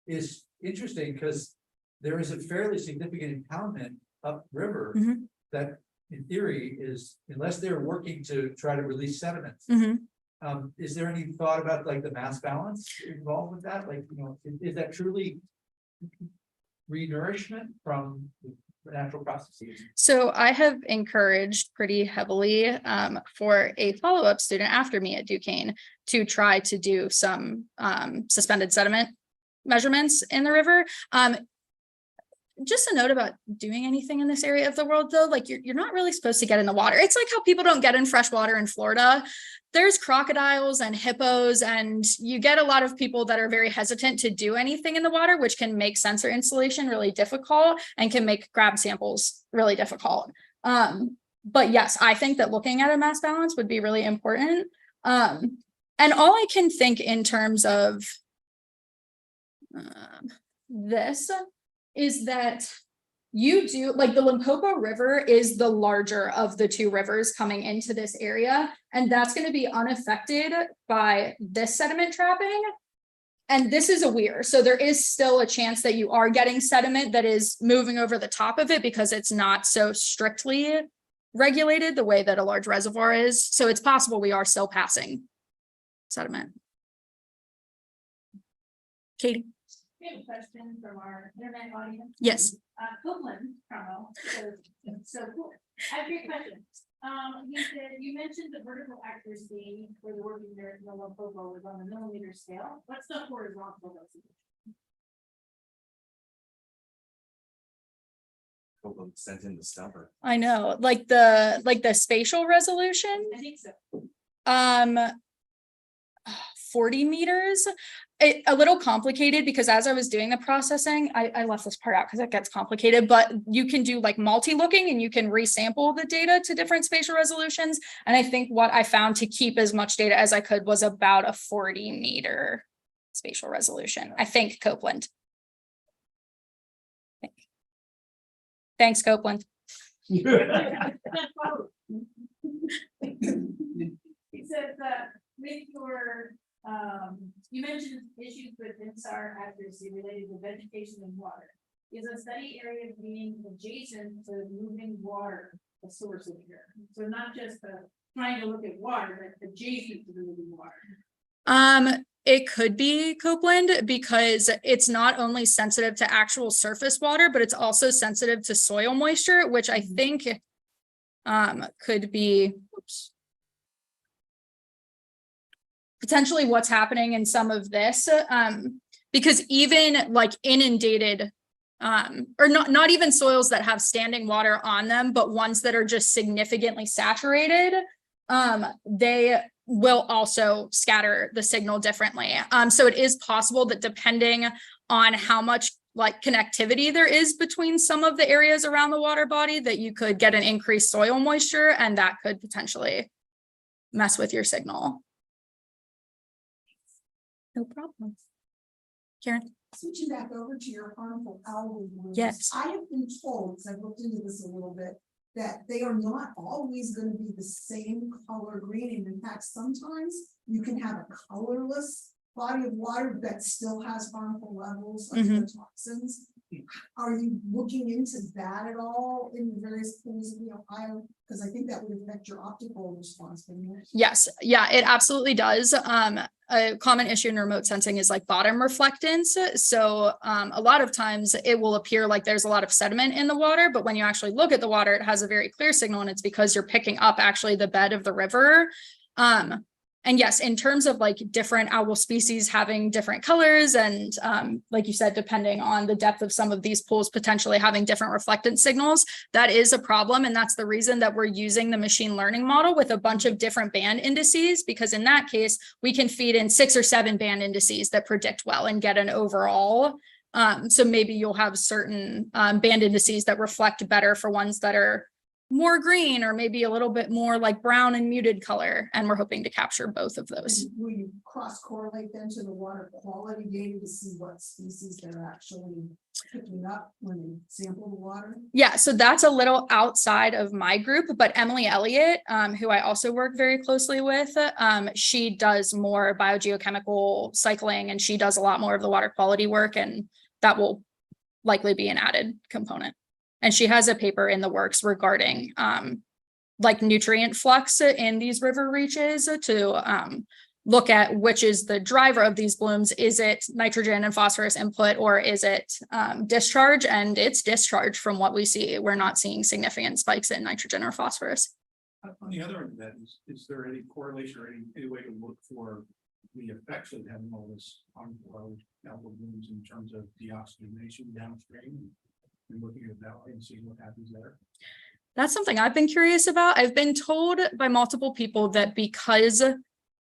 is interesting because there is a fairly significant impoundment upriver Mhm. that, in theory, is, unless they're working to try to release sediments. Mhm. Is there any thought about like the mass balance involved with that? Like, is that truly renourishment from the natural processes? So I have encouraged pretty heavily for a follow-up student after me at Duquesne to try to do some suspended sediment measurements in the river. Just a note about doing anything in this area of the world, though, like you're not really supposed to get in the water. It's like how people don't get in fresh water in Florida. There's crocodiles and hippos, and you get a lot of people that are very hesitant to do anything in the water, which can make sensor installation really difficult and can make grab samples really difficult. But yes, I think that looking at a mass balance would be really important. And all I can think in terms of this is that you do, like, the Limpopo River is the larger of the two rivers coming into this area, and that's going to be unaffected by this sediment trapping. And this is a weir, so there is still a chance that you are getting sediment that is moving over the top of it, because it's not so strictly regulated the way that a large reservoir is. So it's possible we are still passing sediment. Katie. We have a question from our internet audience. Yes. Copeland, so cool. I have a great question. He said, you mentioned the vertical accuracy for the working there in the Limpopo was on the millimeter scale. What's the horizontal resolution? Sent in the stopper. I know, like the spatial resolution. I think so. 40 meters. A little complicated, because as I was doing the processing, I left this part out because it gets complicated, but you can do like multi-looking and you can resample the data to different spatial resolutions. And I think what I found to keep as much data as I could was about a 40 meter spatial resolution. I think, Copeland. Thanks, Copeland. He said that with your you mentioned issues with INSAR accuracy related to vegetation and water. Is a study area being adjacent to moving water a source of here? So not just trying to look at water, but adjacent to the moving water. It could be, Copeland, because it's not only sensitive to actual surface water, but it's also sensitive to soil moisture, which I think could be potentially what's happening in some of this, because even like inundated, or not even soils that have standing water on them, but ones that are just significantly saturated, they will also scatter the signal differently. So it is possible that depending on how much like connectivity there is between some of the areas around the water body, that you could get an increased soil moisture, and that could potentially mess with your signal. No problem. Karen? Switching back over to your harmful algal blooms. Yes. I have been told, because I've looked into this a little bit, that they are not always going to be the same color green. And in fact, sometimes you can have a colorless body of water that still has harmful levels of the toxins. Are you looking into that at all in the various pools of the Ohio? Because I think that would affect your optical response. Yes, yeah, it absolutely does. A common issue in remote sensing is like bottom reflectance. So a lot of times it will appear like there's a lot of sediment in the water, but when you actually look at the water, it has a very clear signal, and it's because you're picking up actually the bed of the river. And yes, in terms of like different algal species having different colors, and like you said, depending on the depth of some of these pools, potentially having different reflectance signals, that is a problem. And that's the reason that we're using the machine learning model with a bunch of different band indices, because in that case, we can feed in 6 or 7 band indices that predict well and get an overall. So maybe you'll have certain band indices that reflect better for ones that are more green, or maybe a little bit more like brown and muted color, and we're hoping to capture both of those. Will you cross correlate them to the water quality data to see what species they're actually picking up when they sample the water? Yeah, so that's a little outside of my group, but Emily Elliott, who I also work very closely with, she does more biogeochemical cycling, and she does a lot more of the water quality work, and that will likely be an added component. And she has a paper in the works regarding like nutrient flux in these river reaches to look at which is the driver of these blooms. Is it nitrogen and phosphorus input, or is it discharge? And it's discharge from what we see. We're not seeing significant spikes in nitrogen or phosphorus. On the other end of that, is there any correlation or any way to look for the effects of having all this harmful algal blooms in terms of deoxygenation downstream? And looking at that and seeing what happens there? That's something I've been curious about. I've been told by multiple people that because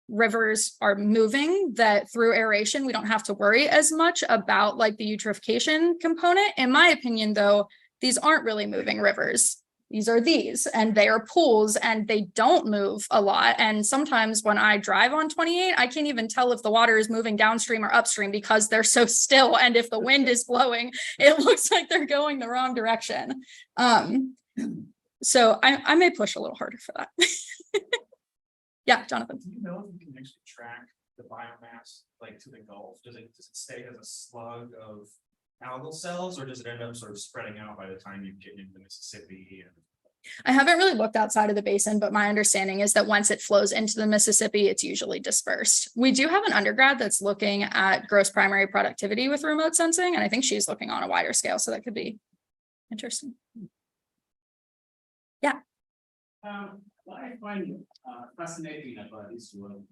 rivers are moving, that through aeration, we don't have to worry as much about like the eutrophication component. In my opinion, though, these aren't really moving rivers. These are these, and they are pools, and they don't move a lot. And sometimes when I drive on 28, I can't even tell if the water is moving downstream or upstream because they're so still. And if the wind is blowing, it looks like they're going the wrong direction. So I may push a little harder for that. Yeah, Jonathan. Do you know if you can actually track the biomass like to the Gulf? Does it stay as a slug of algal cells, or does it end up sort of spreading out by the time you get into the Mississippi? I haven't really looked outside of the basin, but my understanding is that once it flows into the Mississippi, it's usually dispersed. We do have an undergrad that's looking at gross primary productivity with remote sensing, and I think she's looking on a wider scale, so that could be interesting. Yeah. What I find fascinating about this work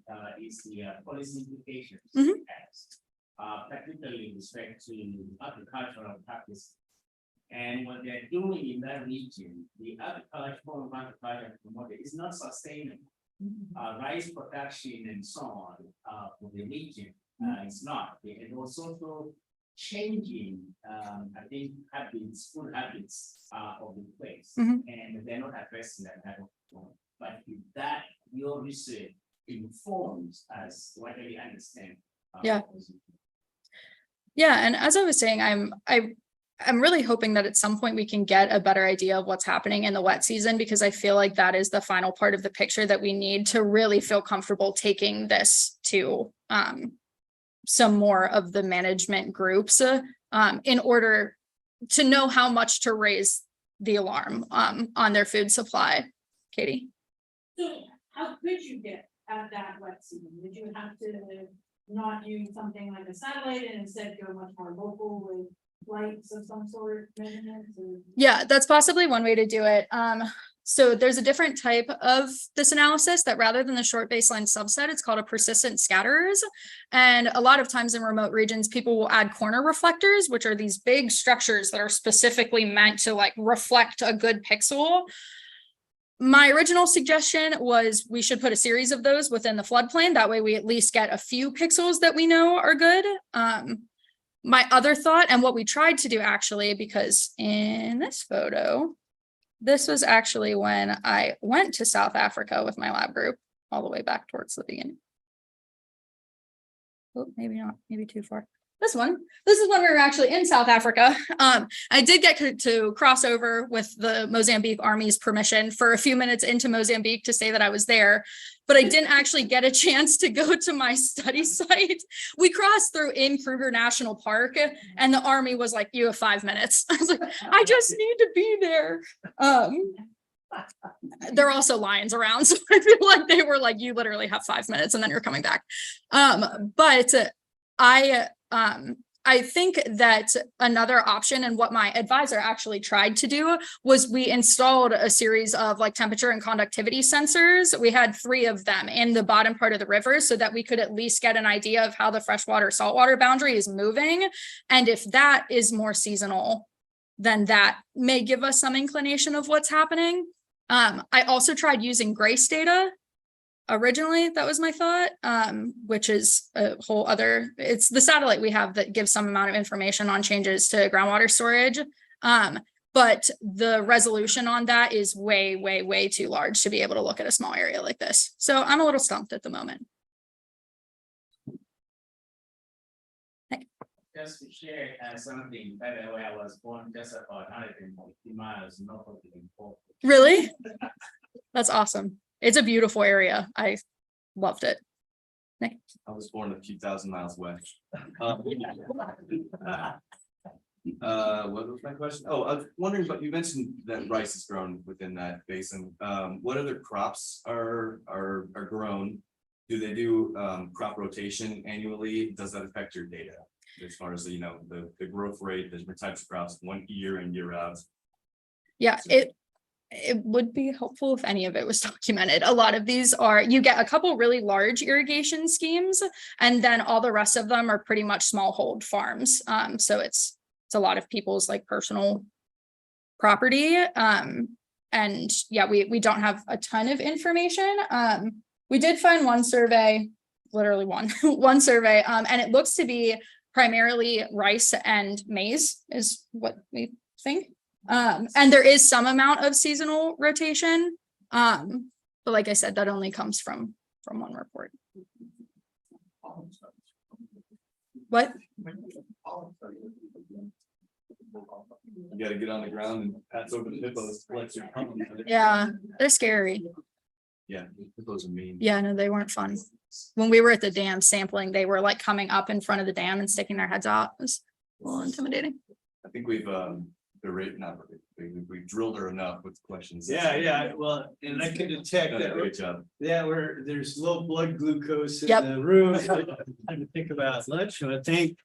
is the policy implications Mhm. it has, particularly with respect to agricultural practice. And what they're doing in that region, the form of agriculture is not sustainable. Rice production and so on for the region is not. And also changing, I think, food habits of the place, and they're not addressing that type of problem. But if that your research informs us what we understand. Yeah. Yeah, and as I was saying, I'm really hoping that at some point we can get a better idea of what's happening in the wet season, because I feel like that is the final part of the picture that we need to really feel comfortable taking this to some more of the management groups in order to know how much to raise the alarm on their food supply. Katie? So how could you get at that wet season? Did you have to not use something like a satellite and instead go much more local with flights of some sort, measurements? Yeah, that's possibly one way to do it. So there's a different type of this analysis that rather than the short baseline subset, it's called a persistent scatterers. And a lot of times in remote regions, people will add corner reflectors, which are these big structures that are specifically meant to like reflect a good pixel. My original suggestion was we should put a series of those within the floodplain. That way we at least get a few pixels that we know are good. My other thought, and what we tried to do actually, because in this photo, this was actually when I went to South Africa with my lab group all the way back towards the beginning. Oh, maybe not, maybe too far. This is when we were actually in South Africa. I did get to cross over with the Mozambique Army's permission for a few minutes into Mozambique to say that I was there, but I didn't actually get a chance to go to my study site. We crossed through in Kruger National Park and the Army was like, you have 5 minutes. I was like, I just need to be there. There are also lions around, so I feel like they were like, you literally have 5 minutes and then you're coming back. But I think that another option, and what my advisor actually tried to do, was we installed a series of like temperature and conductivity sensors. We had 3 of them in the bottom part of the river so that we could at least get an idea of how the freshwater saltwater boundary is moving. And if that is more seasonal, then that may give us some inclination of what's happening. I also tried using GRACE data. Originally, that was my thought, which is a whole other, it's the satellite we have that gives some amount of information on changes to groundwater storage. But the resolution on that is way, way, way too large to be able to look at a small area like this. So I'm a little stumped at the moment. Just to share something, by the way, I was born just about 150 miles north of the Limpopo. Really? That's awesome. It's a beautiful area. I loved it. Nick? I was born a few thousand miles away. What was my question? Oh, I was wondering, but you mentioned that rice is grown within that basin. What other crops are grown? Do they do crop rotation annually? Does that affect your data as far as the growth rate, the different types of crops, one year in, year out? Yeah, it would be helpful if any of it was documented. A lot of these are, you get a couple really large irrigation schemes, and then all the rest of them are pretty much smallhold farms. So it's a lot of people's like personal property. And yeah, we don't have a ton of information. We did find one survey, literally one survey, and it looks to be primarily rice and maize is what we think. And there is some amount of seasonal rotation. But like I said, that only comes from one report. What? You gotta get on the ground and pass over the hippos. Yeah, they're scary. Yeah, hippos are mean. Yeah, no, they weren't fun. When we were at the dam sampling, they were like coming up in front of the dam and sticking their heads out. It was a little intimidating. I think we've we've drilled her enough with questions. Yeah, well, and I can detect Done a that. great job. Yeah, there's low blood glucose in Yep. the room. Time to think about lunch. I want to thank.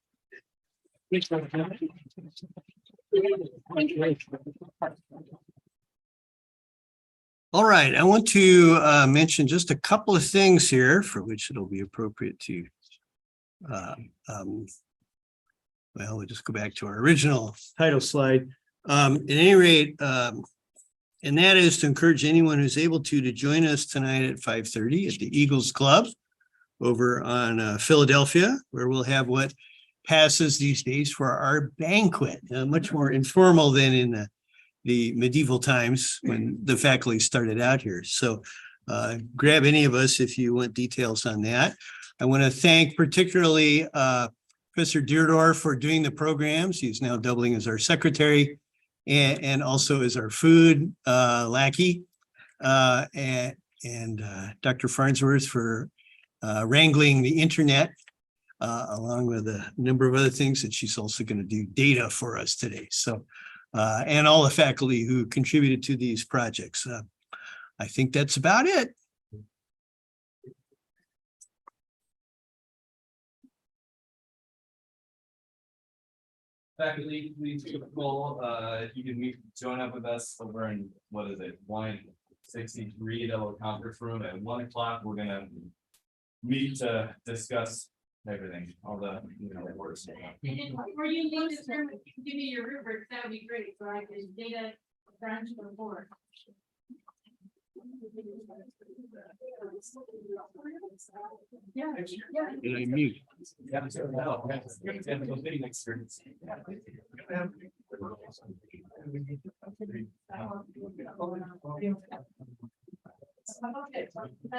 All right, I want to mention just a couple of things here for which it'll be appropriate to well, we'll just go back to our original title slide. At any rate, and that is to encourage anyone who's able to join us tonight at 5:30 at the Eagles Club over on Philadelphia, where we'll have what passes these days for our banquet, much more informal than in the medieval times when the faculty started out here. So grab any of us if you want details on that. I want to thank particularly Professor Deardorff for doing the programs. He's now doubling as our secretary and also as our food lackey. And Dr. Farnsworth for wrangling the internet, along with a number of other things that she's also going to do data for us today. So, and all the faculty who contributed to these projects. I think that's about it. Faculty, please if you can join up with us over in, what is it, 163 Yellow Conference Room at 1 o'clock. We're gonna meet to discuss everything, all the, words. And then before you leave this room, if you can give me your rubric, that would be great, so I can data crunch report. Yeah. Did I mute? Yeah, so no, that's a big experience. Okay.